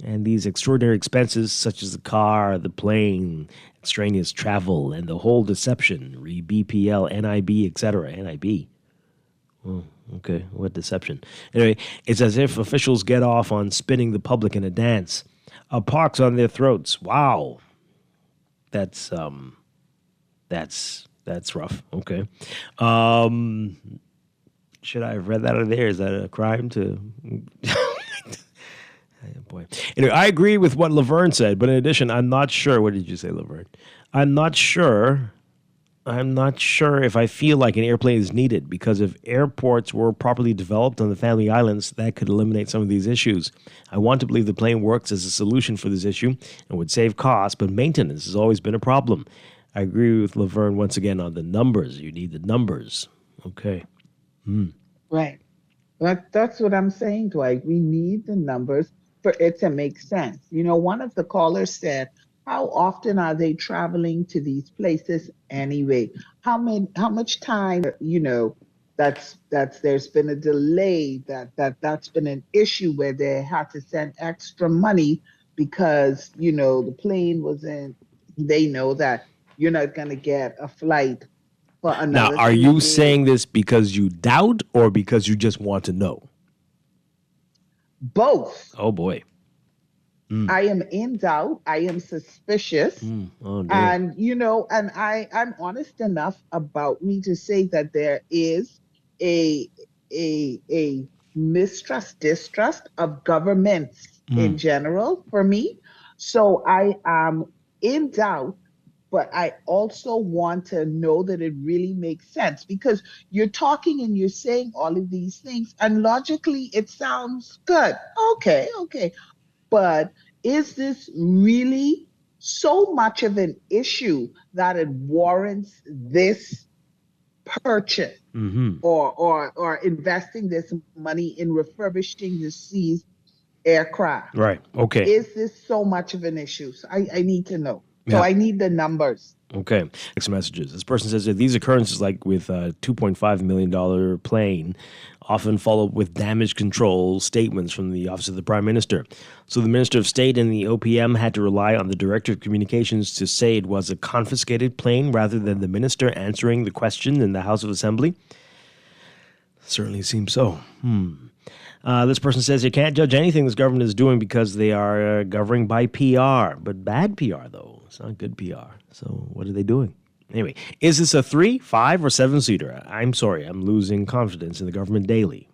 and these extraordinary expenses such as the car, the plane, extraneous travel, and the whole deception, BPL, NIB, etc. NIB. Oh, okay, what deception. Anyway, it's as if officials get off on spinning the public in a dance. A pox on their throats. Wow. That's rough. Okay. Should I have read that out of there? Is that a crime to... Boy. Anyway, I agree with what Laverne said, but in addition, I'm not sure. What did you say, Laverne? I'm not sure if I feel like an airplane is needed, because if airports were properly developed on the Family Islands, that could eliminate some of these issues. I want to believe the plane works as a solution for this issue and would save costs, but maintenance has always been a problem. I agree with Laverne once again on the numbers. You need the numbers. Okay. Right. That's what I'm saying, Dwight. We need the numbers for it to make sense. You know, one of the callers said, how often are they traveling to these places anyway? How much time, you know, that's there's been a delay, that's been an issue where they had to send extra money because, you know, the plane wasn't, they know that you're not going to get a flight for another. Now, are you saying this because you doubt or because you just want to know? Both. Oh, boy. I am in doubt. I am suspicious. Oh, and, you know, and I'm honest enough about me to say that there is a distrust of governments in general for me. So I am in doubt, but I also want to know that it really makes sense because you're talking and you're saying all of these things, and logically it sounds good. Okay. But is this really so much of an issue that it warrants this purchase or investing this money in refurbishing the seized aircraft? Right. Okay. Is this so much of an issue? So I need to know. So Yeah. I need the numbers. Okay. Next messages. This person says that these occurrences, like with a $2.5 million plane, often follow up with damage control statements from the Office of the Prime Minister. So the Minister of State and the OPM had to rely on the Director of Communications to say it was a confiscated plane rather than the Minister answering the question in the House of Assembly. Certainly seems so. This person says you can't judge anything this government is doing because they are governing by PR. But bad PR, though. It's not good PR. So what are they doing? Anyway, is this a 3, 5, or 7-seater? I'm sorry. I'm losing confidence in the government daily.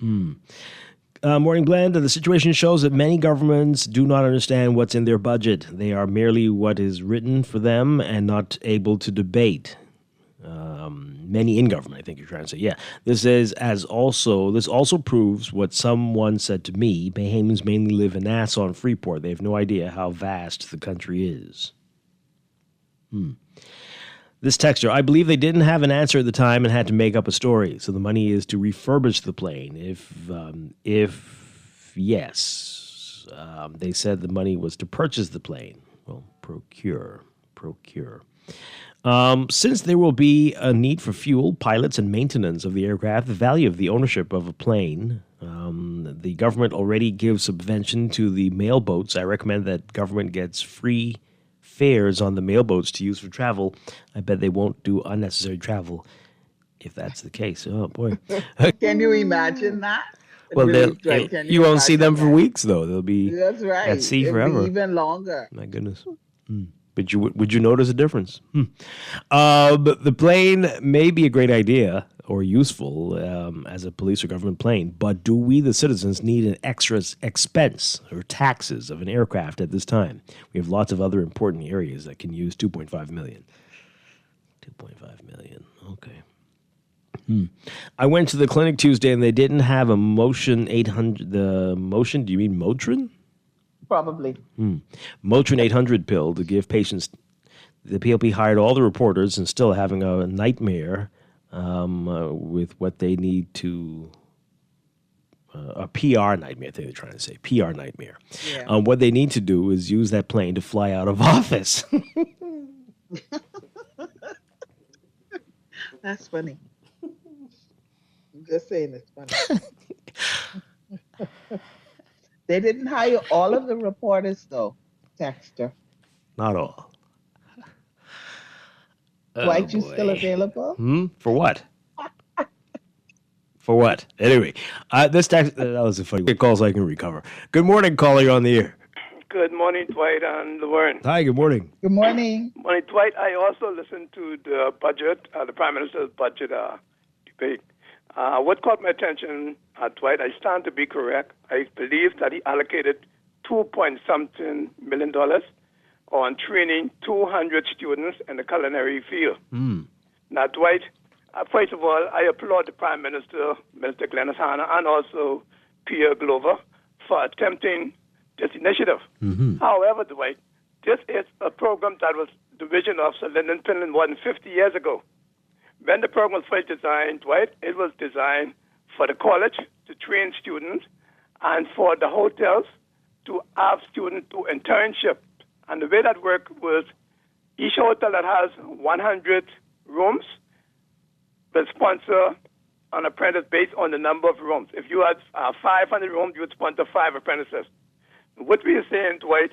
Morning Blend. The situation shows that many governments do not understand what's in their budget. They are merely what is written for them and not able to debate. Many in government, I think you're trying to say. Yeah. This also proves what someone said to me. Bahamians mainly live in Nassau and Freeport. They have no idea how vast the country is. This texter, I believe they didn't have an answer at the time and had to make up a story. So the money is to refurbish the plane. If yes, they said the money was to purchase the plane. Well, procure. Since there will be a need for fuel, pilots, and maintenance of the aircraft, the value of the ownership of a plane, the government already gives subvention to the mail boats. I recommend that government gets free fares on the mail boats to use for travel. I bet they won't do unnecessary travel if that's the case. Oh, boy. Can you imagine that? Well, Right, can you won't see them imagine for that? weeks, though. They'll be That's right. at sea It'll forever. be even longer. My goodness. But would you notice a difference? But the plane may be a great idea or useful as a police or government plane, but do we, the citizens, need an extra expense or taxes of an aircraft at this time? We have lots of other important areas that can use $2.5 million. $2.5 million. Okay. I went to the clinic Tuesday and they didn't have a Motion 800. The Motion, do you mean Motrin? Probably. Motrin 800 pill to give patients. The PLP hired all the reporters and still having a nightmare with what they need to. A PR nightmare, I think they're trying to say. PR nightmare. Yeah. What they need to do is use that plane to fly out of office. That's funny. I'm just saying it's funny. They didn't hire all of the reporters, though, Texter. Not all. Dwight, you still available? For what? For what? Anyway, this text, that was a funny call so I can recover. Good morning, caller, you're on the air. Good morning, Dwight and Laverne. Hi, good morning. Good morning. Morning, Dwight. I also listened to the budget, the Prime Minister's budget debate. What caught my attention, Dwight, I stand to be correct. I believe that he allocated $2.something million on training 200 students in the culinary field. Now, Dwight, first of all, I applaud the Prime Minister, Minister Glennis Hanna, and also Pierre Glover for attempting this initiative. However, Dwight, this is a program that was the vision of Sir Lyndon Finland more than 50 years ago. When the program was first designed, Dwight, it was designed for the college to train students and for the hotels to have students do internship. And the way that worked was each hotel that has 100 rooms will sponsor an apprentice based on the number of rooms. If you had 500 rooms, you would sponsor 5 apprentices. What we are saying, Dwight,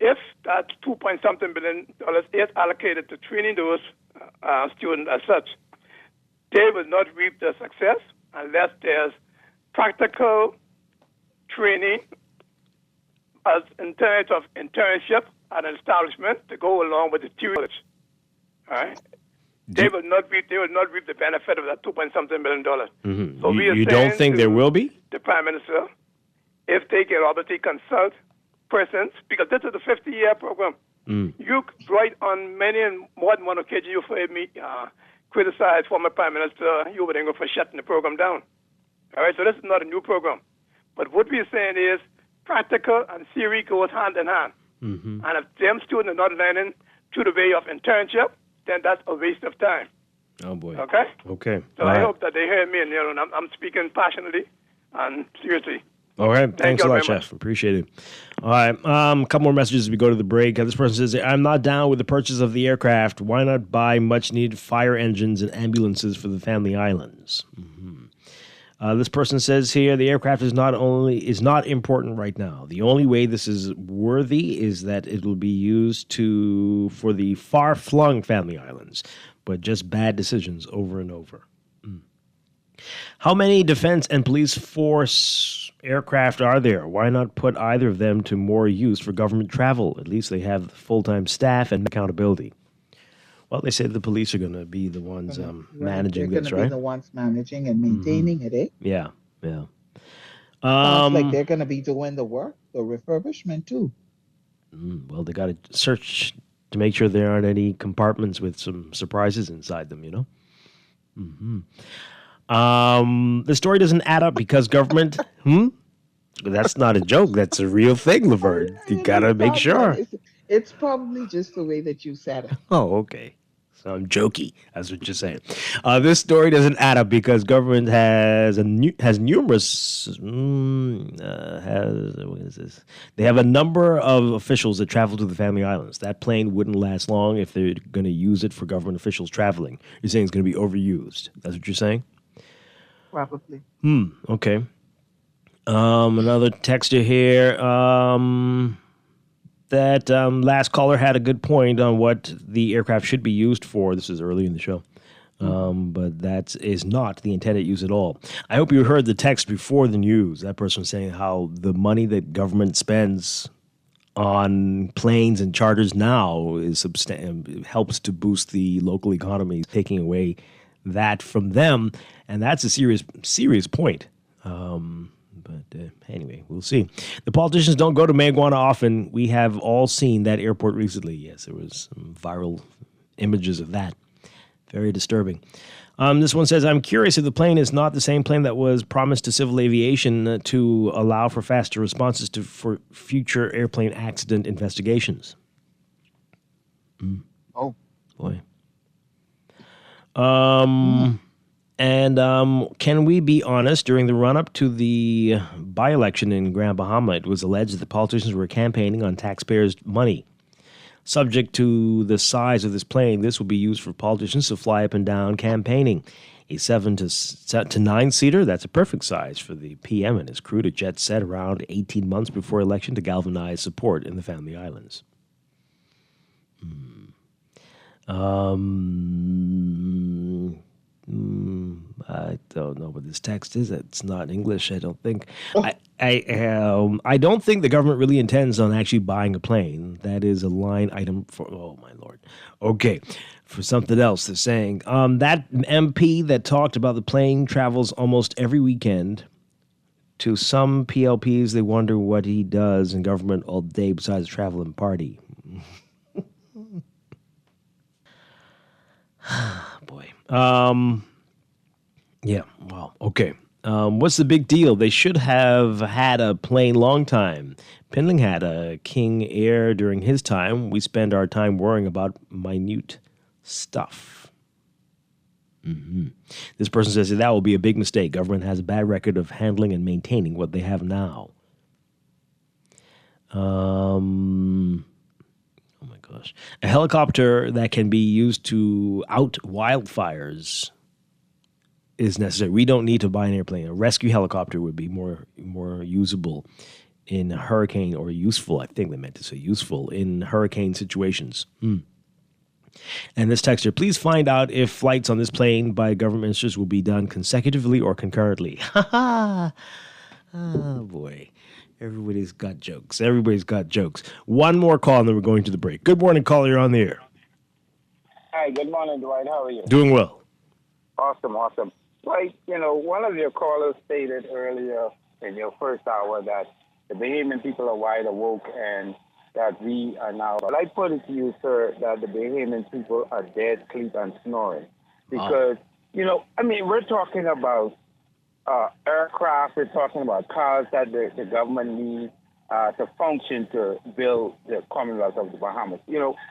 if that $2.something billion is allocated to training those students as such, they will not reap the success unless there's practical training as in terms of internship at an establishment to go along with the theory. All right? They will not reap the benefit of that $2.something million. Mm-hmm. So we are you don't think there will be? The Prime Minister, if they can obviously consult persons, because this is a 50-year program. You, Dwight, on many and more than one occasion, you've heard me criticize former Prime Minister Hubert Ingram for shutting the program down. All right, so this is not a new program. But what we're saying is practical and theory goes hand in hand. Mm-hmm. And if them students are not learning through the way of internship, then that's a waste of time. Oh, boy. Okay? Okay. So I hope that they hear me, and I'm speaking passionately and seriously. All right. Thanks a lot, very Chef. Appreciate it. All right. A couple more messages as we go to the break. This person says, I'm not down with the purchase of the aircraft. Why not buy much-needed fire engines and ambulances for the family islands? This person says here, the aircraft is not important right now. The only way this is worthy is that it will be used for the far-flung family islands, but just bad decisions over and over. How many defense and police force aircraft are there? Why not put either of them to more use for government travel? At least they have full-time staff and accountability. Well, they said the police are going to be the ones managing this, right? They're going to be the ones managing and maintaining it, eh? Yeah, yeah. Sounds like they're going to be doing the work, the refurbishment, too. Well, they got to search to make sure there aren't any compartments with some surprises inside them, The story doesn't add up because government... That's not a joke. That's a real thing, Laverne. You got to make sure. It's probably just the way that you said it. Oh, okay. So I'm jokey. That's what you're saying. This story doesn't add up because government has numerous what is this? They have a number of officials that travel to the family islands. That plane wouldn't last long if they're going to use it for government officials traveling. You're saying it's going to be overused. That's what you're saying? Probably. Okay. Another texter here. That last caller had a good point on what the aircraft should be used for. This is early in the show. But that is not the intended use at all. I hope you heard the text before the news. That person was saying how the money that government spends on planes and charters now is helps to boost the local economy, taking away that from them. And that's a serious point. But anyway, we'll see. The politicians don't go to Maguana often. We have all seen that airport recently. Yes, there was some viral images of that. Very disturbing. This one says, I'm curious if the plane is not the same plane that was promised to civil aviation to allow for faster responses for future airplane accident investigations. Oh. Boy. And can we be honest? During the run-up to the by-election in Grand Bahama, it was alleged that the politicians were campaigning on taxpayers' money. Subject to the size of this plane, this will be used for politicians to fly up and down campaigning. A 7 to 9-seater, that's a perfect size for the PM and his crew to jet set around 18 months before election to galvanize support in the family islands. I don't know what this text is. It's not English, I don't think. I don't think the government really intends on actually buying a plane. That is a line item for, oh my Lord. Okay, for something else. They're saying that MP that talked about the plane travels almost every weekend. To some PLPs, they wonder what he does in government all day besides travel and party. Boy. Yeah, well, okay. What's the big deal? They should have had a plane long time. Pinling had a King Air during his time. We spend our time worrying about minute stuff. This person says that will be a big mistake. Government has a bad record of handling and maintaining what they have now. Oh my gosh. A helicopter that can be used to out wildfires is necessary. We don't need to buy an airplane. A rescue helicopter would be more usable in a hurricane, or useful, I think they meant to say useful, in hurricane situations. And this texter, please find out if flights on this plane by government ministers will be done consecutively or concurrently. Oh boy. Everybody's got jokes. Everybody's got jokes. One more call and then we're going to the break. Good morning, caller. You're on the air. Hi, Hi, good morning, Dwight. How are you? Doing well. Awesome. Dwight, one of your callers stated earlier in your first hour that the Bahamian people are wide awoke and that we are now. Well, I put it to you, sir, that the Bahamian people are dead, asleep, and snoring. Because, we're talking about aircraft, we're talking about cars that the government needs to function to build the Commonwealth of the Bahamas.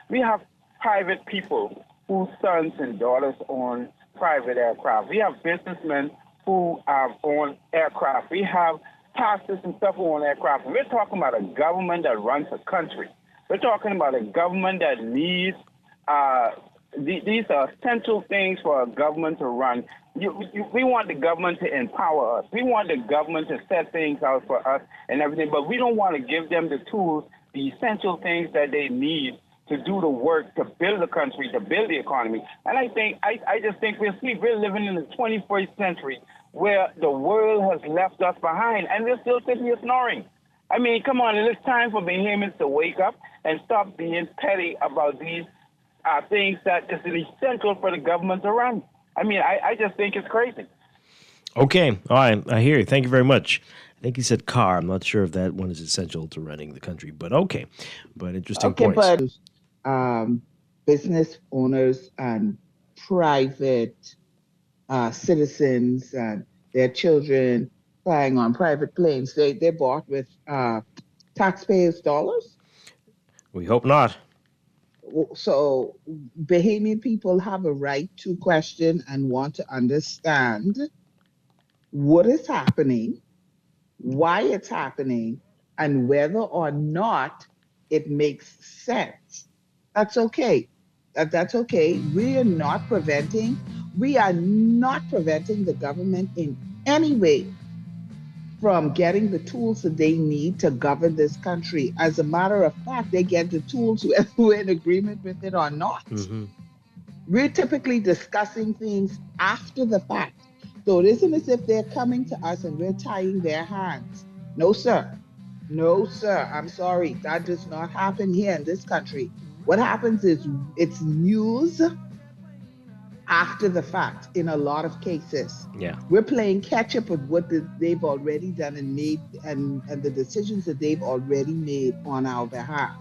We have private people whose sons and daughters own private aircraft. We have businessmen who own aircraft. We have pastors and stuff who own aircraft. We're talking about a government that runs a country. We're talking about a government that needs, these are essential things for a government to run. We want the government to empower us. We want the government to set things out for us and everything, but we don't want to give them the tools, the essential things that they need to do the work to build the country, to build the economy. And I just think we're living in the 21st century where the world has left us behind, and we're still sitting here snoring. I mean, come on, it's time for Bahamians to wake up and stop being petty about these things that is essential for the government to run. I mean, I just think it's crazy. Okay. All right. I hear you. Thank you very much. I think he said car. I'm not sure if that one is essential to running the country, but okay. But interesting points. But business owners and private citizens and their children flying on private planes, they're bought with taxpayers' dollars? We hope not. So Bahamian people have a right to question and want to understand what is happening, why it's happening, and whether or not it makes sense. That's okay. That's okay. We are not preventing the government in any way from getting the tools that they need to govern this country. As a matter of fact, they get the tools whether we're in agreement with it or not. Mm-hmm. We're typically discussing things after the fact. So it isn't as if they're coming to us and we're tying their hands. No, sir. No, sir. I'm sorry. That does not happen here in this country. What happens is it's news after the fact in a lot of cases. Yeah. We're playing catch up with what they've already done and made and the decisions that they've already made on our behalf.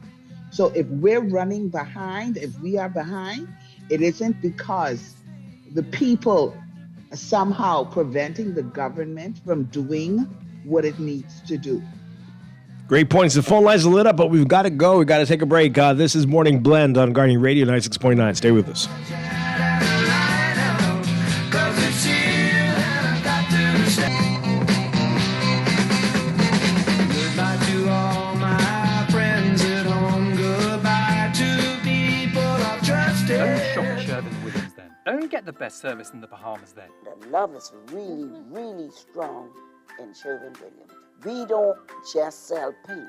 So if we're running behind, if we are behind, it isn't because the people are somehow preventing the government from doing what it needs to do. Great points. The phone lines are lit up, but we've got to go. We've got to take a break. This is Morning Blend on Guardian Radio 96.9. Stay with us. Don't get the best service in the Bahamas then. The love is really, really strong in Sherwin-Williams. We don't just sell paint.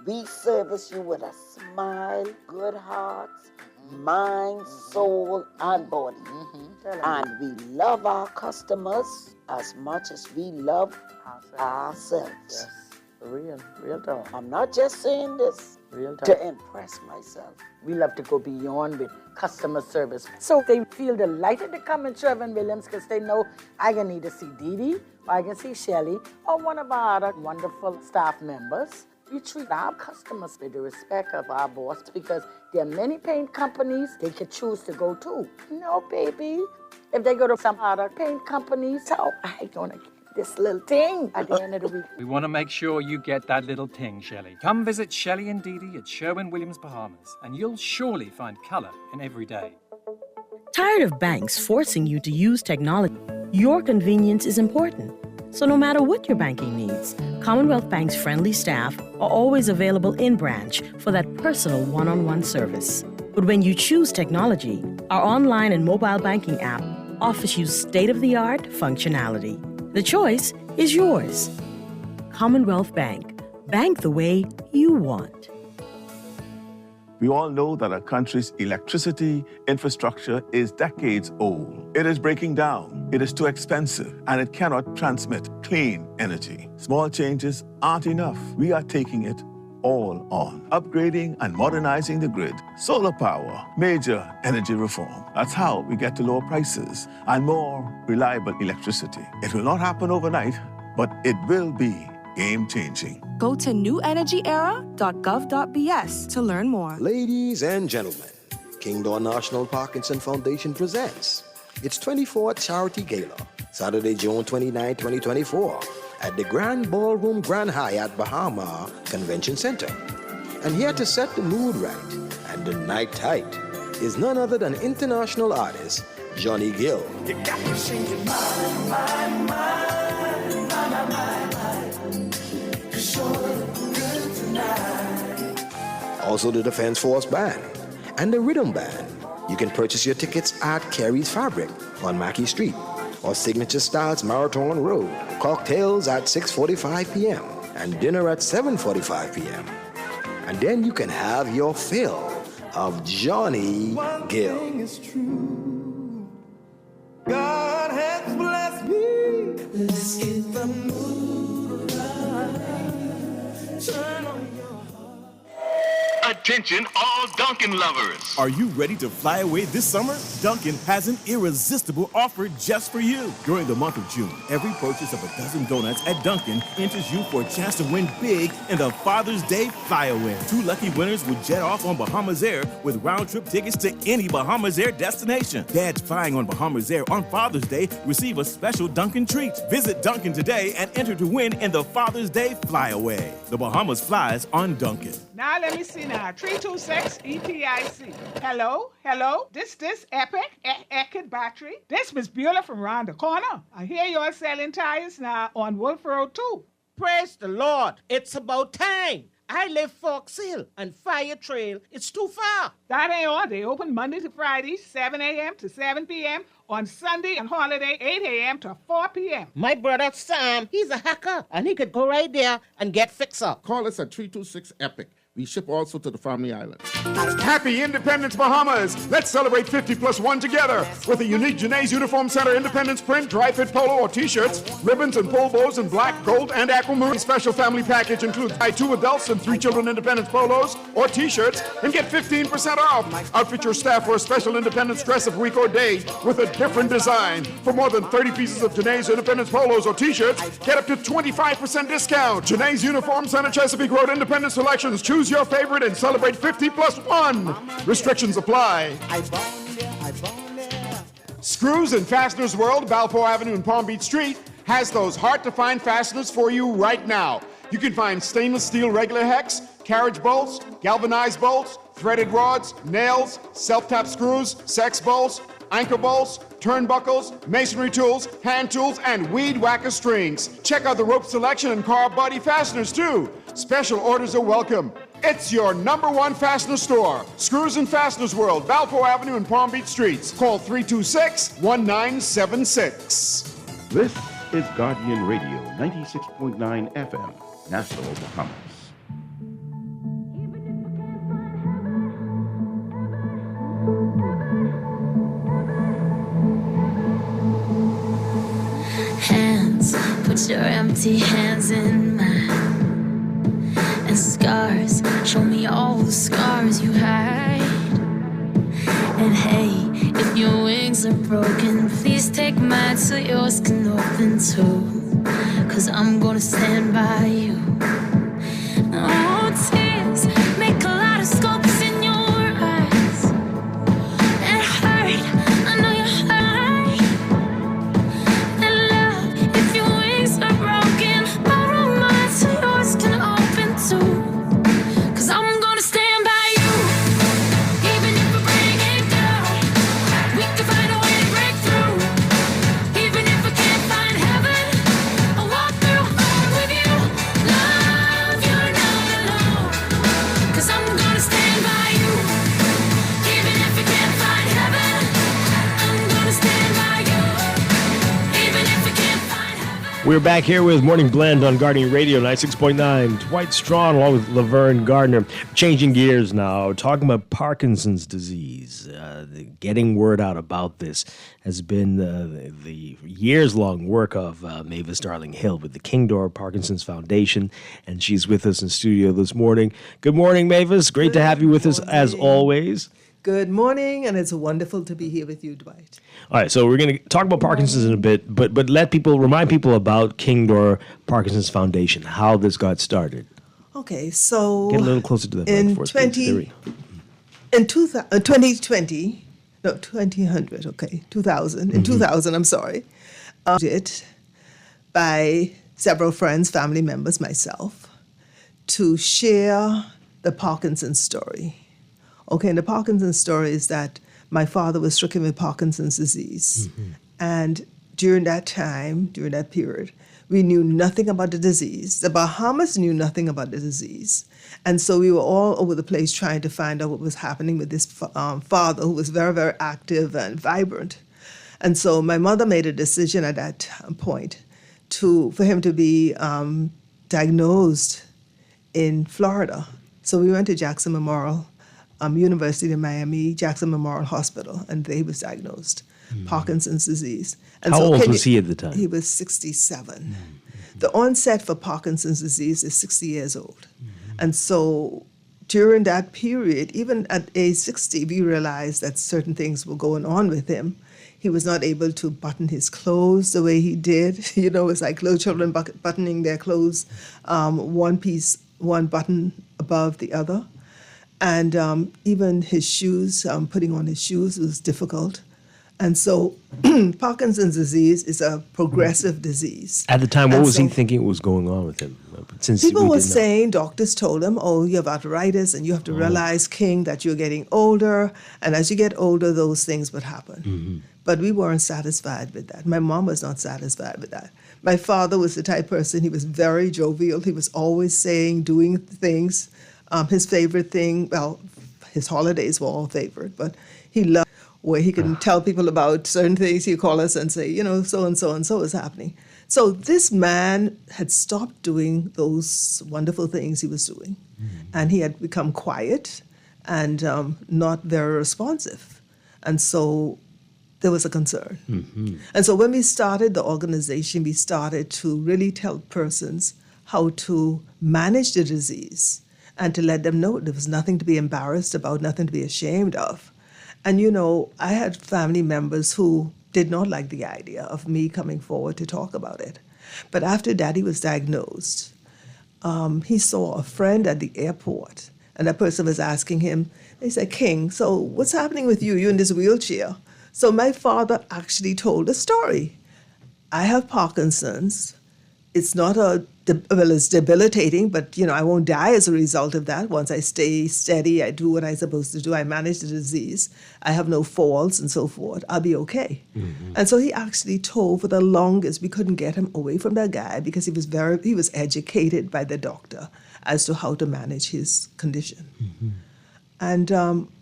We service you with a smile, good hearts, mind, soul, and body. And we love our customers as much as we love ourselves. Yes. Real talk. I'm not just saying this Real talk. to impress myself. We love to go beyond with customer service. So they feel delighted to come in Sherwin-Williams because they know I can either see Dee Dee, or I can see Shelly, or one of our other wonderful staff members. We treat our customers with the respect of our boss because there are many paint companies they could choose to go to. No, baby. If they go to some other paint companies, so I gonna get this little thing at the end of the week. We want to make sure you get that little ting, Shelley. Come visit Shelley and Dee Dee at Sherwin-Williams, Bahamas, and you'll surely find color in every day. Tired of banks forcing you to use technology? Your convenience is important. So no matter what your banking needs, Commonwealth Bank's friendly staff are always available in branch for that personal one-on-one service. But when you choose technology, our online and mobile banking app offers you state-of-the-art functionality. The choice is yours. Commonwealth Bank. Bank the way you want. We all know that our country's electricity infrastructure is decades old. It is breaking down, it is too expensive, and it cannot transmit clean energy. Small changes aren't enough. We are taking it all on. Upgrading and modernizing the grid, solar power, major energy reform. That's how we get to lower prices and more reliable electricity. It will not happen overnight, but it will be game-changing. Go to newenergyera.gov.bs to learn more. Ladies and gentlemen, Kingdom National Parkinson Foundation presents its 24th Charity Gala, Saturday, June 29, 2024, at the Grand Ballroom Grand Hyatt Bahamas Convention Center. And here to set the mood right and the night tight is none other than international artist Johnny Gill. You got me singing, my. Also the Defense Force Band and the Rhythm Band. You can purchase your tickets at Carey's Fabric on Mackey Street or Signature Styles Marathon Road. Cocktails at 6:45 p.m. and dinner at 7:45 p.m. And then you can have your fill of Johnny Gill. God has blessed me. Let's get the mood right. Turn on your Attention all Dunkin' lovers. Are you ready to fly away this summer? Dunkin' has an irresistible offer just for you. During the month of June, every purchase of a dozen donuts at Dunkin' enters you for a chance to win big in the Father's Day Flyaway. 2 lucky winners will jet off on Bahamas Air with round-trip tickets to any Bahamas Air destination. Dads flying on Bahamas Air on Father's Day receive a special Dunkin' treat. Visit Dunkin' today and enter to win in the Father's Day Flyaway. The Bahamas flies on Dunkin'. Now let me see now. 326 ETIC. Hello? This Epic Eckert Battery. This Miss Beulah from round the corner. I hear you're selling tires now on Wolf Road too. Praise the Lord. It's about time. I live Fox Hill and Fire Trail. It's too far. That ain't all. They open Monday to Friday, 7 a.m. to 7 p.m. On Sunday and holiday, 8 a.m. to 4 p.m. My brother Sam, he's a hacker, and he could go right there and get fixed up. Call us at 326 EPIC. We ship also to the Family Island. Happy Independence, Bahamas! Let's celebrate 50+1 together with a unique Janae's Uniform Center Independence print, dry fit polo or t-shirts, ribbons and pole bows in black, gold, and aquamarine. Special family package includes buy 2 adults and 3 children Independence polos or t-shirts and get 15% off. Outfit your staff for a special Independence dress of week or day with a different design. For more than 30 pieces of Janae's Independence polos or t-shirts, get up to 25% discount. Janae's Uniform Center Chesapeake Road Independence Selections. Choose your favorite and celebrate 50+1. Restrictions apply. Screws and Fasteners World, Balfour Avenue and Palm Beach Street, has those hard-to-find fasteners for you right now. You can find stainless steel regular hex, carriage bolts, galvanized bolts, threaded rods, nails, self-tap screws, sex bolts, anchor bolts, turnbuckles, masonry tools, hand tools, and weed whacker strings. Check out the rope selection and car body fasteners too. Special orders are welcome. It's your #1 fastener store. Screws and Fasteners World, Balfour Avenue and Palm Beach Streets. Call 326-1976. This is Guardian Radio, 96.9 FM, Nassau, Bahamas. Hands, put your empty hands in mine. And scars, show me all the scars you hide. And hey, if your wings are broken, please take mine so yours can open too. 'Cause I'm gonna stand by you. Oh, tears make a lot of scopes in your eyes. And hurt, I know you hurt. And love, if your wings are broken, borrow mine so yours can open too. 'Cause I'm gonna stand by you. Even if we break it down, we can find a way to break through. Even if we can't find heaven, I'll walk through home with you. Love, you're not We're back here with Morning Blend on Guardian Radio 96.9. Dwight Strachan along with Laverne Gardner. Changing gears now, talking about Parkinson's disease. Getting word out about this has been the years-long work of Mavis Darling Hill with the Kingdor Parkinson's Foundation, and she's with us in studio this morning. Good morning, Mavis. Great to have you with us as always. Good morning, and it's wonderful to be here with you, Dwight. All right, so we're going to talk about Parkinson's in a bit, but remind people about Kingdor Parkinson's Foundation, how this got started. Okay, so Get a little closer to the mic for us, please. There we go. In 2020, no, 2000, okay, 2000, in 2000, I'm sorry, it by several friends, family members, myself, to share the Parkinson's story. Okay, and the Parkinson's story is that my father was stricken with Parkinson's disease. And during that time, during that period, we knew nothing about the disease. The Bahamas knew nothing about the disease. And so we were all over the place trying to find out what was happening with this father who was very, very active and vibrant. And so my mother made a decision at that point for him to be diagnosed in Florida. So we went to Jackson Memorial University in Miami, Jackson Memorial Hospital, and he was diagnosed Parkinson's disease. And How old was he at the time? He was 67. The onset for Parkinson's disease is 60 years old. And so during that period, even at age 60, we realized that certain things were going on with him. He was not able to button his clothes the way he did. You know, it's like little children buttoning their clothes, one button above the other. And even his shoes, putting on his shoes was difficult. And so Parkinson's disease is a progressive disease. At the time, what was he thinking was going on with him? People were saying, doctors told him, oh, you have arthritis and you have to realize, King, that you're getting older. And as you get older, those things would happen. But we weren't satisfied with that. My mom was not satisfied with that. My father was the type person, he was very jovial. He was always saying, doing things. His favorite thing, well, his holidays were all favorite, but he loved where he can tell people about certain things. He'd call us and say, you know, so and so is happening. So this man had stopped doing those wonderful things he was doing, and he had become quiet and not very responsive. And so there was a concern. And so when we started the organization, we started to really tell persons how to manage the disease and to let them know there was nothing to be embarrassed about, nothing to be ashamed of. And, you know, I had family members who did not like the idea of me coming forward to talk about it. But after Daddy was diagnosed, he saw a friend at the airport, and that person was asking him, they said, King, so what's happening with you? You're in this wheelchair. So my father actually told a story. I have Parkinson's. It's not it's debilitating, but, you know, I won't die as a result of that. Once I stay steady, I do what I'm supposed to do, I manage the disease, I have no falls and so forth, I'll be okay. And so he actually told for the longest, we couldn't get him away from that guy because he was educated by the doctor as to how to manage his condition. And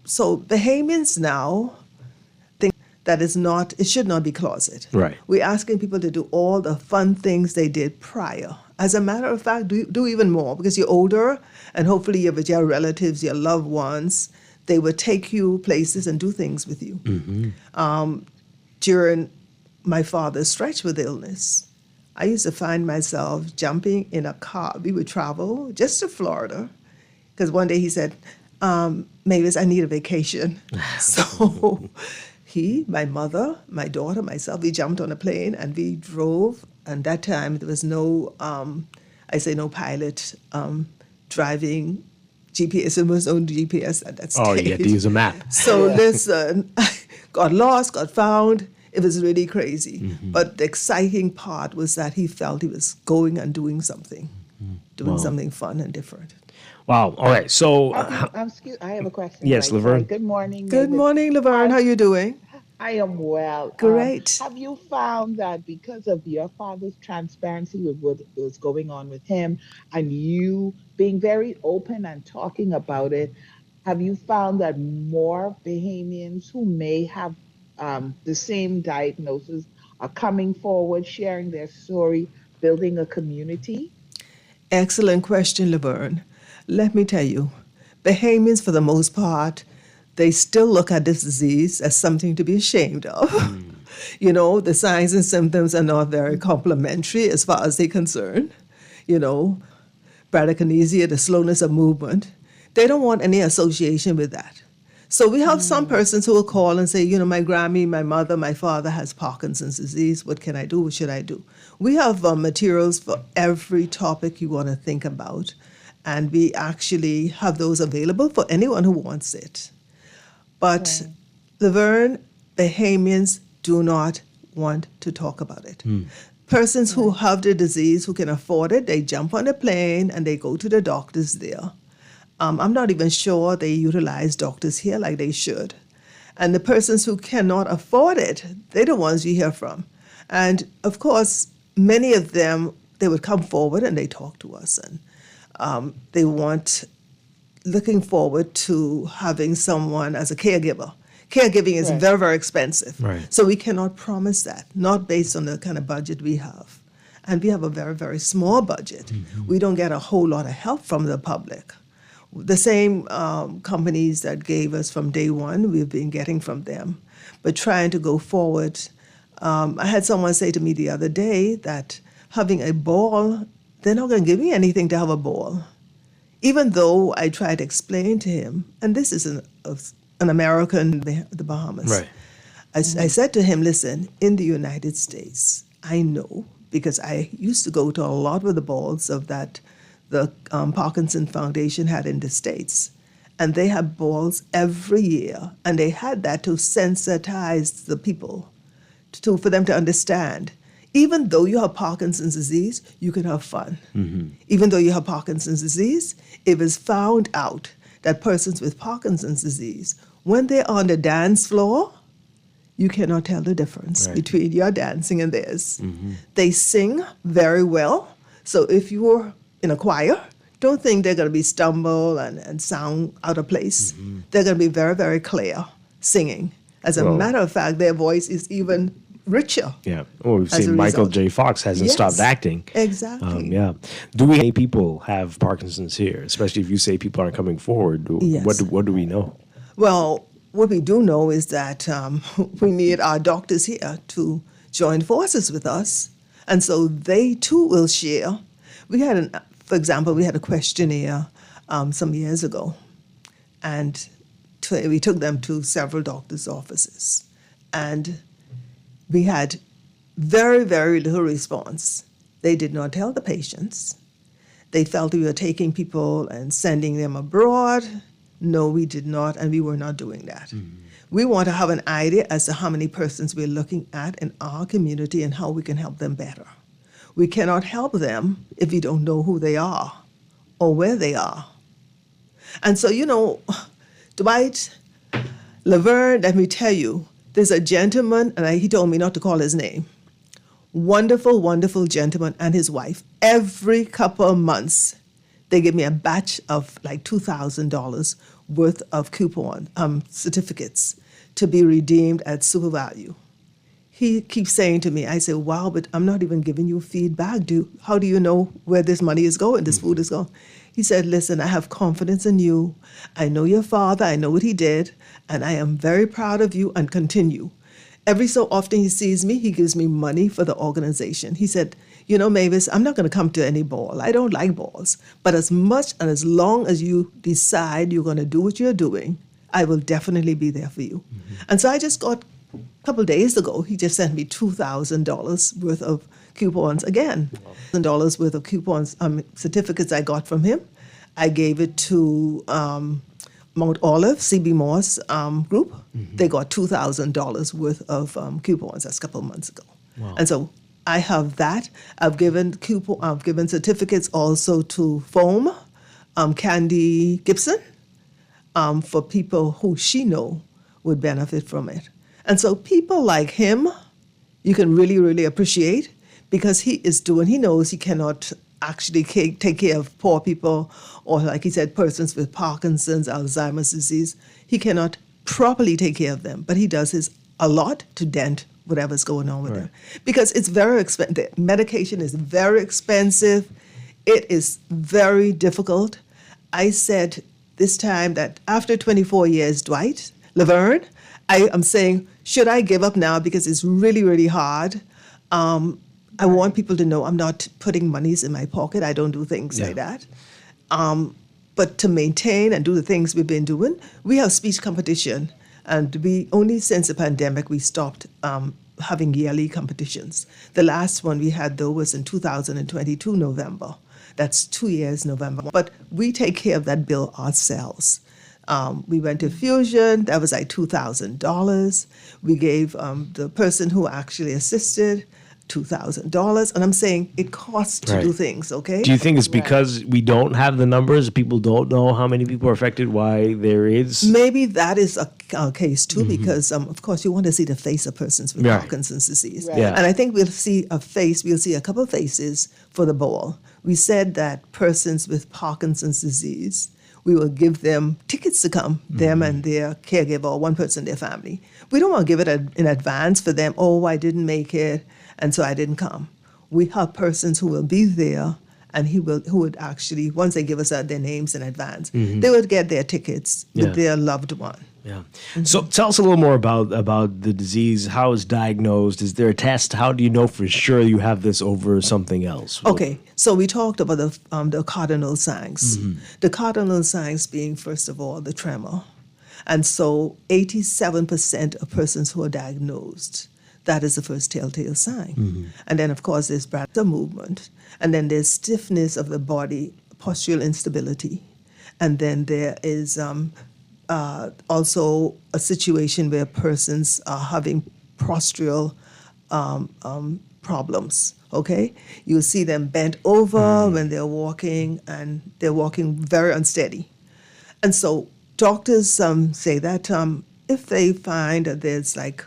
so Bahamians now think that it should not be closet. Right. We're asking people to do all the fun things they did prior. As a matter of fact, do even more because you're older and hopefully you're with your relatives, your loved ones. They would take you places and do things with you. During my father's stretch with illness, I used to find myself jumping in a car. We would travel just to Florida because one day he said, Mavis, I need a vacation. So my mother, my daughter, myself, we jumped on a plane and we drove. And that time there was no pilot driving GPS. There was no GPS at that stage. Oh, you had to use a map. So listen, I got lost, got found. It was really crazy. But the exciting part was that he felt he was going and doing something, something fun and different. Wow. All right. So, I have a question. Yes, right? Laverne. Good morning. Good morning, Laverne. How you doing? I am well. Great. Have you found that because of your father's transparency with what was going on with him and you being very open and talking about it, have you found that more Bahamians who may have the same diagnosis are coming forward, sharing their story, building a community? Excellent question, Laverne. Let me tell you, Bahamians, for the most part, they still look at this disease as something to be ashamed of. You know, the signs and symptoms are not very complimentary as far as they're concerned. You know, bradykinesia, the slowness of movement, they don't want any association with that. So we have some persons who will call and say, you know, my Grammy, my mother, my father has Parkinson's disease. What can I do? What should I do? We have materials for every topic you want to think about. And we actually have those available for anyone who wants it. But Laverne, Bahamians do not want to talk about it. Persons who have the disease, who can afford it, they jump on a plane and they go to the doctors there. I'm not even sure they utilize doctors here like they should. And the persons who cannot afford it, they're the ones you hear from. And of course, many of them, they would come forward and they talk to us. And they want, looking forward to having someone as a caregiver. Caregiving is very, very expensive. So we cannot promise that, not based on the kind of budget we have. And we have a very, very small budget. We don't get a whole lot of help from the public. The same companies that gave us from day one, we've been getting from them. But trying to go forward, I had someone say to me the other day that having a ball, they're not going to give me anything to have a ball. Even though I tried to explain to him, and this is an American, the Bahamas. I said to him, listen, in the United States, I know, because I used to go to a lot of the balls of that the Parkinson Foundation had in the States. And they have balls every year. And they had that to sensitize the people, for them to understand. Even though you have Parkinson's disease, you can have fun. Even though you have Parkinson's disease, it was found out that persons with Parkinson's disease, when they're on the dance floor, you cannot tell the difference between your dancing and theirs. They sing very well. So if you're in a choir, don't think they're going to be stumble and sound out of place. They're going to be very, very clear singing. As a matter of fact, their voice is even richer. Yeah. Well, we've seen Michael J. Fox hasn't stopped acting. Exactly. Do we many people have Parkinson's here? Especially if you say people aren't coming forward. What do we know? Well, what we do know is that we need our doctors here to join forces with us. And so they too will share. We had, for example, we had a questionnaire some years ago. And we took them to several doctors' offices. And we had very, very little response. They did not tell the patients. They felt we were taking people and sending them abroad. No, we did not, and we were not doing that. We want to have an idea as to how many persons we're looking at in our community and how we can help them better. We cannot help them if we don't know who they are or where they are. And so, you know, Dwight, Laverne, let me tell you, there's a gentleman, and he told me not to call his name. Wonderful, wonderful gentleman and his wife. Every couple of months, they give me a batch of like $2,000 worth of coupon certificates to be redeemed at super value. He keeps saying to me, I say, wow, but I'm not even giving you feedback. How do you know where this money is going, this food is going? He said, listen, I have confidence in you. I know your father. I know what he did. And I am very proud of you, and continue. Every so often he sees me, he gives me money for the organization. He said, you know, Mavis, I'm not going to come to any ball. I don't like balls. But as much and as long as you decide you're going to do what you're doing, I will definitely be there for you. And so I just got, a couple of days ago, he just sent me $2,000 worth of coupons again. $1,000 worth of coupons, certificates I got from him. I gave it to Mount Olive, CB Moss group. They got $2,000 worth of coupons. That's a couple of months ago. And so I have that. I've given certificates also to Foam, Candy Gibson, for people who she know would benefit from it. And so people like him, you can really, really appreciate, because he knows he cannot actually take care of poor people, or like he said, persons with Parkinson's, Alzheimer's disease. He cannot properly take care of them, but he does a lot to dent whatever's going on with them. Because it's very expensive. Medication is very expensive. It is very difficult. I said this time that after 24 years, Dwight, Laverne, I'm saying, should I give up now because it's really, really hard? I want people to know I'm not putting monies in my pocket. I don't do things like that. But to maintain and do the things we've been doing, we have speech competition. And we only since the pandemic, we stopped having yearly competitions. The last one we had, though, was in 2022, November. That's 2 years, November. But we take care of that bill ourselves. We went to Fusion. That was like $2,000. We gave the person who actually assisted $2,000. And I'm saying it costs to do things, okay? Do you think it's because we don't have the numbers, people don't know how many people are affected, why there is? Maybe that is a case too, because of course you want to see the face of persons with Parkinson's disease. And I think we'll see a couple of faces for the ball. We said that persons with Parkinson's disease, we will give them tickets to come, them and their caregiver, or one person in their family. We don't want to give it in advance for them, oh, I didn't make it, and so I didn't come. We have persons who will be there, and who would actually, once they give us their names in advance, they would get their tickets with their loved one. Yeah. So tell us a little more about the disease. How it's diagnosed? Is there a test? How do you know for sure you have this over something else? Okay. So we talked about the cardinal signs. The cardinal signs being, first of all, the tremor. And so 87% of persons who are diagnosed, that is the first telltale sign. And then, of course, there's the movement. And then there's stiffness of the body, postural instability. And then there is also a situation where persons are having postural problems, okay? You'll see them bent over when they're walking, and they're walking very unsteady. And so doctors say that if they find that there's like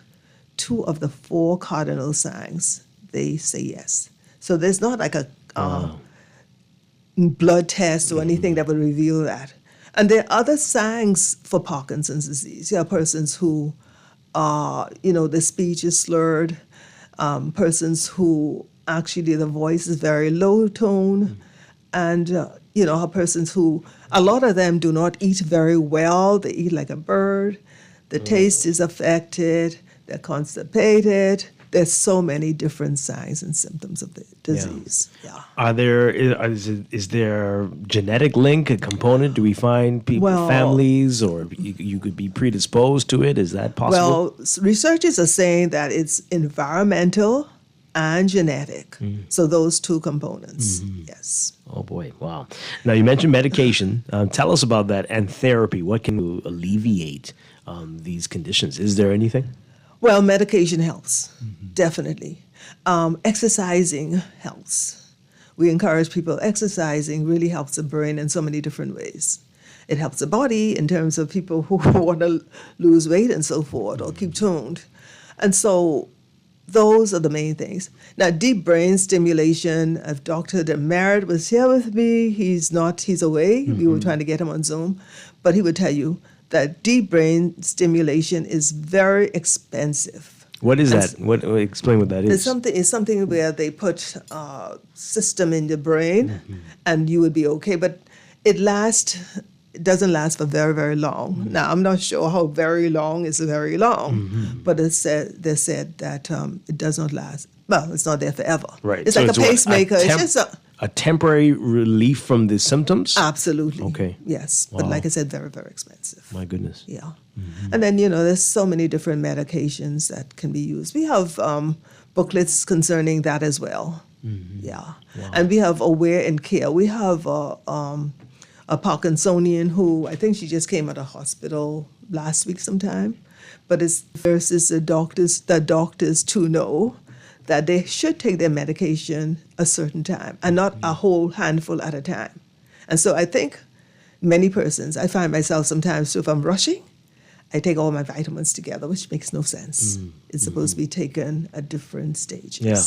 2 of the 4 cardinal signs, they say yes. So there's not like a blood test or anything that would reveal that. And there are other signs for Parkinson's disease. You have persons who the speech is slurred, persons who actually the voice is very low tone, and have persons who, a lot of them do not eat very well. They eat like a bird. The taste is affected. They're constipated. There's so many different signs and symptoms of the disease. Are there is there genetic link, a component? Do we find people, families, or you could be predisposed to it? Is that possible? Well, researchers are saying that it's environmental and genetic. So those 2 components, yes. Oh boy, wow. Now you mentioned medication. Tell us about that, and therapy. What can alleviate these conditions? Is there anything? Well, medication helps, definitely. Exercising helps. We encourage people. Exercising really helps the brain in so many different ways. It helps the body in terms of people who want to lose weight and so forth, or keep toned. And so those are the main things. Now, deep brain stimulation, if Dr. DeMerit was here with me, he's away. We were trying to get him on Zoom, but he would tell you that deep brain stimulation is very expensive. What is that? Explain what that is. It's something where they put a system in the brain, and you would be okay. But it doesn't last for very, very long. Now, I'm not sure how very long is very long, but they said that it does not last. Well, it's not there forever. Right. It's like a pacemaker. It's just a temporary relief from the symptoms? Absolutely. Okay. Yes. Wow. But like I said, very, very expensive. My goodness. Yeah. And then, there's so many different medications that can be used. We have booklets concerning that as well. Yeah. Wow. And we have Aware in Care. We have a Parkinsonian who, I think she just came out of hospital last week sometime. But it's versus the doctors to know that they should take their medication a certain time and not a whole handful at a time. And so I think many persons, I find myself sometimes, so if I'm rushing, I take all my vitamins together, which makes no sense. It's supposed to be taken at different stages. Yeah.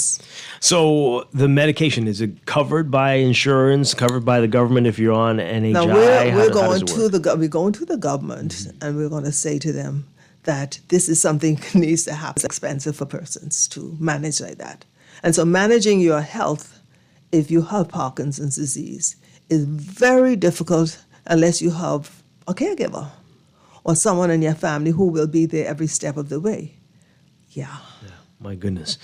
So the medication, is it covered by insurance, covered by the government if you're on NHI? Now we're going to the government, and we're going to say to them that this is something that needs to happen. It's expensive for persons to manage like that. And so managing your health, if you have Parkinson's disease, is very difficult unless you have a caregiver or someone in your family who will be there every step of the way. Yeah. My goodness.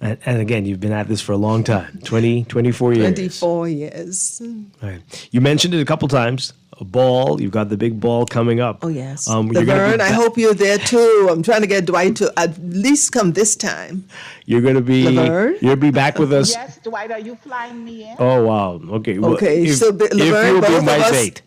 And again, you've been at this for a long time, 24 years. 24 years. All right. You mentioned it a couple times, a ball. You've got the big ball coming up. Oh, yes. You're Laverne, I hope you're there too. I'm trying to get Dwight to at least come this time. You're going to be, Laverne? you'll be back with us. Yes, Dwight, are you flying me in? Oh, wow. Okay. Well, Okay, if, so if Laverne, you'll both be of my us, date.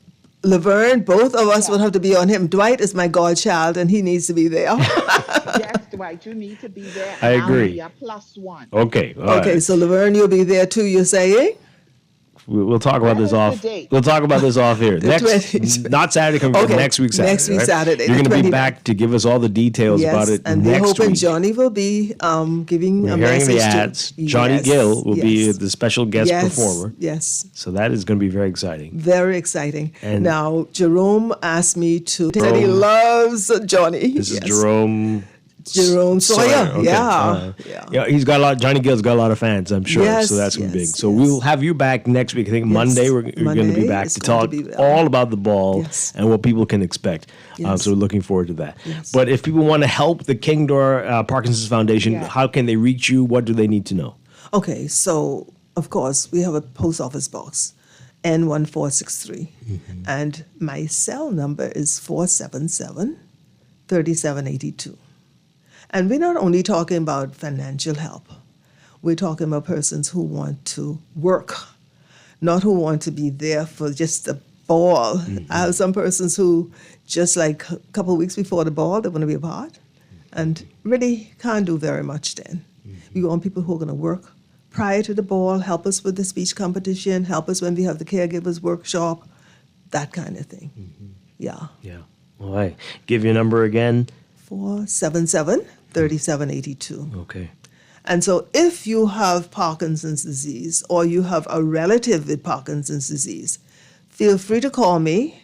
Laverne, both of us will have to be on him. Dwight is my godchild, and he needs to be there. Yes, Dwight, you need to be there. I agree. I'll be a +1. Okay. all Okay, right. so Laverne, you'll be there too, you're saying? We'll talk about this off. date? We'll talk about this off here. The Next, 20th. not Saturday, coming Okay, next week Saturday. next week right? Saturday, You're going to the be 29th. back to give us all the details about it and we're next hoping week. Johnny will be giving We're a hearing message the ads. to Johnny Yes, Gill will be yes. the special guest Yes, performer. Yes, So that is going to be very exciting. very exciting. And- now, Jerome asked me to. Said he loves Johnny. This is Yes. Jerome Sawyer. Okay. Yeah. Yeah, he's got a lot. Johnny Gill's got a lot of fans, I'm sure. Yes, so that's going to be big. yes, So we'll have you back next week. I think Monday we're going to be Monday back is to going talk to be- all about the ball Yes. and what people can expect. Yes. So we're looking forward to that. Yes. But if people want to help the King Door Parkinson's Foundation, how can they reach you? What do they need to know? Okay, so of course we have a post office box, N1463, and my cell number is 477-3782. And we're not only talking about financial help. We're talking about persons who want to work, not who want to be there for just the ball. I have some persons who, just like a couple of weeks before the ball, they want to be a part and really can't do very much then. We want people who are going to work prior to the ball, help us with the speech competition, help us when we have the caregivers workshop, that kind of thing. Yeah. Yeah. All right. Give your number again. 477-3782. Okay. And so if you have Parkinson's disease or you have a relative with Parkinson's disease, feel free to call me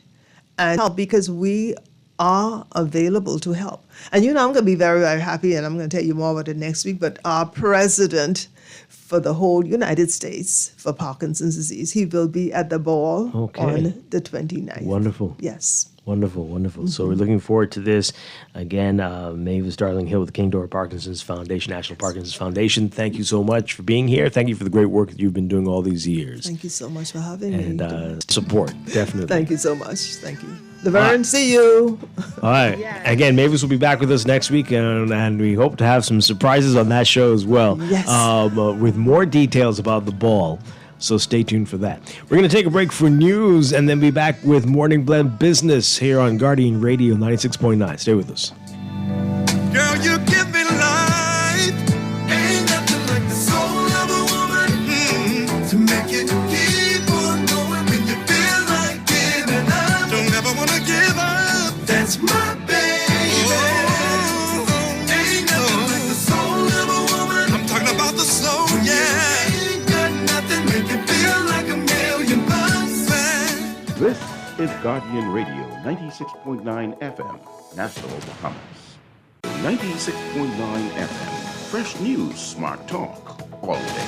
and help because we are available to help. And I'm going to be very, very happy, and I'm going to tell you more about it next week, but our president for the whole United States for Parkinson's disease, he will be at the ball on the 29th. Wonderful. Yes. Wonderful, wonderful. So we're looking forward to this. Again, Mavis Darling Hill with the King Door Parkinson's Foundation, National Parkinson's Foundation. Thank you so much for being here. Thank you for the great work that you've been doing all these years. Thank you so much for having me. And support, definitely. Thank you so much. Thank you. Laverne, see you. All right. Again, Mavis will be back with us next week, and we hope to have some surprises on that show as well. Yes. With more details about the ball. So stay tuned for that. We're going to take a break for news and then be back with Morning Blend Business here on Guardian Radio 96.9. Stay with us. Girl, you give me life. Ain't nothing like the soul of a woman to make you keep on going when you feel like giving up. Don't ever wanna give up. That's my baby. Ain't nothing like the soul of a woman. I'm talking about the soul, yeah. Ain't got nothing make you feel like $1 million bucks. This is Guardian Radio 96.9 FM, Nassau, Bahamas. 96.9 FM, fresh news, smart talk, all day.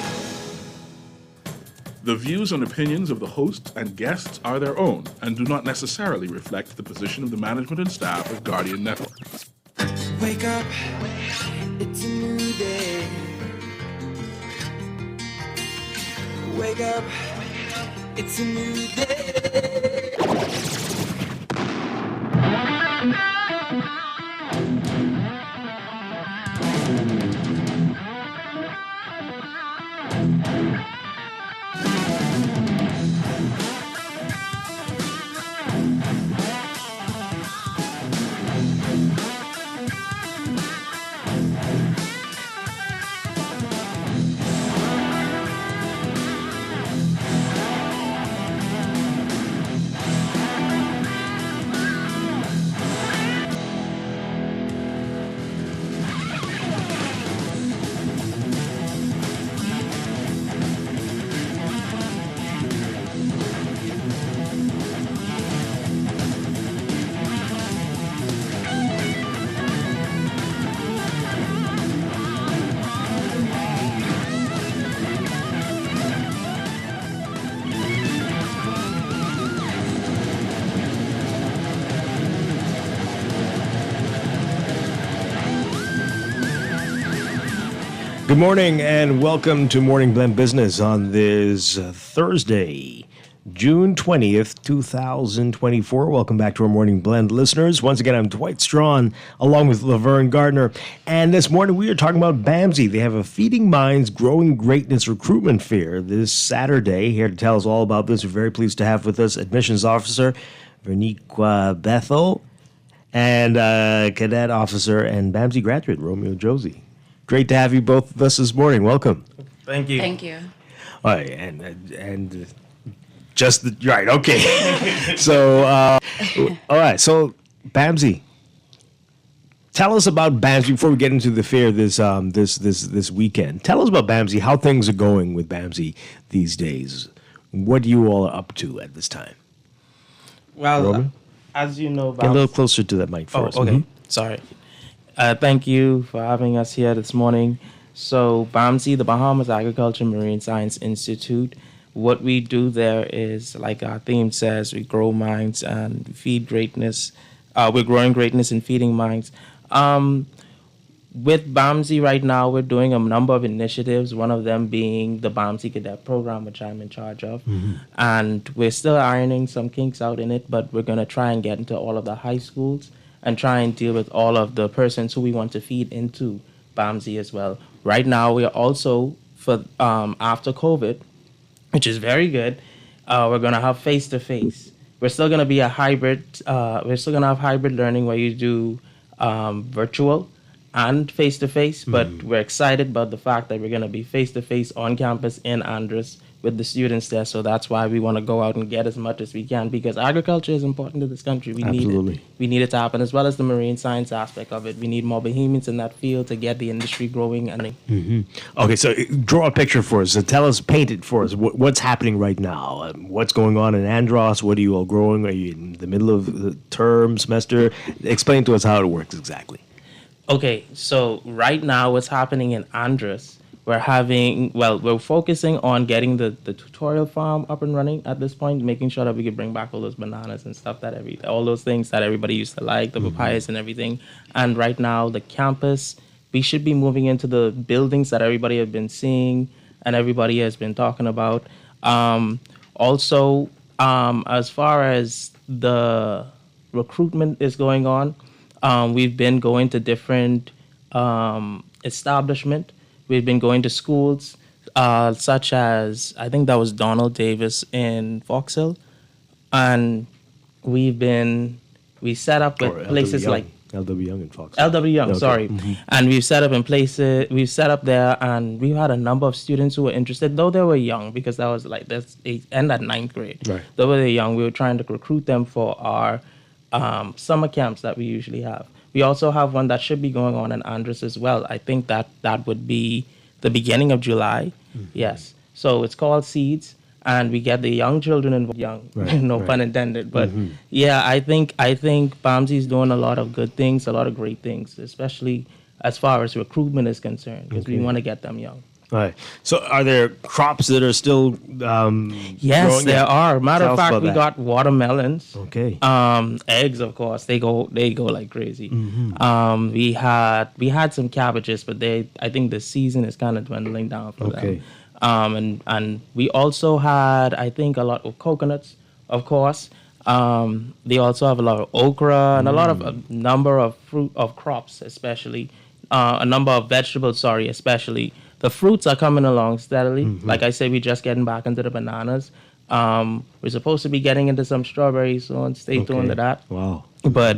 The views and opinions of the hosts and guests are their own and do not necessarily reflect the position of the management and staff of Guardian Network. Wake up, it's a new day. Wake up, it's a new day. Good morning and welcome to Morning Blend Business on this Thursday, June 20th, 2024. Welcome back to our Morning Blend listeners. Once again, I'm Dwight Strachan along with Laverne Gardner. And this morning we are talking about BAMSI. They have a Feeding Minds Growing Greatness Recruitment Fair this Saturday. Here to tell us all about this, we're very pleased to have with us Admissions Officer Verniqua Bethel and Cadet Officer and BAMSI graduate Romeo Josie. Great to have you both with us this morning. Welcome. Thank you. Thank you. All right, and just right. Okay. So, all right. So, BAMSI. Tell us about BAMSI before we get into the fair this weekend. Tell us about BAMSI. How things are going with BAMSI these days. What you all are up to at this time. Well, Roman? As you know, Get a little closer to that mic for us. Okay. Sorry. Thank you for having us here this morning. So BAMSI, the Bahamas Agriculture Marine Science Institute, what we do there is, like our theme says, we grow minds and feed greatness. We're growing greatness and feeding minds. With BAMSI right now, we're doing a number of initiatives, one of them being the BAMSI Cadet Program, which I'm in charge of. And we're still ironing some kinks out in it, but we're going to try and get into all of the high schools and try and deal with all of the persons who we want to feed into BAMSI as well. Right now, we are also, for after COVID, which is very good, we're going to have face-to-face. We're still going to be a hybrid, we're still going to have hybrid learning where you do virtual and face-to-face, but we're excited about the fact that we're going to be face-to-face on campus in Andros with the students there. So that's why we want to go out and get as much as we can, because agriculture is important to this country. We need it. We need it to happen, as well as the marine science aspect of it. We need more Bahamians in that field to get the industry growing. And Okay, so draw a picture for us. So tell us, paint it for us. What's happening right now? What's going on in Andros? What are you all growing? Are you in the middle of the term, semester? Explain to us how it works exactly. Okay, so right now what's happening in Andros, we're focusing on getting the tutorial farm up and running at this point, making sure that we can bring back all those bananas and stuff all those things that everybody used to like, the papayas and everything. And right now, the campus, we should be moving into the buildings that everybody has been seeing and everybody has been talking about. Also, as far as the recruitment is going on, we've been going to different establishments. We've been going to schools such as, I think that was Donald Davis in Fox Hill. And we set up with places like LW Young in Fox Hill. LW Young, Okay. sorry. And we've set up there, and we've had a number of students who were interested, though they were young, because that was like, they end at 9th grade. Right. Though they were young, we were trying to recruit them for our summer camps that we usually have. We also have one that should be going on in Andros as well. I think that would be the beginning of July. Yes. So it's called Seeds, and we get the young children involved. No pun intended. But yeah, I think BAMSI is doing a lot of good things, a lot of great things, especially as far as recruitment is concerned, because we want to get them young. Right. So are there crops that are still Yes, growing? there are. Matter Tell of us fact, about we that. got watermelons. Okay. Eggs, of course, they go like crazy. We had some cabbages, but I think the season is kind of dwindling down for them. And we also had, I think, a lot of coconuts, of course. They also have a lot of okra and a number of fruit of crops, especially a number of vegetables. Sorry, especially. The fruits are coming along steadily. Like I said, we're just getting back into the bananas. We're supposed to be getting into some strawberries soon. Stay tuned to that. Wow. But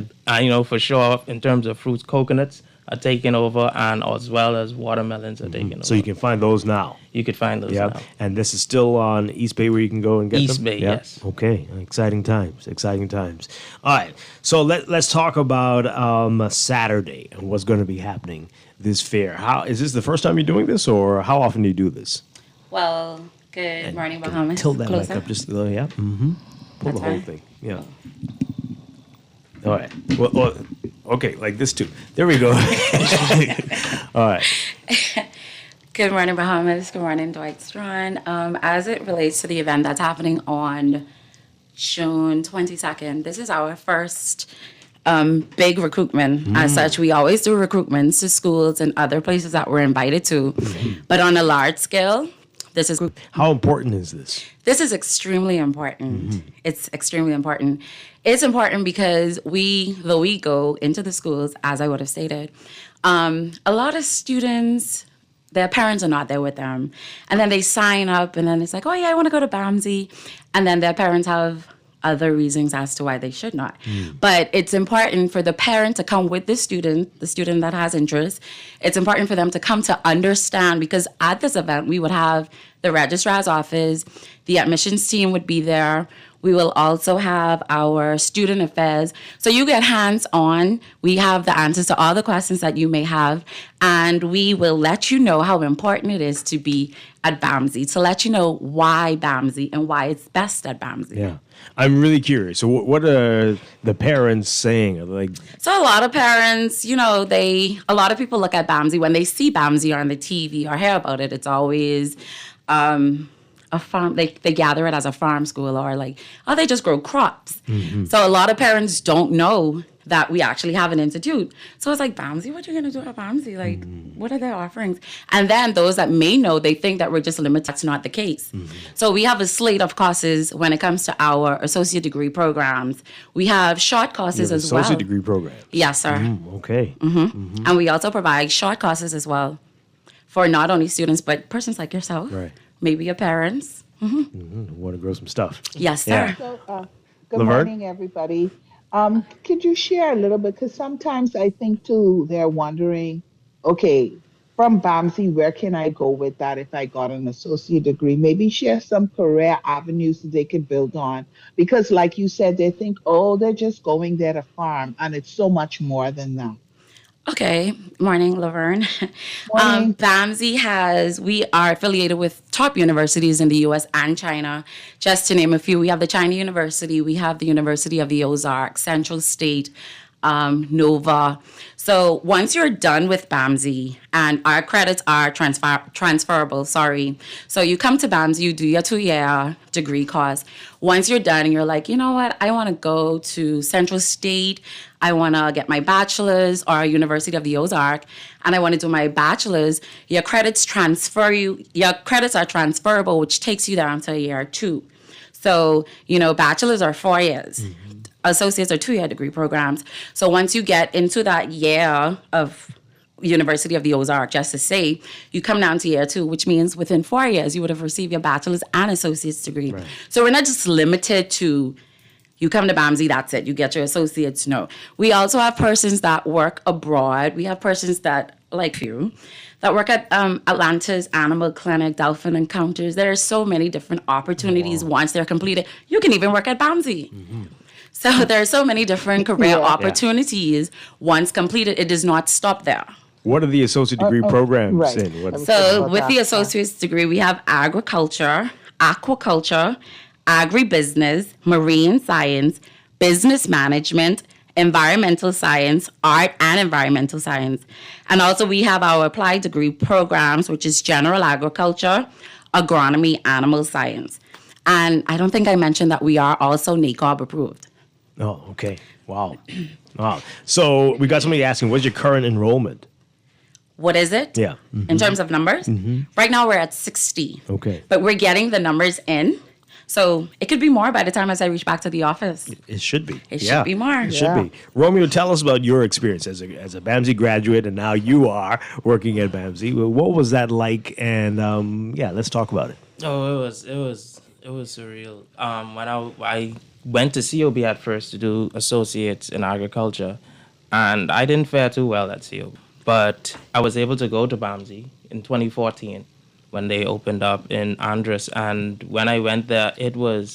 for sure, in terms of fruits, coconuts are taking over, and as well as watermelons are taking over. So you can find those now. You could find those now. And this is still on East Bay where you can go and get them? East Bay, yes. Okay. Exciting times. All right. So let's talk about Saturday and what's going to be happening this fair. Is this the first time you're doing this, or how often do you do this? Well, good morning, Bahamas. Tilt that Closer. mic up just a little, yeah. Pull That's the whole fine. thing. Yeah. All right. Well, okay, like this too. There we go. All right. Good morning, Bahamas. Good morning, Dwight Strachan. As it relates to the event that's happening on June 22nd, this is our first big recruitment as such. We always do recruitments to schools and other places that we're invited to. But on a large scale, this is... How important is this? This is extremely important. It's extremely important. It's important because though we go into the schools, as I would have stated, a lot of students, their parents are not there with them. And then they sign up and then it's like, oh yeah, I want to go to BAMSI. And then their parents have other reasons as to why they should not. But it's important for the parent to come with the student that has interest. It's important for them to come to understand, because at this event, we would have the registrar's office, the admissions team would be there. We will also have our student affairs. So you get hands-on. We have the answers to all the questions that you may have. And we will let you know how important it is to be at BAMSI, to let you know why BAMSI and why it's best at BAMSI. Yeah. I'm really curious. So what are the parents saying? Like, so a lot of parents, a lot of people look at BAMSI. When they see BAMSI on the TV or hear about it, it's always... a farm, they gather it as a farm school, or like, oh, they just grow crops. So a lot of parents don't know that we actually have an institute. So it's like, BAMSI, what are you going to do at BAMSI? Like, what are their offerings? And then those that may know, they think that we're just limited. That's not the case. So we have a slate of courses when it comes to our associate degree programs. We have short courses as well. Associate degree program. Yes, sir. Okay. And we also provide short courses as well for not only students, but persons like yourself. Right. Maybe your parents. Want to grow some stuff. Yes, sir. So, good Laverne? morning, everybody. Could you share a little bit? Because sometimes I think, too, they're wondering, okay, from BAMSI, where can I go with that if I got an associate degree? Maybe share some career avenues that they could build on. Because like you said, they think, oh, they're just going there to farm. And it's so much more than that. Okay. Morning, Laverne. Morning. BAMSI we are affiliated with top universities in the U.S. and China. Just to name a few, we have the China University, we have the University of the Ozarks, Central State, Nova. So once you're done with BAMSI, and our credits are transferable, So you come to BAMSI, you do your 2-year degree course. Once you're done and you're like, you know what, I want to go to Central State, I want to get my bachelor's, or University of the Ozark, and I want to do my bachelor's, your credits are transferable, which takes you down to year 2. So, bachelor's are 4 years. Associates are 2-year degree programs. So once you get into that year of University of the Ozark, just to say, you come down to year 2, which means within 4 years, you would have received your bachelor's and associate's degree. Right. So we're not just limited to, you come to BAMSI, that's it, you get your associates. No. We also have persons that work abroad. We have persons that, like you, that work at Atlanta's Animal Clinic, Dolphin Encounters. There are so many different opportunities once they're completed. You can even work at BAMSI. So there are so many different career opportunities. Once completed, it does not stop there. What are the associate degree programs in? So with the associate's degree, we have agriculture, aquaculture, agribusiness, marine science, business management, environmental science, art and environmental science. And also we have our applied degree programs, which is general agriculture, agronomy, animal science. And I don't think I mentioned that we are also NACOB approved. Oh, okay. Wow. So we got somebody asking, what's your current enrollment? What is it? Yeah. In terms of numbers? Right now we're at 60. Okay. But we're getting the numbers in. So it could be more by the time as I reach back to the office. It should be. It should be more. It should be. Romeo, tell us about your experience as a BAMSI graduate, and now you are working at BAMSI. What was that like? And let's talk about it. Oh, it was surreal. When I went to COB at first to do associates in agriculture, and I didn't fare too well at COB. But I was able to go to BAMSI in 2014 when they opened up in Andros. And when I went there,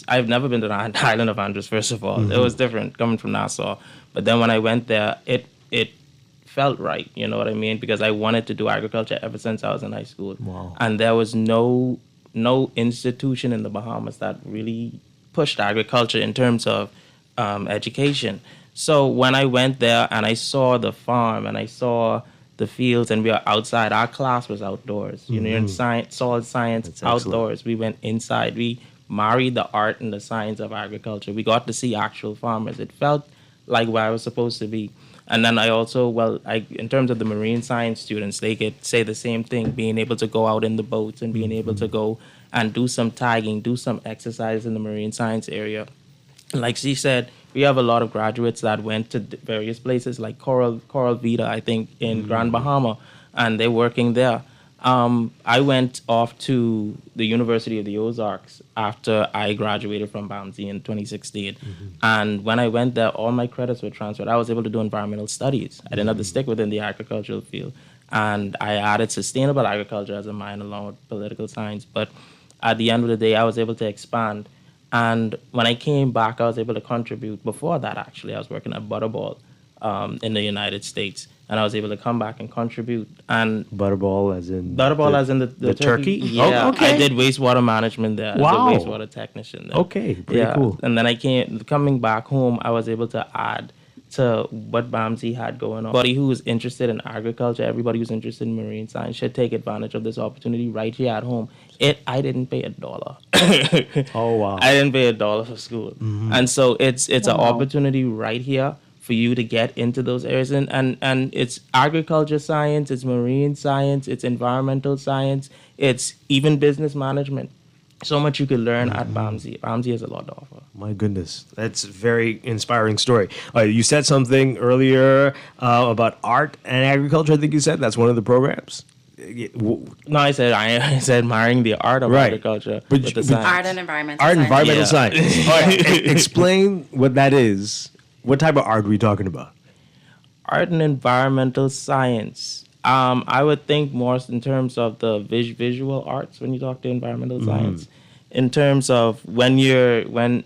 I've never been to the island of Andros, first of all. It was different coming from Nassau. But then when I went there, it felt right, you know what I mean? Because I wanted to do agriculture ever since I was in high school. Wow. And there was no institution in the Bahamas that really pushed agriculture in terms of education. So when I went there and I saw the farm and I saw the fields and we were outside, our class was outdoors. You know, in science, soil science, That's outdoors. excellent. We went inside. We married the art and the science of agriculture. We got to see actual farmers. It felt like where I was supposed to be. And then I also, in terms of the marine science students, they could say the same thing, being able to go out in the boats and being able to go and do some tagging, do some exercise in the marine science area. Like she said, we have a lot of graduates that went to various places, like Coral Vita, I think, in Grand Bahama, and they're working there. I went off to the University of the Ozarks after I graduated from BAMSI in 2016. And when I went there, all my credits were transferred. I was able to do environmental studies. I didn't have to stick within the agricultural field. And I added sustainable agriculture as a minor along with political science. But at the end of the day, I was able to expand. And when I came back, I was able to contribute. Before that, actually, I was working at Butterball in the United States. And I was able to come back and contribute. And Butterball as in the turkey? Yeah, Oh, okay. I did wastewater management there. Wow. As a wastewater technician there. Okay, pretty cool. And then coming back home, I was able to add to what BAMSI had going on. Everybody who is interested in agriculture, everybody who's interested in marine science should take advantage of this opportunity right here at home. I didn't pay $1. Oh, wow. I didn't pay $1 for school. And so it's an opportunity right here for you to get into those areas. And it's agriculture science, it's marine science, it's environmental science, it's even business management. So much you could learn at BAMSI. BAMSI has a lot to offer. My goodness, that's a very inspiring story. You said something earlier about art and agriculture. I think you said that's one of the programs. No, I said marrying the art of agriculture with the science. Art and environmental Art science. and environmental science. All right, explain what that is. What type of art are we talking about? Art and environmental science. I would think more in terms of the visual arts when you talk to environmental science. In terms of when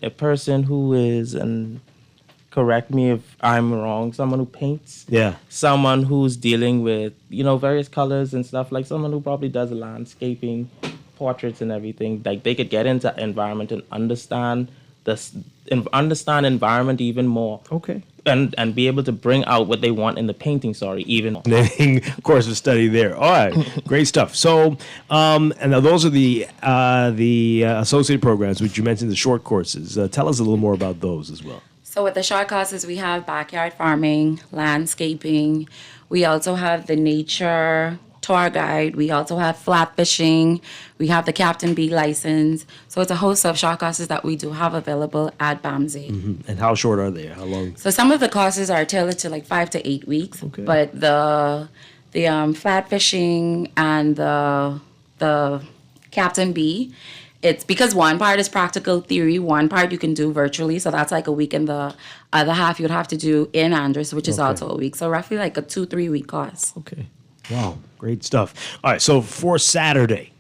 a person who is, and correct me if I'm wrong, someone who paints, someone who's dealing with various colors and stuff, like someone who probably does landscaping, portraits and everything, like they could get into environment and understand environment even more. Okay. And be able to bring out what they want in the painting, even more. Course of study there. All right, great stuff. So, and now those are the associated programs, which you mentioned, the short courses. Tell us a little more about those as well. So with the short courses, we have backyard farming, landscaping. We also have the nature tour guide. We also have flat fishing. We have the Captain B license. So it's a host of short courses that we do have available at BAMSI. And how short are they? How long? So some of the courses are tailored to like 5 to 8 weeks. Okay. But the flat fishing and the Captain B, it's because one part is practical theory, one part you can do virtually. So that's like a week, and the other half you'd have to do in Andrews, which is also a week. So roughly like a 2-3 week course. Okay. Wow, great stuff. All right, so for Saturday,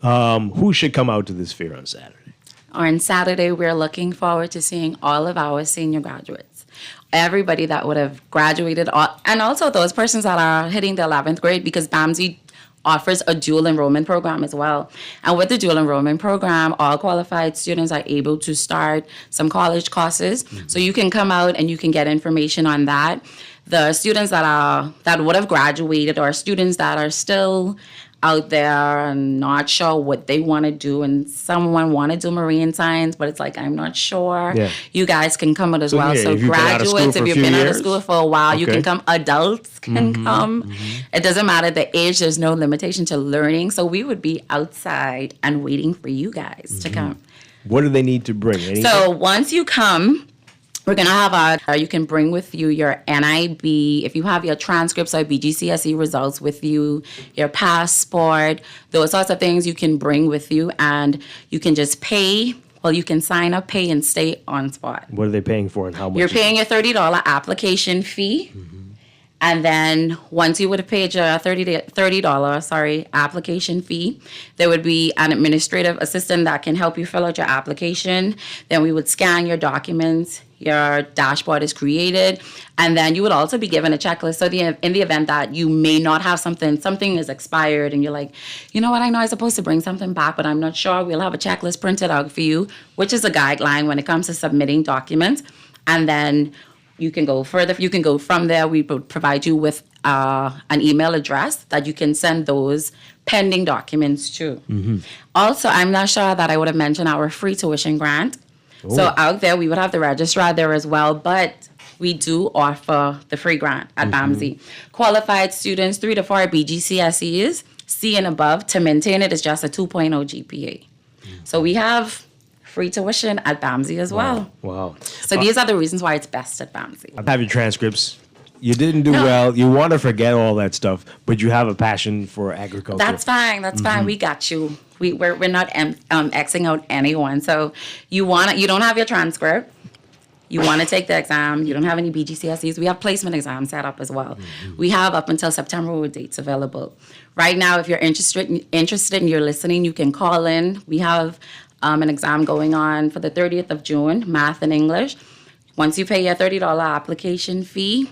who should come out to this fair on Saturday? On Saturday, we're looking forward to seeing all of our senior graduates. Everybody that would have graduated, and also those persons that are hitting the 11th grade, because BAMSI offers a dual enrollment program as well. And with the dual enrollment program, all qualified students are able to start some college courses. So you can come out and you can get information on that. The students that would have graduated, or students that are still out there and not sure what they want to do, and someone want to do marine science, but it's like, I'm not sure. Yeah. You guys can come out as well. So graduates, if you've been out of school for a while, you can come. Adults can come. It doesn't matter the age. There's no limitation to learning. So we would be outside and waiting for you guys to come. What do they need to bring? Anything? So once you come, we're going to have you can bring with you your NIB, if you have your transcripts or BGCSE results with you, your passport, those sorts of things you can bring with you, and you can just pay. Well, you can sign up, pay, and stay on spot. What are they paying for, and how much? You're paying a $30 application fee. And then once you would have paid your $30 application fee, there would be an administrative assistant that can help you fill out your application. Then we would scan your documents. Your dashboard is created. And then you would also be given a checklist. So in the event that you may not have something is expired, and you're like, you know what, I know I'm supposed to bring something back, but I'm not sure. We'll have a checklist printed out for you, which is a guideline when it comes to submitting documents. And then you can go further. You can go from there. We would provide you with an email address that you can send those pending documents to. Also, I'm not sure that I would have mentioned our free tuition grant. So out there, we would have the registrar there as well. But we do offer the free grant at BAMSI. Qualified students, 3 to 4 BGCSEs, C and above, to maintain it is just a 2.0 GPA. So we have free tuition at BAMSI as well. Wow. So these are the reasons why it's best at BAMSI. I have your transcripts. You didn't do well. You want to forget all that stuff, but you have a passion for agriculture. That's fine. That's fine. We got you. We're not Xing out anyone. So you don't have your transcript. You want to take the exam. You don't have any BGCSEs. We have placement exams set up as well. We have up until September with dates available. Right now, if you're interested and you're listening, you can call in. We have an exam going on for the 30th of June, math and English. Once you pay your $30 application fee,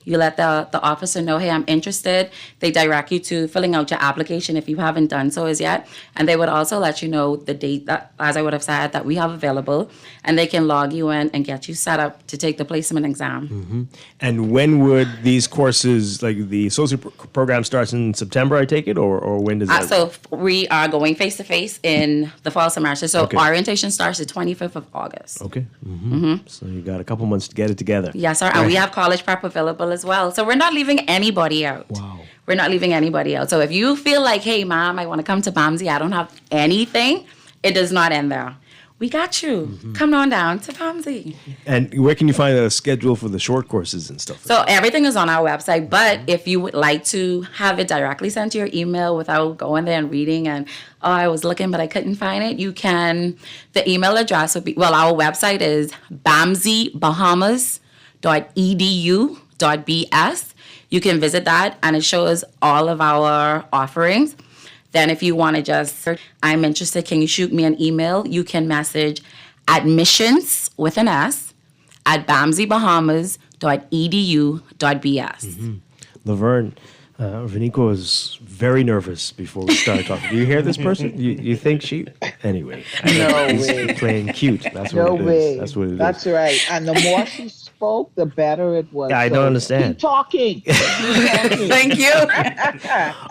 you let the officer know, hey, I'm interested. They direct you to filling out your application if you haven't done so as yet. And they would also let you know the date that, as I would have said, that we have available. And they can log you in and get you set up to take the placement exam. And when would these courses, like the associate program starts in September, I take it, or when does that? So we are going face-to-face in the fall semester. So Okay. orientation starts the 25th of August. Okay. So you got a couple months to get it together. Yes, sir. And we have college prep available as well. So we're not leaving anybody out. Wow. We're not leaving anybody out. So if you feel like, hey, Mom, I want to come to BAMSI, I don't have anything, it does not end there. We got you. Come on down to BAMSI. And where can you find a schedule for the short courses and stuff? So everything is on our website, but if you would like to have it directly sent to your email without going there and reading and, oh, I was looking, but I couldn't find it, you can, the email address would be, well, our website is bamsibahamas.edu.bs. You can visit that, and it shows all of our offerings. Then if you want to just, I'm interested, can you shoot me an email? You can message admissions with an S at bamsibahamas.edu.bs. Laverne, Vinico was very nervous before we started talking. Do you hear this person? You think she? Anyway. No he's way. Playing cute. That's No what it way. is. That's what it is. That's right. And the more she spoke, the better it was. Yeah, I So don't understand. Keep talking. Thank you. All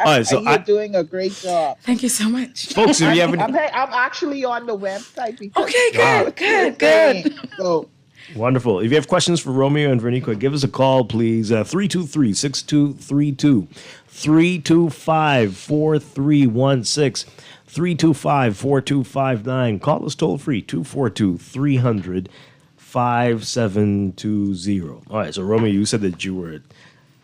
right, so and you're doing a great job. Thank you so much. Folks, if you have any... I'm actually on the website. Because Okay, good. So, Wonderful. If you have questions for Romeo and Veronique, give us a call, please. 323-6232. 325-4316. 325-4259. Call us toll free, 242-300-5720. All right, so Romeo, you said that you were at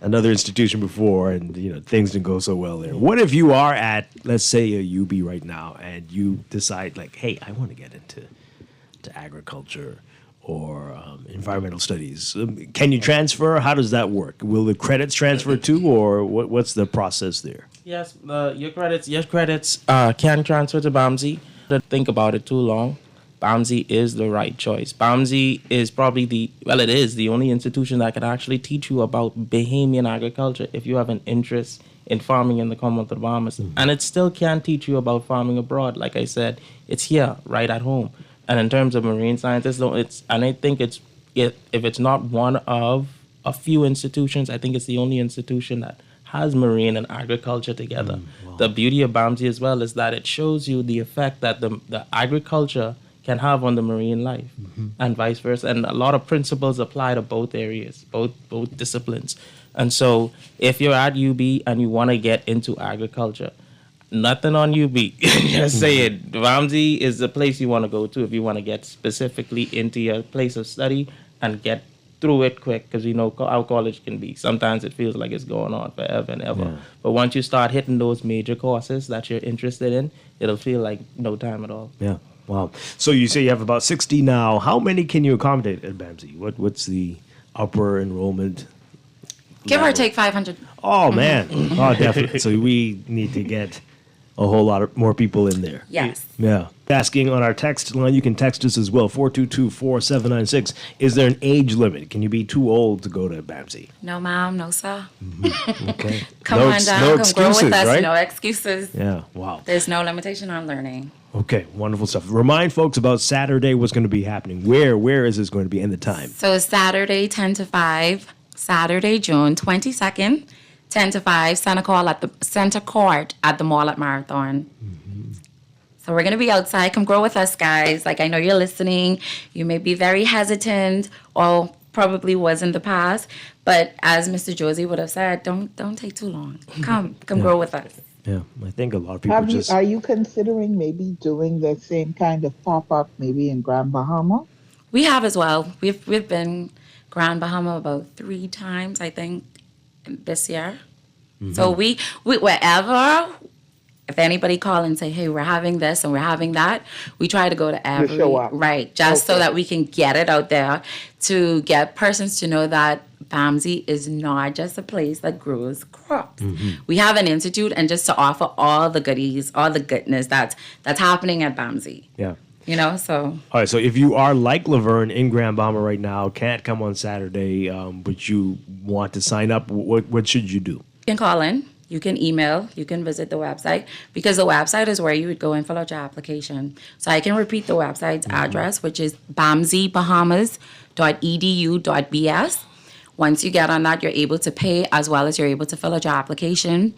another institution before and things didn't go so well there. What if you are at, let's say, a UB right now and you decide like, hey, I want to get into agriculture or environmental studies. Can you transfer? How does that work? Will the credits transfer too, or what's the process there? Yes, your credits can transfer to BAMSI. Don't think about it too long. BAMSI is the right choice. BAMSI is probably it is the only institution that can actually teach you about Bahamian agriculture if you have an interest in farming in the Commonwealth of the Bahamas. And it still can teach you about farming abroad. Like I said, it's here, right at home. And in terms of marine scientists, I think if it's not one of a few institutions, I think it's the only institution that has marine and agriculture together. Wow. The beauty of BAMSI as well is that it shows you the effect that the agriculture can have on the marine life, and vice versa. And a lot of principles apply to both areas, both disciplines. And so if you're at UB and you want to get into agriculture, nothing on UB. Just say it. BAMSI is the place you want to go to if you want to get specifically into your place of study and get through it quick, because how college can be. Sometimes it feels like it's going on forever and ever. Yeah. But once you start hitting those major courses that you're interested in, it'll feel like no time at all. Yeah. Wow. So you say you have about 60 now. How many can you accommodate at BAMSI? What's the upper enrollment? Give or take 500. Oh, man. Oh, definitely. So we need to get a whole lot more people in there. Yes. Yeah. Asking on our text line, you can text us as well, 422-4796. Is there an age limit? Can you be too old to go to BAMSI? No, ma'am. No, sir. Okay. Come on down. No come grow with us. right? No excuses. Yeah. Wow. There's no limitation on learning. Okay. Wonderful stuff. Remind folks about Saturday, what's going to be happening. Where is this going to be, and the time? So Saturday, 10 to 5. Saturday, June 22nd. 10 to 5, Center Court at the Mall at Marathon. So we're going to be outside. Come grow with us, guys. Like, I know you're listening. You may be very hesitant or probably was in the past. But as Mr. Josie would have said, don't take too long. Come grow with us. Yeah, I think a lot of people just. Are you considering maybe doing the same kind of pop-up maybe in Grand Bahama? We have as well. We've been Grand Bahama about 3 times, I think, this year. Mm-hmm. So we wherever, if anybody call and say, hey, we're having this and we're having that, we try to go to every, show up. Right, just so that we can get it out there to get persons to know that BAMSI is not just a place that grows crops. Mm-hmm. We have an institute, and just to offer all the goodies, all the goodness that's happening at BAMSI. Yeah. You know, so. All right, so if you are like Laverne in Grand Bahama right now, can't come on Saturday, but you want to sign up, what should you do? You can call in, you can email, you can visit the website, because the website is where you would go and fill out your application. So I can repeat the website's address, which is bamsibahamas.edu.bs. Once you get on that, you're able to pay as well as you're able to fill out your application.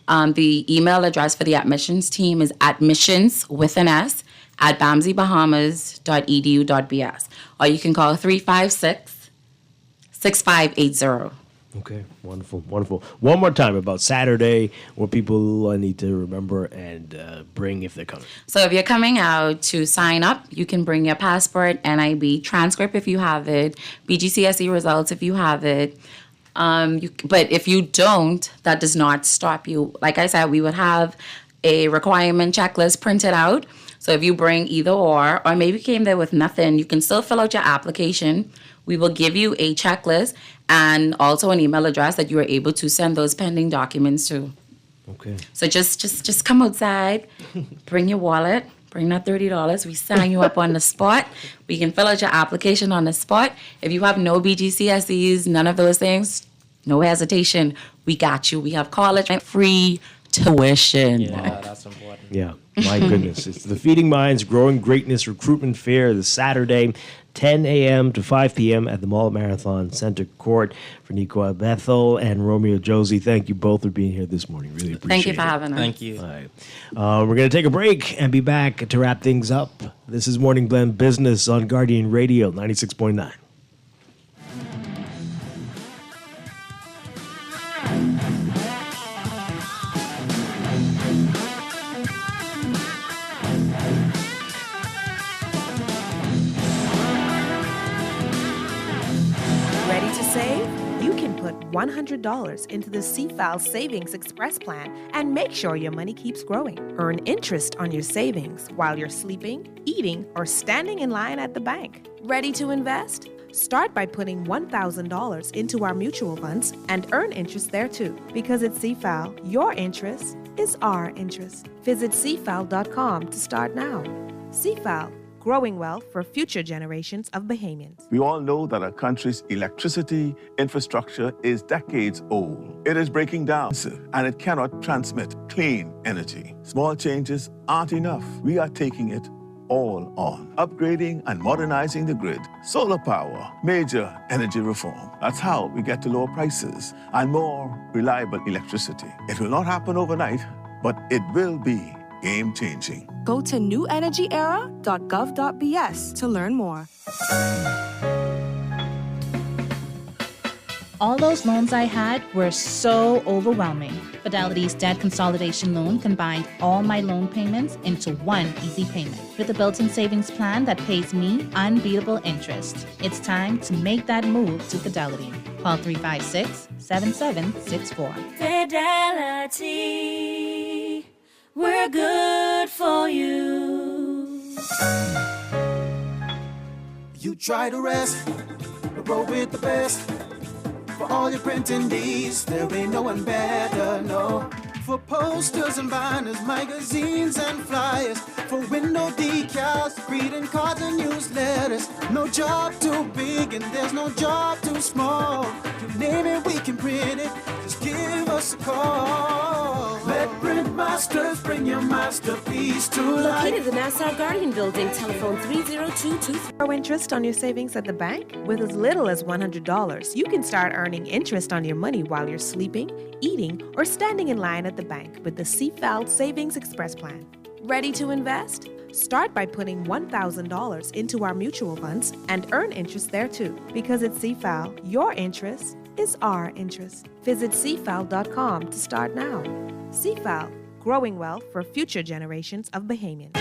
The email address for the admissions team is admissions with an S at bamsibahamas.edu.bs. Or you can call 356-6580. Okay, wonderful. One more time about Saturday, what people need to remember and bring if they're coming. So if you're coming out to sign up, you can bring your passport, NIB, transcript if you have it, BGCSE results if you have it. But if you don't, that does not stop you. Like I said, we would have a requirement checklist printed out. So if you bring either or maybe you came there with nothing, you can still fill out your application. We will give you a checklist and also an email address that you are able to send those pending documents to. Okay. So just come outside, bring your wallet, bring that $30. We sign you up on the spot. We can fill out your application on the spot. If you have no BGCSEs, none of those things, no hesitation. We got you. We have college free tuition. Yeah, that's important. Yeah, my goodness. It's the Feeding Minds Growing Greatness Recruitment Fair this Saturday, 10 a.m. to 5 p.m. at the Mall Marathon Center Court. For Nico Bethel and Romeo Josie, thank you both for being here this morning. Really appreciate it. Thank you for having us. Thank you. All right. We're going to take a break and be back to wrap things up. This is Morning Blend Business on Guardian Radio 96.9. $100 into the CFAL Savings Express Plan and make sure your money keeps growing. Earn interest on your savings while you're sleeping, eating, or standing in line at the bank. Ready to invest? Start by putting $1,000 into our mutual funds and earn interest there too. Because at CFAL, your interest is our interest. Visit cfal.com to start now. CFAL, growing wealth for future generations of Bahamians. We all know that our country's electricity infrastructure is decades old. It is breaking down and it cannot transmit clean energy. Small changes aren't enough. We are taking it all on. Upgrading and modernizing the grid. Solar power. Major energy reform. That's how we get to lower prices and more reliable electricity. It will not happen overnight, but it will be game-changing. Go to newenergyera.gov.bs to learn more. All those loans I had were so overwhelming. Fidelity's debt consolidation loan combined all my loan payments into one easy payment with a built-in savings plan that pays me unbeatable interest. It's time to make that move to Fidelity. Call 356-7764. Fidelity, we're good for you. You try to rest, but roll with the best. For all your printing needs, there ain't no one better, no. For posters and banners, magazines and flyers. For window decals, greeting cards and newsletters. No job too big and there's no job too small. You name it, we can print it. Just give us a call. Let Print Masters bring your masterpiece to life. Located in the Nassau Guardian Building, telephone 30223. Interest on your savings at the bank? With as little as $100, you can start earning interest on your money while you're sleeping, eating, or standing in line at the bank with the CFAL Savings Express Plan. Ready to invest? Start by putting $1,000 into our mutual funds and earn interest there too. Because at CFAL, your interest is our interest. Visit cfal.com to start now. CFAL, growing wealth for future generations of Bahamians.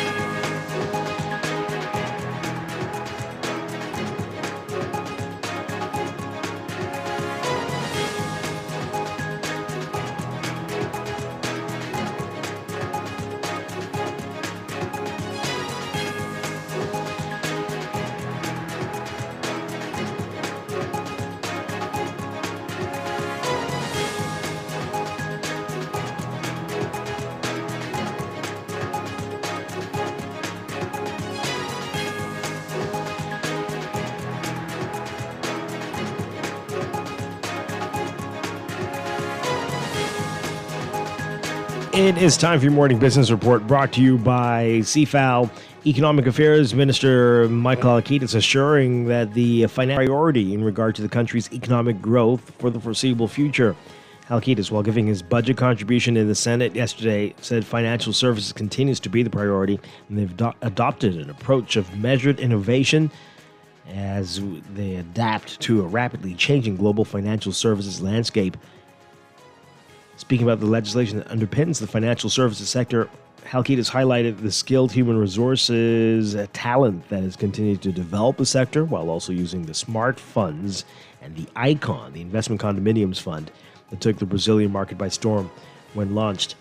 It is time for your morning business report brought to you by CFAL. Economic Affairs Minister Michael Halkitis assuring that the financial priority in regard to the country's economic growth for the foreseeable future. Halkitis, while giving his budget contribution in the Senate yesterday, said financial services continues to be the priority, and they've adopted an approach of measured innovation as they adapt to a rapidly changing global financial services landscape. Speaking about the legislation that underpins the financial services sector, Halkitis highlighted the skilled human resources talent that has continued to develop the sector while also using the smart funds and the ICON, the investment condominiums fund, that took the Brazilian market by storm when launched.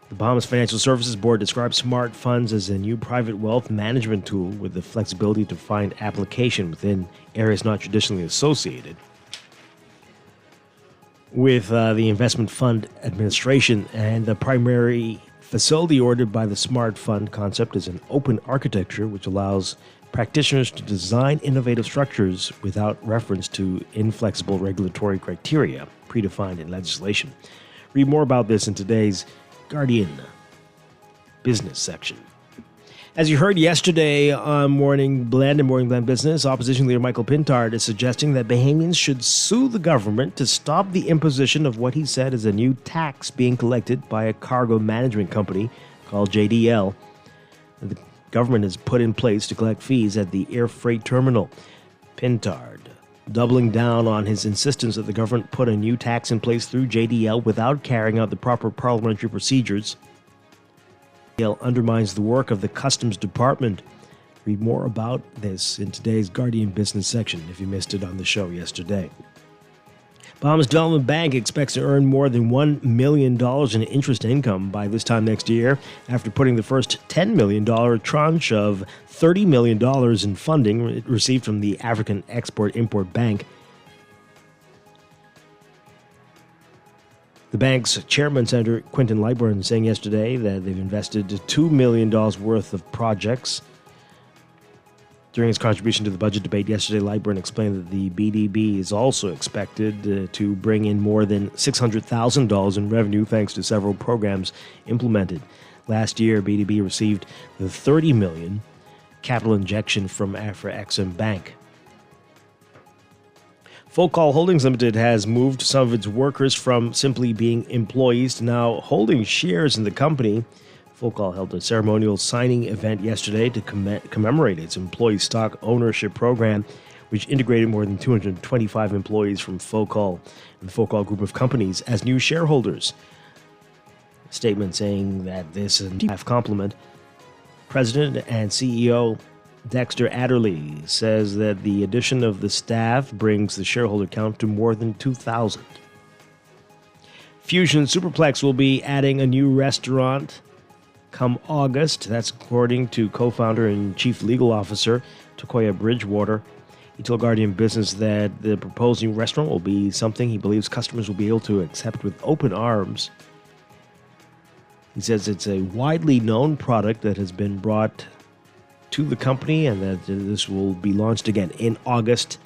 The Bahamas Financial Services Board describes smart funds as a new private wealth management tool with the flexibility to find application within areas not traditionally associated with the investment fund administration, and the primary facility ordered by the smart fund concept is an open architecture which allows practitioners to design innovative structures without reference to inflexible regulatory criteria predefined in legislation. Read more about this in today's Guardian Business section. As you heard yesterday on Morning Blend and Morning Blend Business, opposition leader Michael Pintard is suggesting that Bahamians should sue the government to stop the imposition of what he said is a new tax being collected by a cargo management company called JDL. The government has put in place to collect fees at the air freight terminal. Pintard, doubling down on his insistence that the government put a new tax in place through JDL without carrying out the proper parliamentary procedures, undermines the work of the Customs Department. Read more about this in today's Guardian Business section if you missed it on the show yesterday. Bahamas Development Bank expects to earn more than $1 million in interest income by this time next year after putting the first $10 million tranche of $30 million in funding it received from the African Export-Import Bank. The bank's chairman, Senator Quinton Lightburn, saying yesterday that they've invested $2 million worth of projects. During his contribution to the budget debate yesterday, Lightburn explained that the BDB is also expected to bring in more than $600,000 in revenue thanks to several programs implemented. Last year, BDB received the $30 million capital injection from Afra-Exim Bank. Focal Holdings Limited has moved some of its workers from simply being employees to now holding shares in the company. Focal held a ceremonial signing event yesterday to commemorate its employee stock ownership program, which integrated more than 225 employees from Focal and the Focal group of companies as new shareholders. A statement saying that this is a compliment. President and CEO Dexter Adderley says that the addition of the staff brings the shareholder count to more than 2,000. Fusion Superplex will be adding a new restaurant come August. That's according to co-founder and chief legal officer Tokoya Bridgewater. He told Guardian Business that the proposed new restaurant will be something he believes customers will be able to accept with open arms. He says it's a widely known product that has been brought to the company and that this will be launched again in August.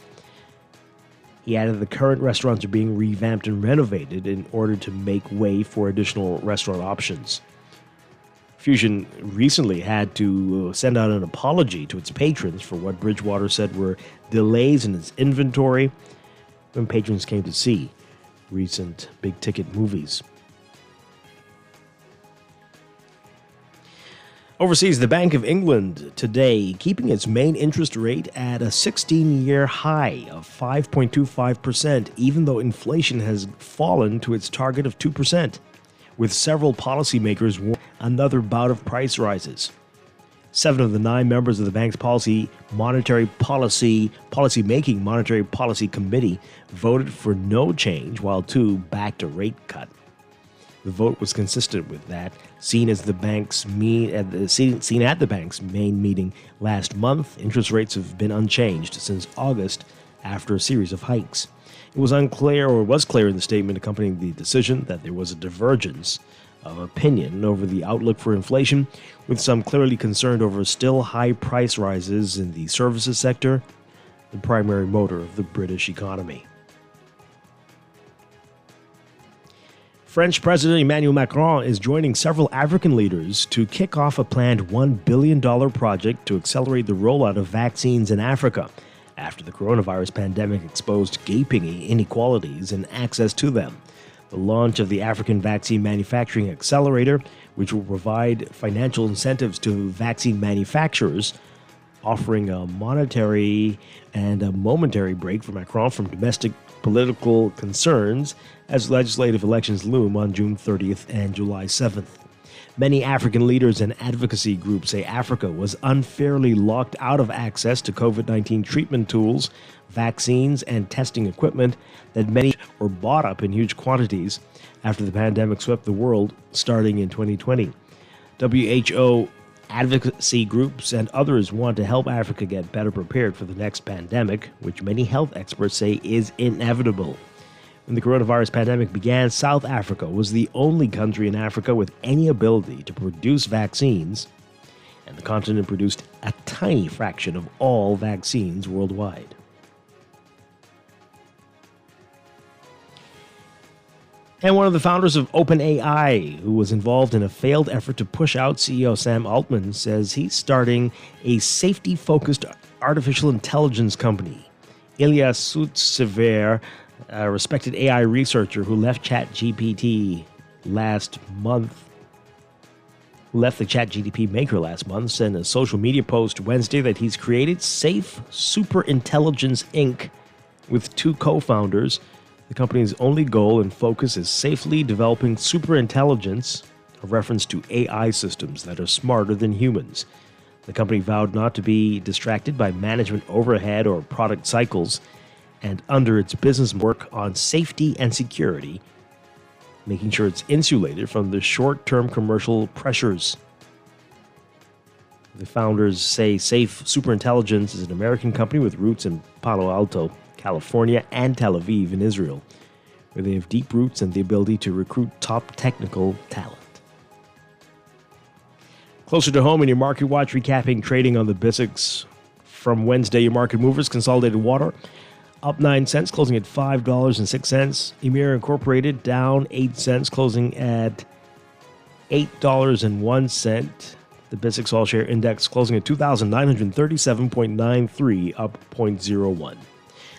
He added the current restaurants are being revamped and renovated in order to make way for additional restaurant options. Fusion recently had to send out an apology to its patrons for what Bridgewater said were delays in its inventory when patrons came to see recent big-ticket movies. Overseas, the Bank of England today keeping its main interest rate at a 16-year high of 5.25%, even though inflation has fallen to its target of 2%, with several policymakers warning another bout of price rises. 7 of the 9 members of the bank's monetary policy committee voted for no change, while 2 backed a rate cut. The vote was consistent with that seen at the bank's main meeting last month. Interest rates have been unchanged since August after a series of hikes. It was clear in the statement accompanying the decision that there was a divergence of opinion over the outlook for inflation, with some clearly concerned over still high price rises in the services sector, the primary motor of the British economy. French President Emmanuel Macron is joining several African leaders to kick off a planned $1 billion project to accelerate the rollout of vaccines in Africa after the coronavirus pandemic exposed gaping inequalities in access to them. The launch of the African Vaccine Manufacturing Accelerator, which will provide financial incentives to vaccine manufacturers, offering a monetary and a momentary break for Macron from domestic political concerns as legislative elections loom on June 30th and July 7th. Many African leaders and advocacy groups say Africa was unfairly locked out of access to COVID-19 treatment tools, vaccines, and testing equipment that many were bought up in huge quantities after the pandemic swept the world starting in 2020. WHO advocacy groups and others want to help Africa get better prepared for the next pandemic, which many health experts say is inevitable. When the coronavirus pandemic began, South Africa was the only country in Africa with any ability to produce vaccines, and the continent produced a tiny fraction of all vaccines worldwide. And one of the founders of OpenAI, who was involved in a failed effort to push out CEO Sam Altman, says he's starting a safety-focused artificial intelligence company. Ilya Sutskever, a respected AI researcher who left the ChatGPT maker last month, sent a social media post Wednesday that he's created Safe Superintelligence Inc. with 2 co-founders. The company's only goal and focus is safely developing superintelligence, a reference to AI systems that are smarter than humans. The company vowed not to be distracted by management overhead or product cycles, and under its business work on safety and security, making sure it's insulated from the short-term commercial pressures. The founders say Safe Superintelligence is an American company with roots in Palo Alto, California, and Tel Aviv in Israel, where they have deep roots and the ability to recruit top technical talent. Closer to home in your Market Watch, recapping trading on the BISX from Wednesday, your market movers: Consolidated Water up 9 cents, closing at $5.06. Emir Incorporated down 8 cents, closing at $8.01. The BISX All Share Index closing at 2,937.93, up 0.01.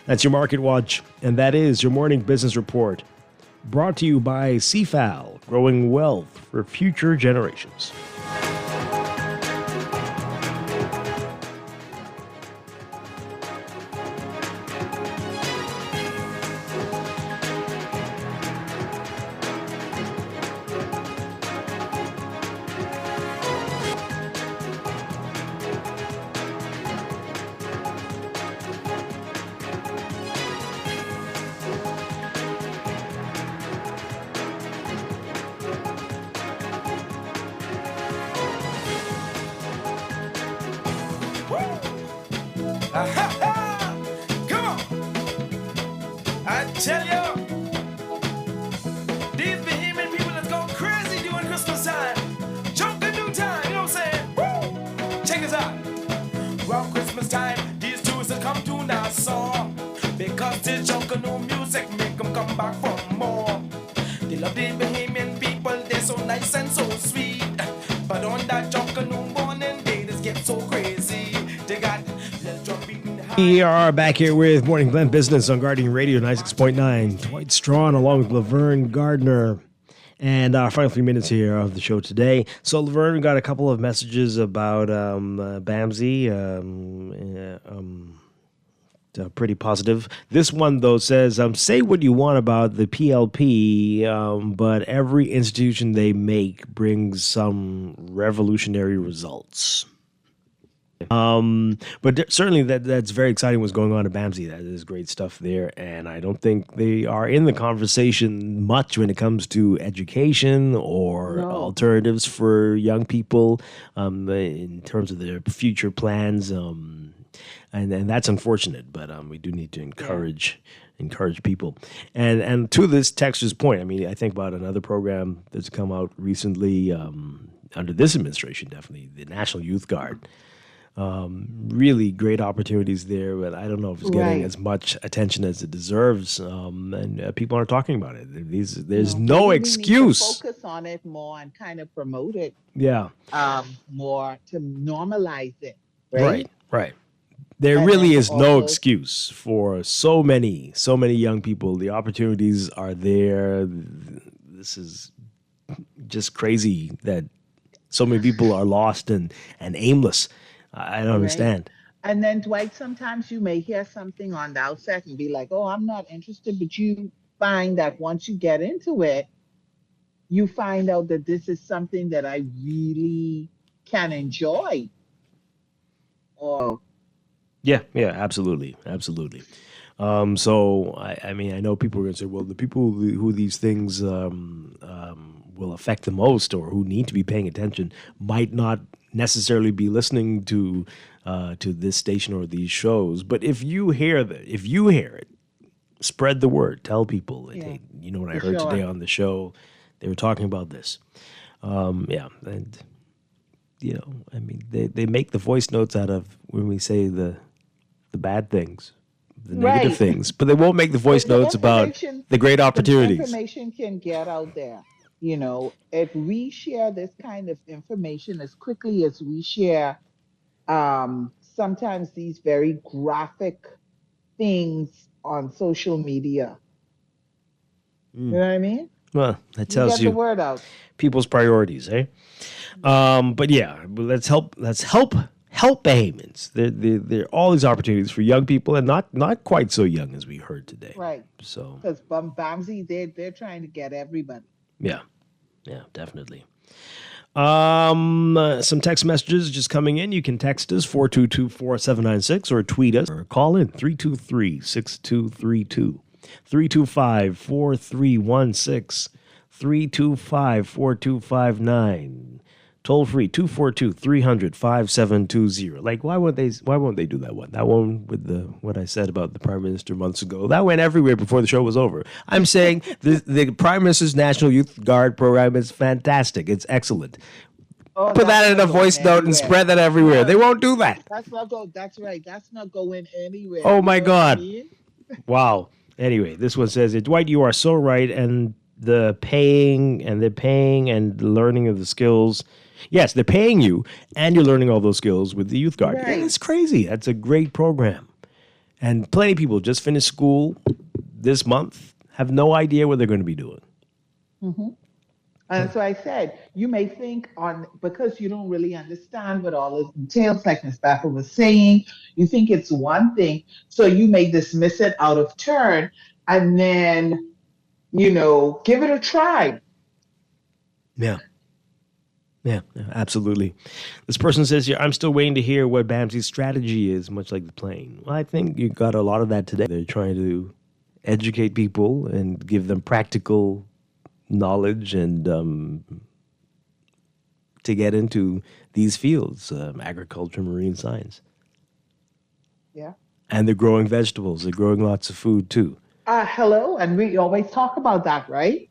That's your Market Watch, and that is your morning business report. Brought to you by CFAL, growing wealth for future generations. Come on. I tell you, these Bahamian people that's going crazy during Christmas time. Junk a new time, you know what I'm saying? Woo! Check this out. Around Christmas time, these tourists that come to Nassau, because the junk a new music make them come back for more. They love the Bahamian people, they're so nice and so sweet. But on that junk a new morning, they just get so crazy. They got little drum beating. We are back here with Morning Blend Business on Guardian Radio 96.9. Dwight Strachan along with Laverne Gardner. And our final 3 minutes here of the show today. So, Laverne, we got a couple of messages about BAMSI. Pretty positive. This one, though, says, say what you want about the PLP, but every institution they make brings some revolutionary results. But certainly that's very exciting what's going on at BAMSI. That is great stuff there. And I don't think they are in the conversation much when it comes to education or alternatives for young people in terms of their future plans. And that's unfortunate, but we do need to encourage people. And to this texter's point, I mean, I think about another program that's come out recently under this administration, definitely, the National Youth Guard. Really great opportunities there, but I don't know if it's getting as much attention as it deserves, and people aren't talking about it. There's no excuse. Need to focus on it more and kind of promote it. Yeah. More to normalize it. Right. There really is no excuse for so many young people. The opportunities are there. This is just crazy that so many people are lost and aimless. I don't understand. And then, Dwight, sometimes you may hear something on the outset and be like, oh, I'm not interested. But you find that once you get into it, you find out that this is something that I really can enjoy. Yeah, absolutely. So, I mean, I know people are going to say, well, the people who these things will affect the most or who need to be paying attention might not necessarily be listening to this station or these shows. But if you hear it, spread the word. Tell people. That, hey, you know what I heard today on the show? They were talking about this. And you know, I mean, they make the voice notes out of when we say the bad things, the negative things, but they won't make the voice notes about the great opportunities. The information can get out there. You know, if we share this kind of information as quickly as we share sometimes these very graphic things on social media. You know what I mean? Well, that tells get you the word out. People's priorities, eh? But yeah, let's help Bahamians. There are all these opportunities for young people, and not quite so young as we heard today. Right. So because BAMSI, they're trying to get everybody. Yeah, definitely. Some text messages just coming in. You can text us 422-4796 or tweet us or call in 323-6232, 325-4316, 325-4259. Toll free 242-300-5720. Like, why won't they do that one? That one with what I said about the Prime Minister months ago. That went everywhere before the show was over. I'm saying the Prime Minister's National Youth Guard program is fantastic. It's excellent. Put that in a voice note and spread that everywhere. They won't do that. That's right. That's not going anywhere. Oh my God. Wow. Anyway, this one says, Dwight, you are so right, and they're paying and the learning of the skills. Yes, they're paying you, and you're learning all those skills with the Youth Guard. Right. And it's crazy. That's a great program. And plenty of people just finished school this month, have no idea what they're going to be doing. Mm-hmm. And so I said, you may think because you don't really understand what all this entails, like Ms. Bapper was saying, you think it's one thing, so you may dismiss it out of turn, and then, give it a try. Yeah, absolutely. This person says here, I'm still waiting to hear what BAMSI's strategy is, much like the plane. Well, I think you got a lot of that today. They're trying to educate people and give them practical knowledge and to get into these fields, agriculture, marine science. Yeah. And they're growing vegetables. They're growing lots of food, too. Hello, and we always talk about that, right?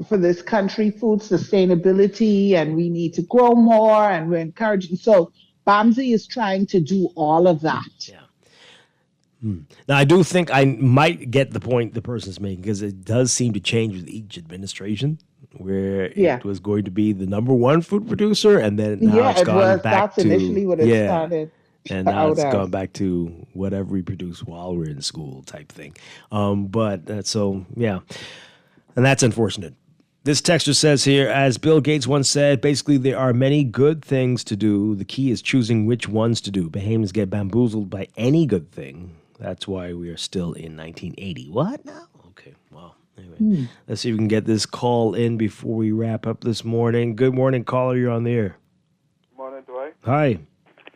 For this country, food sustainability, and we need to grow more, and we're encouraging. So BAMSI is trying to do all of that. Yeah. Now, I do think I might get the point the person's making, because it does seem to change with each administration, where it was going to be the number one food producer, and then now it's gone back to... That's initially what it started. And now it's gone back to whatever we produce while we're in school type thing. And that's unfortunate. This texter says here, as Bill Gates once said, basically there are many good things to do. The key is choosing which ones to do. Bahamians get bamboozled by any good thing. That's why we are still in 1980. What now? Okay, well, anyway. Let's see if we can get this call in before we wrap up this morning. Good morning, caller. You're on the air. Morning, Dwight. Hi.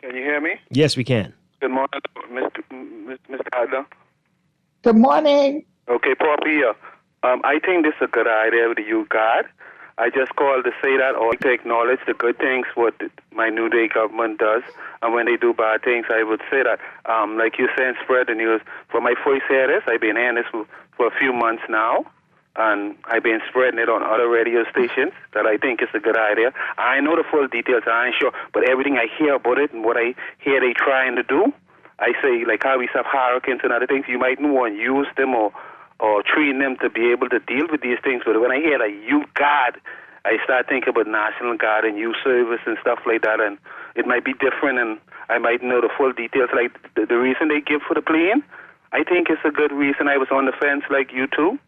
Can you hear me? Yes, we can. Good morning, Mr. Adler. Good morning. Okay, Poppy here. I think this is a good idea with the youth guard. I just called to say that, or to acknowledge the good things what my New Day government does. And when they do bad things, I would say that, like you said, spread the news. For my first hear this, I've been hearing this for a few months now. And I've been spreading it on other radio stations that I think is a good idea. I know the full details, I ain't sure, but everything I hear about it and what I hear they trying to do, I say, like how we have hurricanes and other things, you might know and use them or train them to be able to deal with these things. But when I hear that youth guard, I start thinking about National Guard and youth service and stuff like that, and it might be different, and I might know the full details. Like the reason they give for the plane, I think it's a good reason. I was on the fence like you too.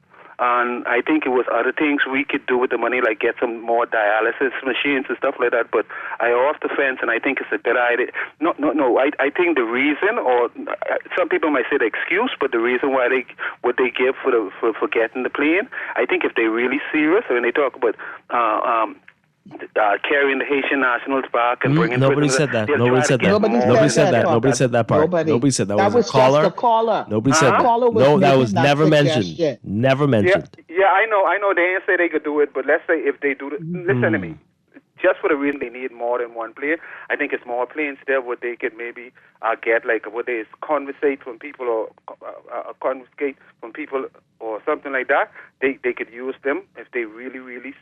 And I think it was other things we could do with the money, like get some more dialysis machines and stuff like that. But I off the fence, and I think it's a good idea. No. I think the reason, or some people might say the excuse, but the reason why what they give for getting the plane, I think if they're really serious, when they talk about carrying the Haitian nationals back and bringing nobody said that. Nobody said that. Nobody said that. Nobody said that part. Nobody said that. That was caller. just a caller. Nobody said that. No, that was never mentioned. Never mentioned. Yeah, I know. They ain't say they could do it, but let's say if they do it, listen to me. Just for the reason they need more than one plane, I think it's more planes there where they could maybe get like what they conversate from people or confiscate from people or something like that. They could use them if they really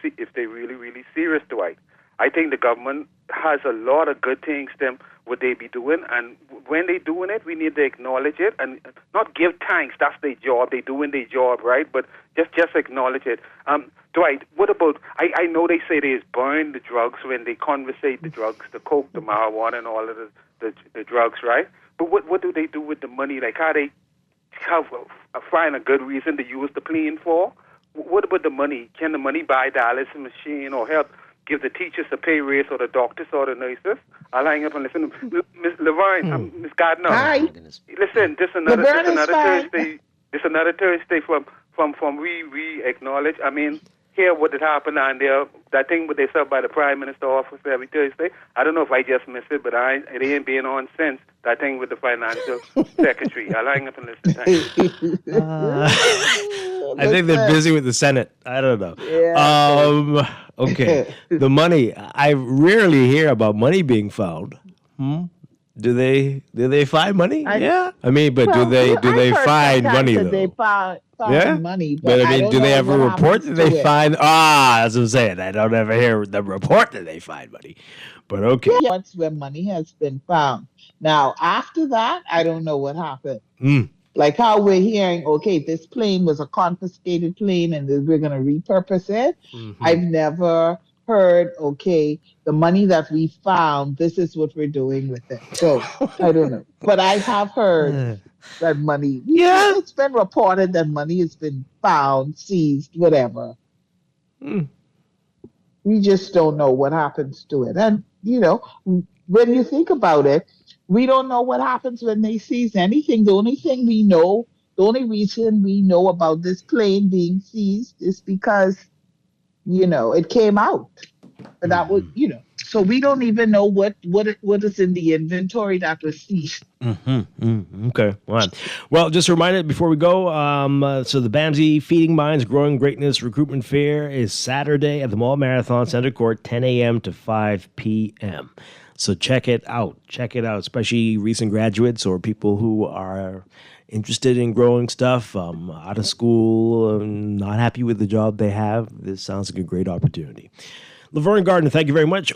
serious, Dwight. I think the government has a lot of good things them what they be doing, and when they doing it, we need to acknowledge it and not give thanks. That's their job. They doing their job, right? But just acknowledge it. Dwight, what about, I know they say they burn the drugs when they conversate the drugs, the coke, the marijuana, and all of the drugs, right? But what do they do with the money? Like how they find a good reason to use the plane for? What about the money? Can the money buy dialysis machine or help give the teachers a pay raise or the doctors or the nurses? I'll hang up and listen. Miss Levine, Miss Gardner. Hi. Listen, this another Thursday. This another Thursday from we acknowledge. I mean, hear what had happened on there. That thing what they said by the Prime Minister office every Thursday. I don't know if I just missed it, but it ain't been on since. That thing with the financial secretary. I'll hang up and listen. I think they're busy with the Senate. I don't know. Yeah. Okay. The money. I rarely hear about money being found. Do they find money? Yeah. I mean, but do they find money though? They found money. But I mean, do they ever report that they find? That's what I'm saying. I don't ever hear them report that they find money. But okay. Once where money has been found. Now, after that, I don't know what happened. Like how we're hearing, okay, this plane was a confiscated plane and we're going to repurpose it. I've never heard, okay, the money that we found, this is what we're doing with it. So, I don't know. But I have heard that money, it's been reported that money has been found, seized, whatever. We just don't know what happens to it. And, when you think about it, we don't know what happens when they seize anything. The only thing we know, the only reason we know about this plane being seized is because, it came out. And that was, so we don't even know what is in the inventory that was seized. Okay. All right. Well, just a reminder before we go, so the BAMSI Feeding Minds Growing Greatness Recruitment Fair is Saturday at the Mall Marathon Center Court, 10 a.m. to 5 p.m. So check it out. Check it out, especially recent graduates or people who are interested in growing stuff, out of school, not happy with the job they have. This sounds like a great opportunity. Laverne Gardner, thank you very much.